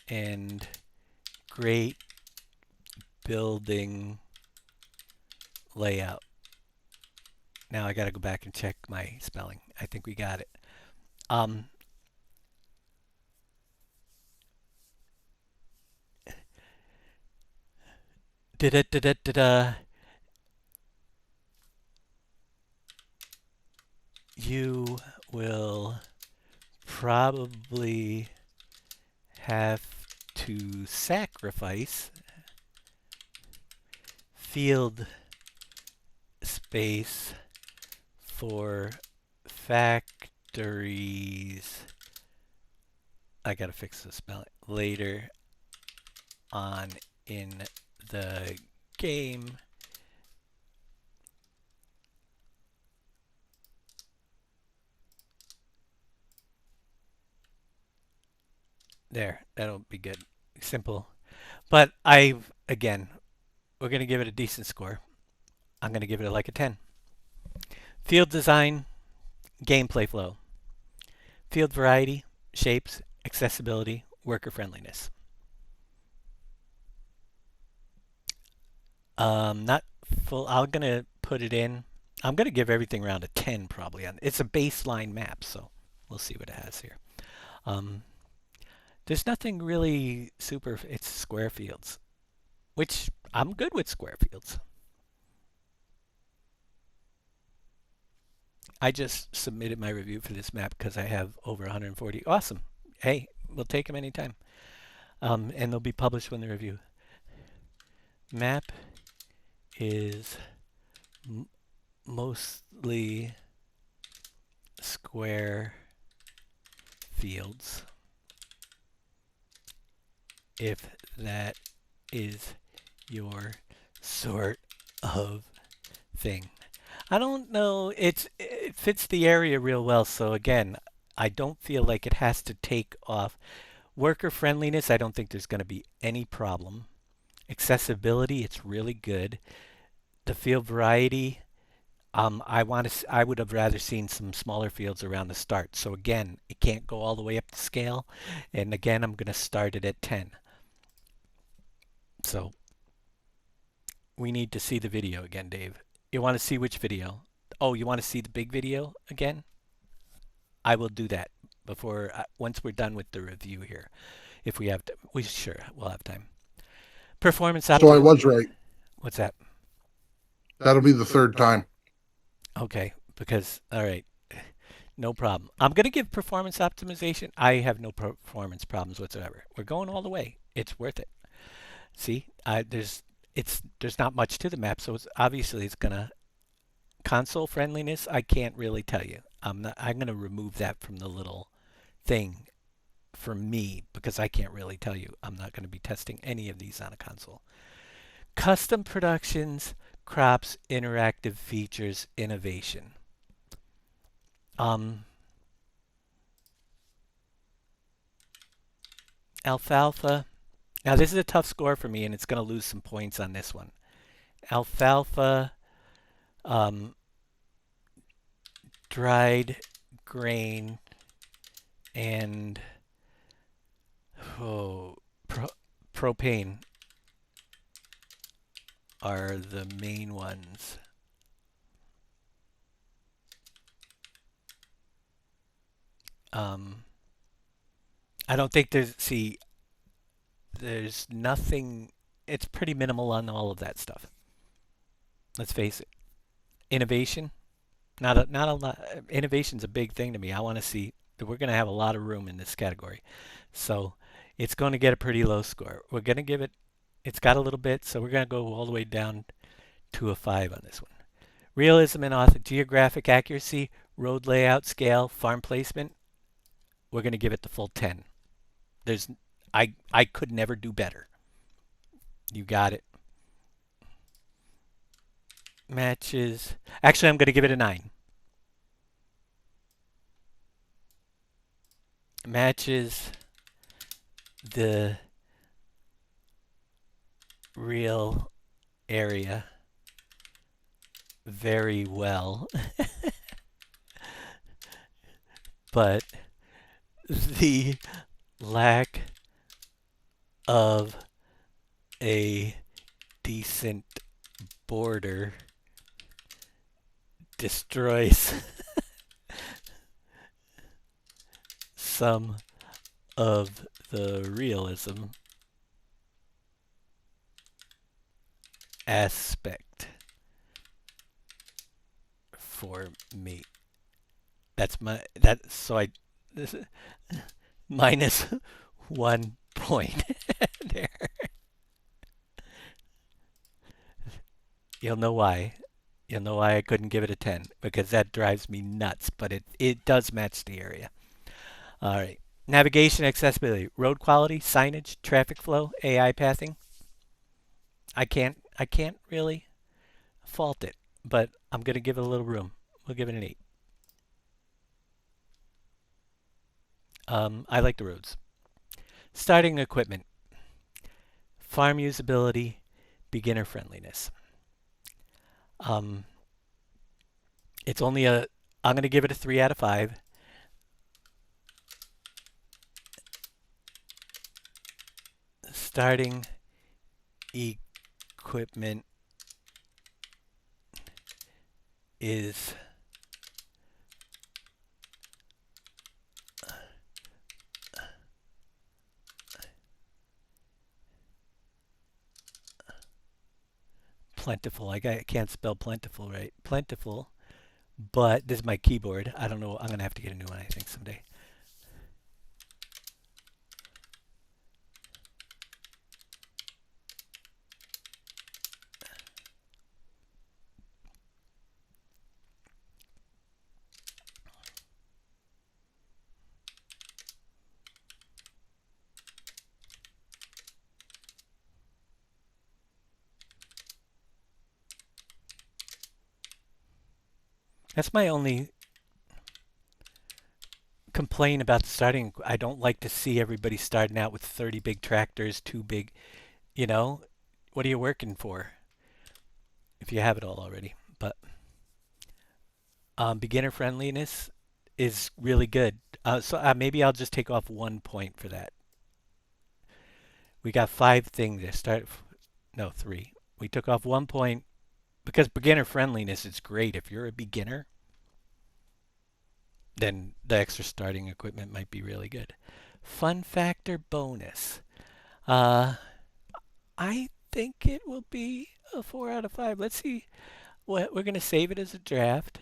and great building layout. Now I got to go back and check my spelling. I think we got it. You will probably have to sacrifice field space for factories. I gotta fix the spelling later on in the game. There, that'll be good. Simple. But again, we're going to give it a decent score. I'm going to give it like a 10. Field design, gameplay flow. Field variety, shapes, accessibility, worker friendliness. Not full. I'm going to put it in. I'm going to give everything around a 10 probably. It's a baseline map, so we'll see what it has here. There's nothing really super. It's square fields, which I'm good with square fields. I just submitted my review for this map because I have over 140. Awesome. Hey, we'll take them anytime. And they'll be published when the review. Map is mostly square fields, if that is your sort of thing. I don't know, it fits the area real well, so again, I don't feel like it has to take off. Worker friendliness, I don't think there's going to be any problem. Accessibility, it's really good. The field variety, I would have rather seen some smaller fields around the start. So again, it can't go all the way up to scale. And again, I'm going to start it at 10. So we need to see the video again, Dave. You want to see which video? Oh, you want to see the big video again? I will do that before once we're done with the review here. If we have to, we'll have time. Performance So I optimization. was right. What's that? That'll be the third time. Okay, because all right, no problem. I'm gonna give performance optimization. I have no performance problems whatsoever. We're going all the way. It's worth it. See, there's not much to the map, so it's gonna console friendliness. I can't really tell you. I'm gonna remove that from the little thing for me because I can't really tell you. I'm not gonna be testing any of these on a console. Custom productions, crops, interactive features, innovation. Alfalfa. Now this is a tough score for me, and it's going to lose some points on this one. Alfalfa, dried grain, and propane are the main ones. I don't think there's nothing, it's pretty minimal on all of that stuff. Let's face it. Innovation, not a lot. Innovation's a big thing to me. I want to see that we're going to have a lot of room in this category. So it's going to get a pretty low score. We're going to give it, it's got a little bit, so we're going to go all the way down to a 5 on this one. Realism and geographic accuracy, road layout, scale, farm placement, we're going to give it the full 10. I could never do better. You got it. Matches. Actually, I'm going to give it a 9. Matches the real area very well. But the lack of a decent border destroys some of the realism aspect for me. This is minus 1 point there. You'll know why. You'll know why I couldn't give it a 10, because that drives me nuts, but it does match the area. All right. Navigation, accessibility, road quality, signage, traffic flow, AI pathing. I can't really fault it, but I'm going to give it a little room. We'll give it an 8. I like the roads. Starting equipment, farm usability, beginner friendliness. It's only I'm going to give it a 3 out of 5. Starting equipment is plentiful. I can't spell plentiful right. Plentiful, but this is my keyboard. I don't know. I'm gonna have to get a new one, I think, someday. That's my only complaint about the starting. I don't like to see everybody starting out with 30 big tractors, too big. You know, what are you working for if you have it all already? But beginner friendliness is really good. So maybe I'll just take off 1 point for that. We got 5 things there. No, 3. We took off 1 point because beginner friendliness is great. If you're a beginner, then the extra starting equipment might be really good. Fun factor bonus. I think it will be a 4 out of 5. Let's see. We're going to save it as a draft.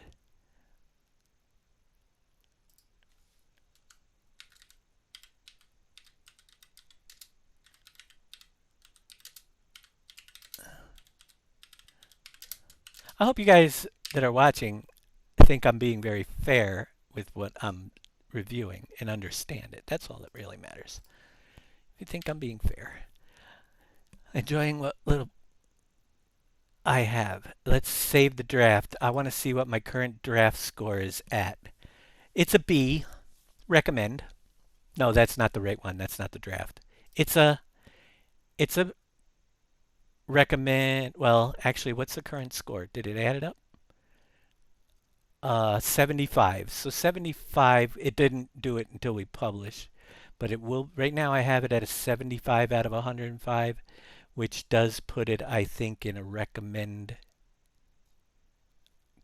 I hope you guys that are watching think I'm being very fair with what I'm reviewing and understand it. That's all that really matters. If you think I'm being fair. Enjoying what little I have. Let's save the draft. I want to see what my current draft score is at. It's a B. Recommend. No, that's not the right one. That's not the draft. It's a recommend. Well, actually, what's the current score? Did it add it up? 75. So 75, it didn't do it until we publish, but it will. Right now I have it at a 75 out of 105, which does put it, I think, in a recommend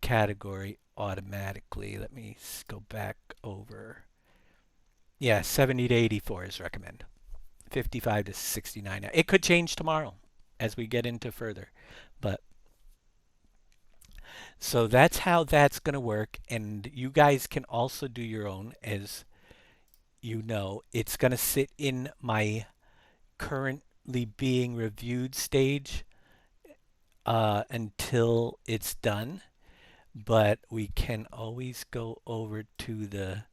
category automatically. Let me go back over. Yeah, 70 to 84 is recommend. 55 to 69. It could change tomorrow as we get into further, but so that's how that's going to work, and you guys can also do your own. As you know, it's going to sit in my currently being reviewed stage until it's done, but we can always go over to the,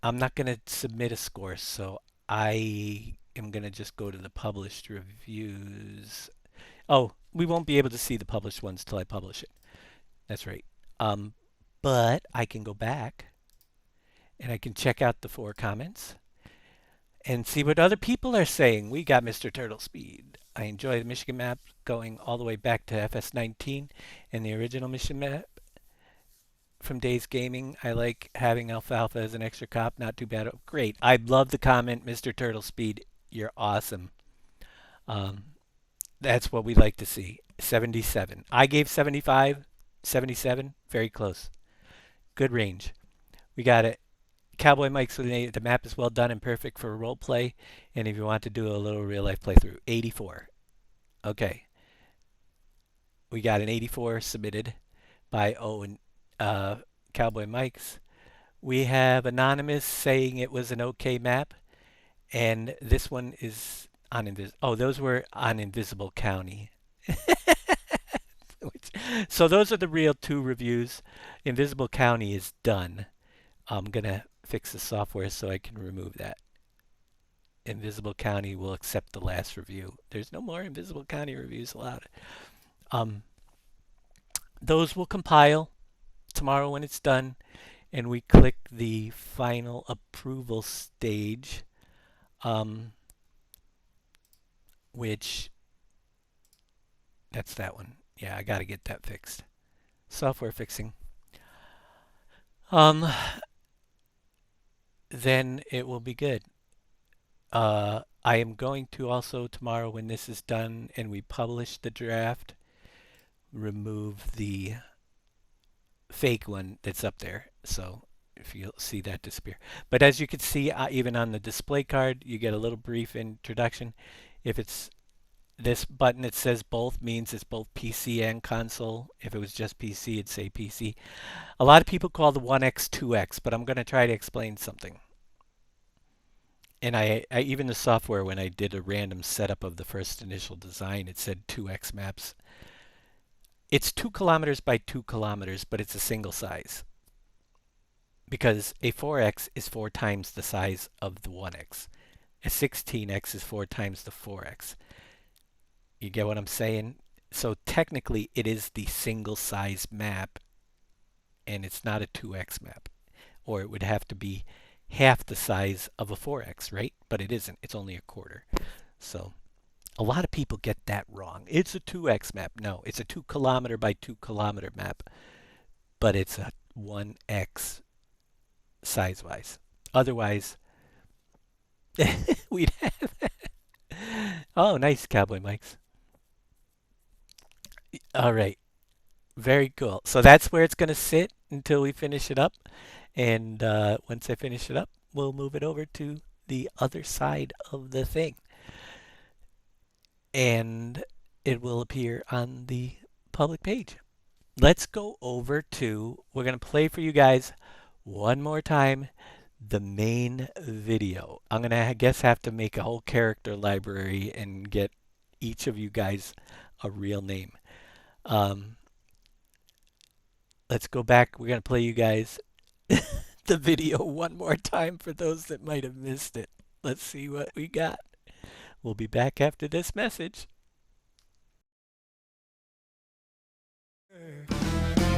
I'm not going to submit a score, so I am going to just go to the published reviews. Oh, we won't be able to see the published ones till I publish it. That's right. But I can go back and I can check out the 4 comments and see what other people are saying. We got Mr. Turtle Speed. I enjoy the Michigan map going all the way back to FS19 and the original Michigan map from Days Gaming. I like having Alfalfa as an extra cop. Not too bad. Great. I love the comment, Mr. Turtle Speed. You're awesome. That's what we like to see. 77. I gave 75. 77, very close. Good range. We got it. Cowboy Mike, so the map is well done and perfect for role play, and if you want to do a little real life playthrough. 84. Okay. We got an 84 submitted by Cowboy Mike's. We have Anonymous saying it was an okay map, and this one is on Invisible. Oh, those were on Invisible County. So those are the real 2 reviews. Invisible County is done. I'm going to fix the software so I can remove that. Invisible County will accept the last review. There's no more Invisible County reviews allowed. Those will compile tomorrow when it's done, and we click the final approval stage, which, that's that one. Yeah, I got to get that fixed. Software fixing. Then it will be good. I am going to also tomorrow, when this is done and we publish the draft, remove the fake one that's up there. So if you'll see that disappear. But as you can see, even on the display card, you get a little brief introduction. If it's this button that says both means it's both PC and console. If it was just PC, it'd say PC. A lot of people call the 1X 2X, but I'm going to try to explain something. And I even the software, when I did a random setup of the first initial design, it said 2X maps. It's 2 kilometers by 2 kilometers, but it's a single size. Because a 4X is 4 times the size of the 1X. A 16X is 4 times the 4X. You get what I'm saying? So technically it is the single size map, and it's not a 2X map. Or it would have to be half the size of a 4X, right? But it isn't. It's only a quarter. So a lot of people get that wrong. It's a 2X map. No, it's a 2 kilometer by 2 kilometer map. But it's a 1X size-wise. Otherwise, we'd have... Oh, nice, Cowboy Mikes. All right. Very cool. So that's where it's going to sit until we finish it up. And once I finish it up, we'll move it over to the other side of the thing. And it will appear on the public page. Let's go over to, we're going to play for you guys one more time the main video. I'm going to, I guess, have to make a whole character library and get each of you guys a real name. Let's go back. We're going to play you guys the video one more time for those that might have missed it. Let's see what we got. We'll be back after this message.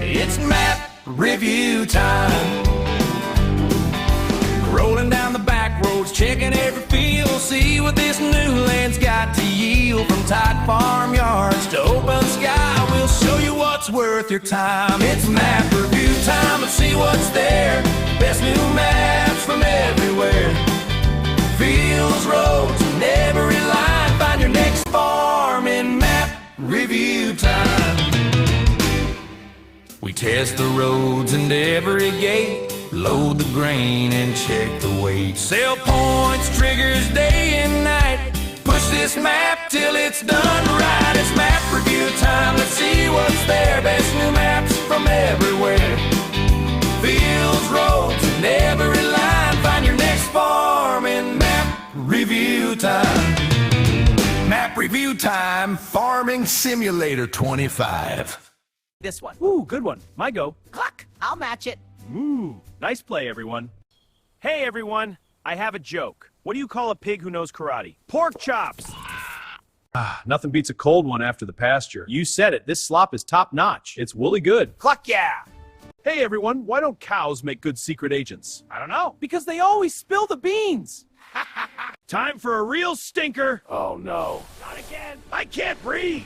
It's map review time. Rolling down the back roads, checking every field, see what this new land's got to yield. From tight farmyards to open sky, we'll show you what's worth your time. It's map review time, let's see what's there. Best new maps from everywhere. Fields, roads, and every line. Find your next farm in map review time. We test the roads and every gate, load the grain and check the weight. Sell points, triggers day and night. Push this map till it's done right. It's map review time, let's see what's there. Best new maps from everywhere. Fields, roads, and every line. Find your next farm in map review time. Map review time, Farming Simulator 25. This one. Ooh, good one. My go. Cluck! I'll match it. Ooh, nice play, everyone. Hey, everyone. I have a joke. What do you call a pig who knows karate? Pork chops! Nothing beats a cold one after the pasture. You said it. This slop is top notch. It's woolly good. Cluck yeah! Hey, everyone. Why don't cows make good secret agents? I don't know. Because they always spill the beans. Time for a real stinker. Oh, no. Not again. I can't breathe.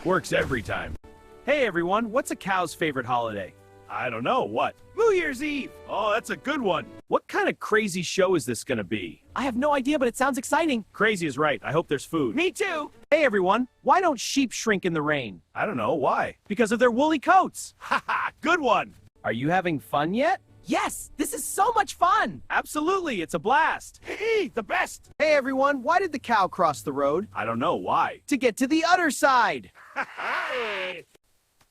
Works every time. Hey, everyone. What's a cow's favorite holiday? I don't know. What? New Year's Eve. Oh, that's a good one. What kind of crazy show is this going to be? I have no idea, but it sounds exciting. Crazy is right. I hope there's food. Me too. Hey, everyone. Why don't sheep shrink in the rain? I don't know. Why? Because of their woolly coats. Ha ha. Good one. Are you having fun yet? Yes, this is so much fun. Absolutely. It's a blast. Hey, the best. Hey, everyone. Why did the cow cross the road? I don't know. Why? To get to the other side.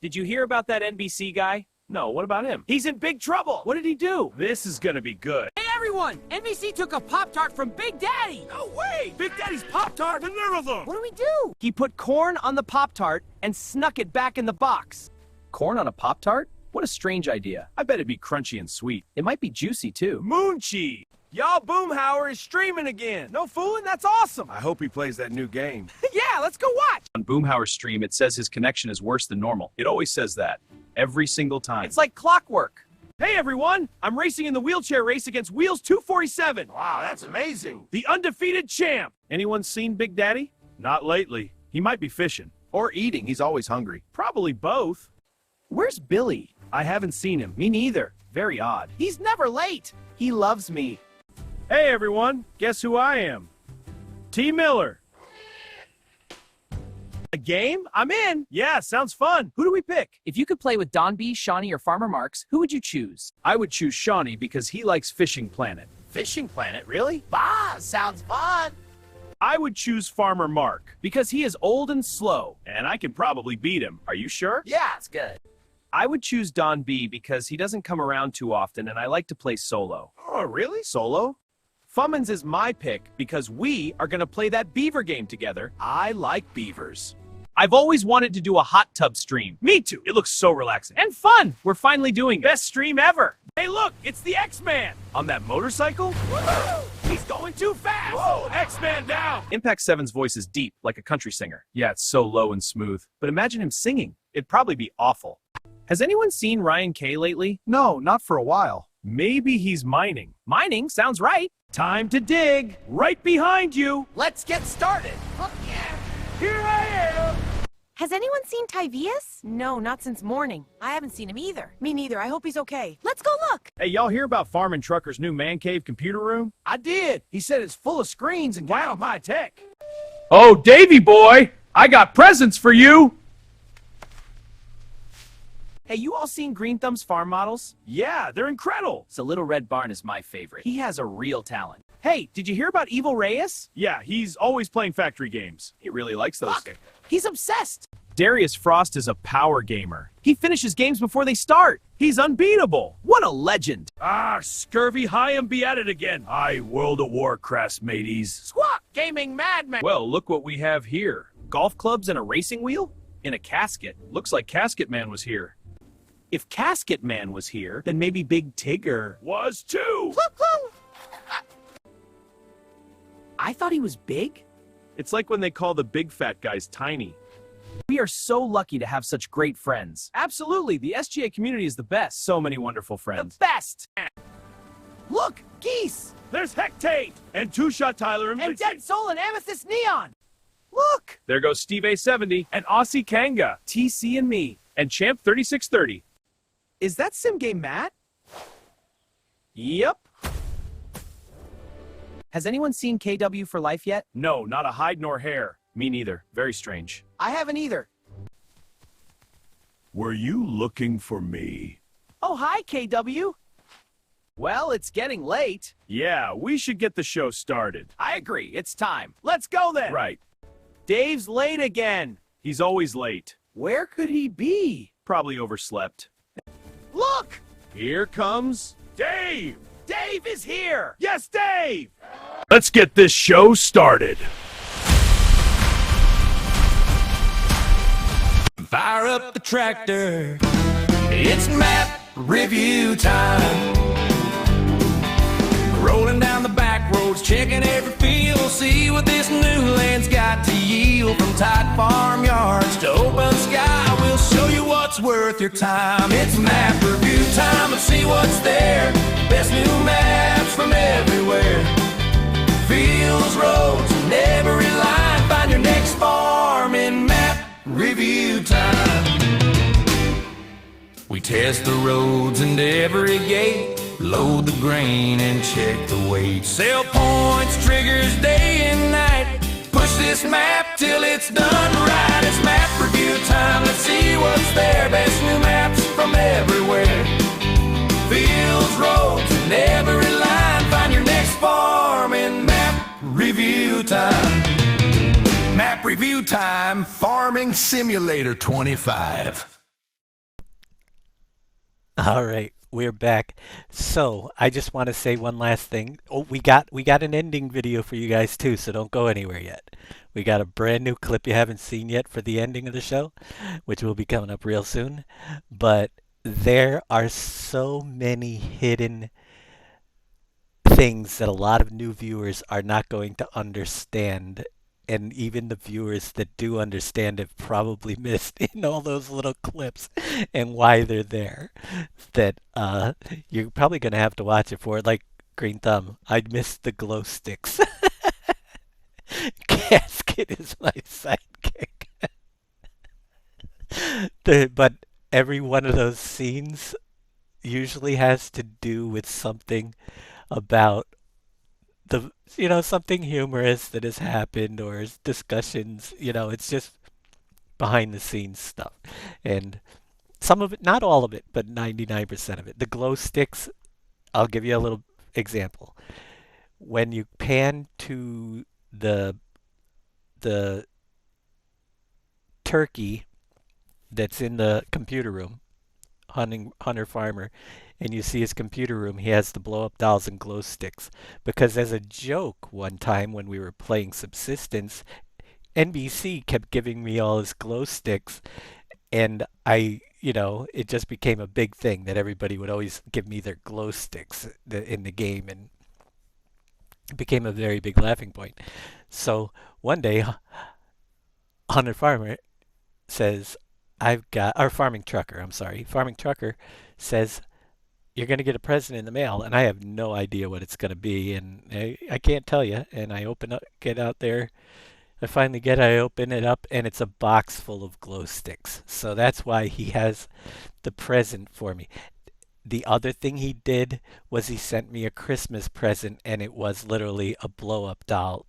Did you hear about that NBC guy? No, what about him? He's in big trouble. What did he do? This is gonna be good. Hey everyone! NBC took a Pop-Tart from Big Daddy! No way! Big Daddy's Pop-Tart and everything! What do we do? He put corn on the Pop-Tart and snuck it back in the box. Corn on a Pop-Tart? What a strange idea. I bet it'd be crunchy and sweet. It might be juicy too. Moonchi! Y'all Boomhauer is streaming again. No fooling, that's awesome. I hope he plays that new game. Yeah, let's go watch! On Boomhauer's stream, it says his connection is worse than normal. It always says that. Every single time. It's like clockwork. Hey everyone! I'm racing in the wheelchair race against Wheels 247. Wow, that's amazing. The undefeated champ. Anyone seen Big Daddy? Not lately. He might be fishing. Or eating. He's always hungry. Probably both. Where's Billy? I haven't seen him. Me neither. Very odd. He's never late. He loves me. Hey everyone, guess who I am? T. Miller. A game? I'm in. Yeah, sounds fun. Who do we pick? If you could play with Don B, Shawnee, or Farmer Marks, who would you choose? I would choose Shawnee because he likes Fishing Planet. Fishing Planet, really? Bah, sounds fun. I would choose Farmer Mark because he is old and slow, and I can probably beat him. Are you sure? Yeah, it's good. I would choose Don B because he doesn't come around too often and I like to play solo. Oh, really? Solo? Fummins is my pick because we are going to play that beaver game together. I like beavers. I've always wanted to do a hot tub stream. Me too. It looks so relaxing. And fun! We're finally doing it. Best stream ever. Hey, look, it's the X-Man on that motorcycle. Woo! He's going too fast. Whoa, X-Man down. Impact 7's voice is deep, like a country singer. Yeah, it's so low and smooth. But imagine him singing. It'd probably be awful. Has anyone seen Ryan K lately? No, not for a while. Maybe he's mining. Mining sounds right. Time to dig. Right behind you. Let's get started. Fuck yeah. Here I am. Has anyone seen Tyvius? No, not since morning. I haven't seen him either. Me neither. I hope he's okay. Let's go look. Hey, y'all hear about Farmin' Trucker's new man cave computer room? I did. He said it's full of screens and wow, high tech. Oh, Davy boy, I got presents for you. Hey, you all seen Green Thumb's farm models? Yeah, they're incredible. So Little Red Barn is my favorite. He has a real talent. Hey, did you hear about Evil Reyes? Yeah, he's always playing factory games. He really likes those. Fuck. He's obsessed. Darius Frost is a power gamer. He finishes games before they start. He's unbeatable. What a legend. Ah, scurvy high and be at it again. Aye, World of Warcraft, mateys. Squawk, gaming madman. Well, look what we have here. Golf clubs and a racing wheel? In a casket. Looks like Casket Man was here. If Casket Man was here, then maybe Big Tigger was too. I thought he was big. It's like when they call the big fat guys tiny. We are so lucky to have such great friends. Absolutely, the SGA community is the best. So many wonderful friends. The best! Look, geese. There's Hectate and Two Shot Tyler And Dead Soul and Amethyst Neon. Look! There goes Steve A70 and Aussie Kanga, TC and me. and Champ 3630. Is that Sim Game Matt? Yep. Has anyone seen KW for Life yet? No, not a hide nor hair. Me neither. Very strange. I haven't either. Were you looking for me? Oh, hi, KW. Well, it's getting late. Yeah, we should get the show started. I agree. It's time. Let's go then. Right. Dave's late again. He's always late. Where could he be? Probably overslept. Look! Here comes Dave! Dave is here! Yes, Dave! Let's get this show started. Fire up the tractor. It's map review time. Rolling down the back roads, checking every field, see what this new land's got to yield. From tight farmyards to open sky, we'll show you what's worth your time. It's map review time, and see what's there. Best new maps from everywhere. Fields, roads, and every line. Find your next farm in map review time. We test the roads and every gate. Load the grain and check the weight. Sell points, triggers day and night. Push this map till it's done right. It's map review time. Let's see what's there. Best new maps from everywhere. Fields, roads, and every line. Find your next farm in map review time. Map review time. Farming Simulator 25. All right, we're back. So I just want to say one last thing. Oh, we got an ending video for you guys too, so don't go anywhere yet. We got a brand new clip you haven't seen yet for the ending of the show, which will be coming up real soon. But there are so many hidden things that a lot of new viewers are not going to understand. And even the viewers that do understand have probably missed in all those little clips and why they're there. That you're probably going to have to watch it for. Like Green Thumb, I missed the glow sticks. Casket is my sidekick. But every one of those scenes usually has to do with something about something humorous that has happened or discussions, it's just behind the scenes stuff. And some of it, not all of it, but 99% of it. The glow sticks, I'll give you a little example. When you pan to the the turkey that's in the computer room, Hunter Farmer, and you see his computer room, he has the blow up dolls and glow sticks. Because as a joke, one time when we were playing Subsistence, NBC kept giving me all his glow sticks, and it just became a big thing that everybody would always give me their glow sticks in the game, and it became a very big laughing point. So one day, Hunter Farmer says, Farming Trucker says, you're going to get a present in the mail, and I have no idea what it's going to be, and I can't tell you. And I get out there, I open it up, and it's a box full of glow sticks. So that's why he has the present for me. The other thing he did was he sent me a Christmas present, and it was literally a blow-up doll,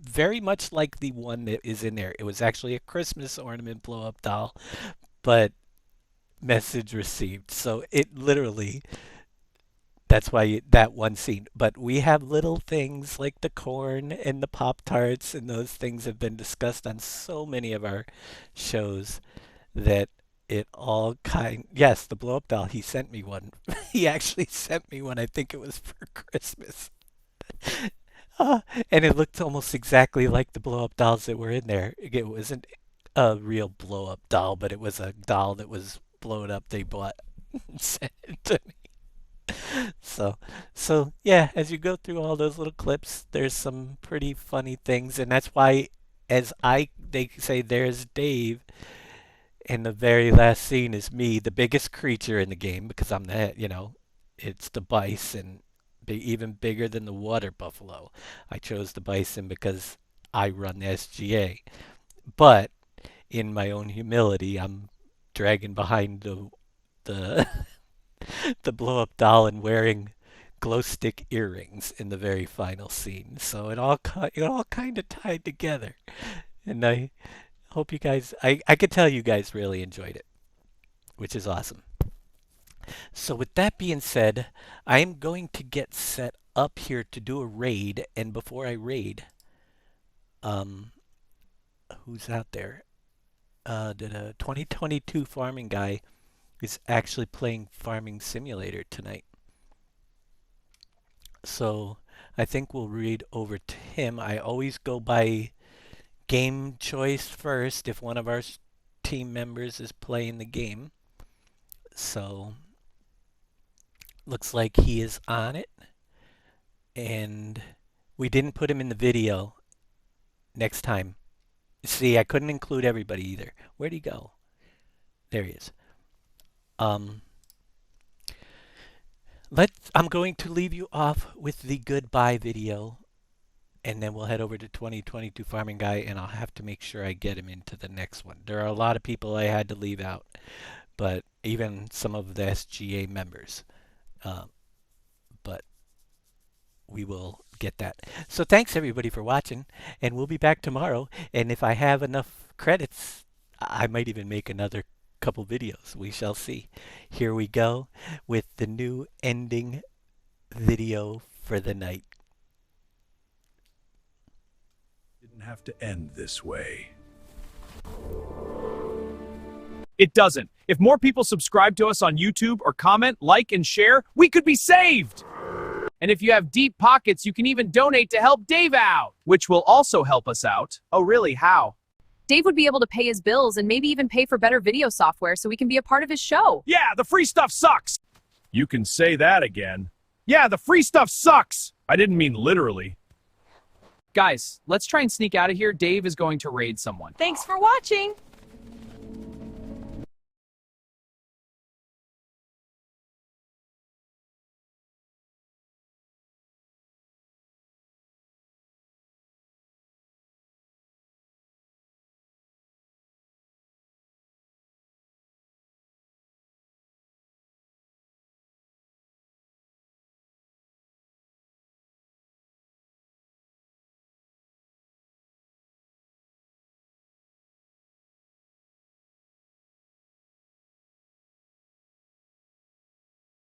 very much like the one that is in there. It was actually a Christmas ornament blow-up doll, but message received. So it literally, that's why that one scene. But we have little things like the corn and the Pop-Tarts, and those things have been discussed on so many of our shows that it all yes, the blow-up doll, he sent me one. He actually sent me one. I think it was for Christmas. And it looked almost exactly like the blow-up dolls that were in there. It wasn't a real blow-up doll, but it was a doll that was blown up. They bought and sent it to me. So yeah, as you go through all those little clips, there's some pretty funny things, and that's why, they say there's Dave, and the very last scene is me, the biggest creature in the game, because I'm it's the bison. Even bigger than the water buffalo. I chose the bison because I run the SGA. But in my own humility, I'm dragging behind the the blow-up doll and wearing glow stick earrings in the very final scene. So it all kind of tied together. And I hope you guys, I could tell you guys really enjoyed it, which is awesome. So with that being said, I'm going to get set up here to do a raid, and before I raid, who's out there? The 2022 farming guy is actually playing Farming Simulator tonight. So I think we'll read over to him. I always go by game choice first if one of our team members is playing the game. So looks like he is on it, and we didn't put him in the video. Next time, see, I couldn't include everybody either. Where'd he go? There he is. I'm going to leave you off with the goodbye video, and then we'll head over to 2022 Farming Guy, and I'll have to make sure I get him into the next one. There are a lot of people I had to leave out, but even some of the SGA members. But we will get that. So thanks everybody for watching, and we'll be back tomorrow. And if I have enough credits, I might even make another couple videos. We shall see. Here we go with the new ending video for the night. Didn't have to end this way. It doesn't. If more people subscribe to us on YouTube or comment, like, and share, we could be saved! And if you have deep pockets, you can even donate to help Dave out, which will also help us out. Oh, really? How? Dave would be able to pay his bills and maybe even pay for better video software so we can be a part of his show. Yeah, the free stuff sucks! You can say that again. Yeah, the free stuff sucks! I didn't mean literally. Guys, let's try and sneak out of here. Dave is going to raid someone. Thanks for watching.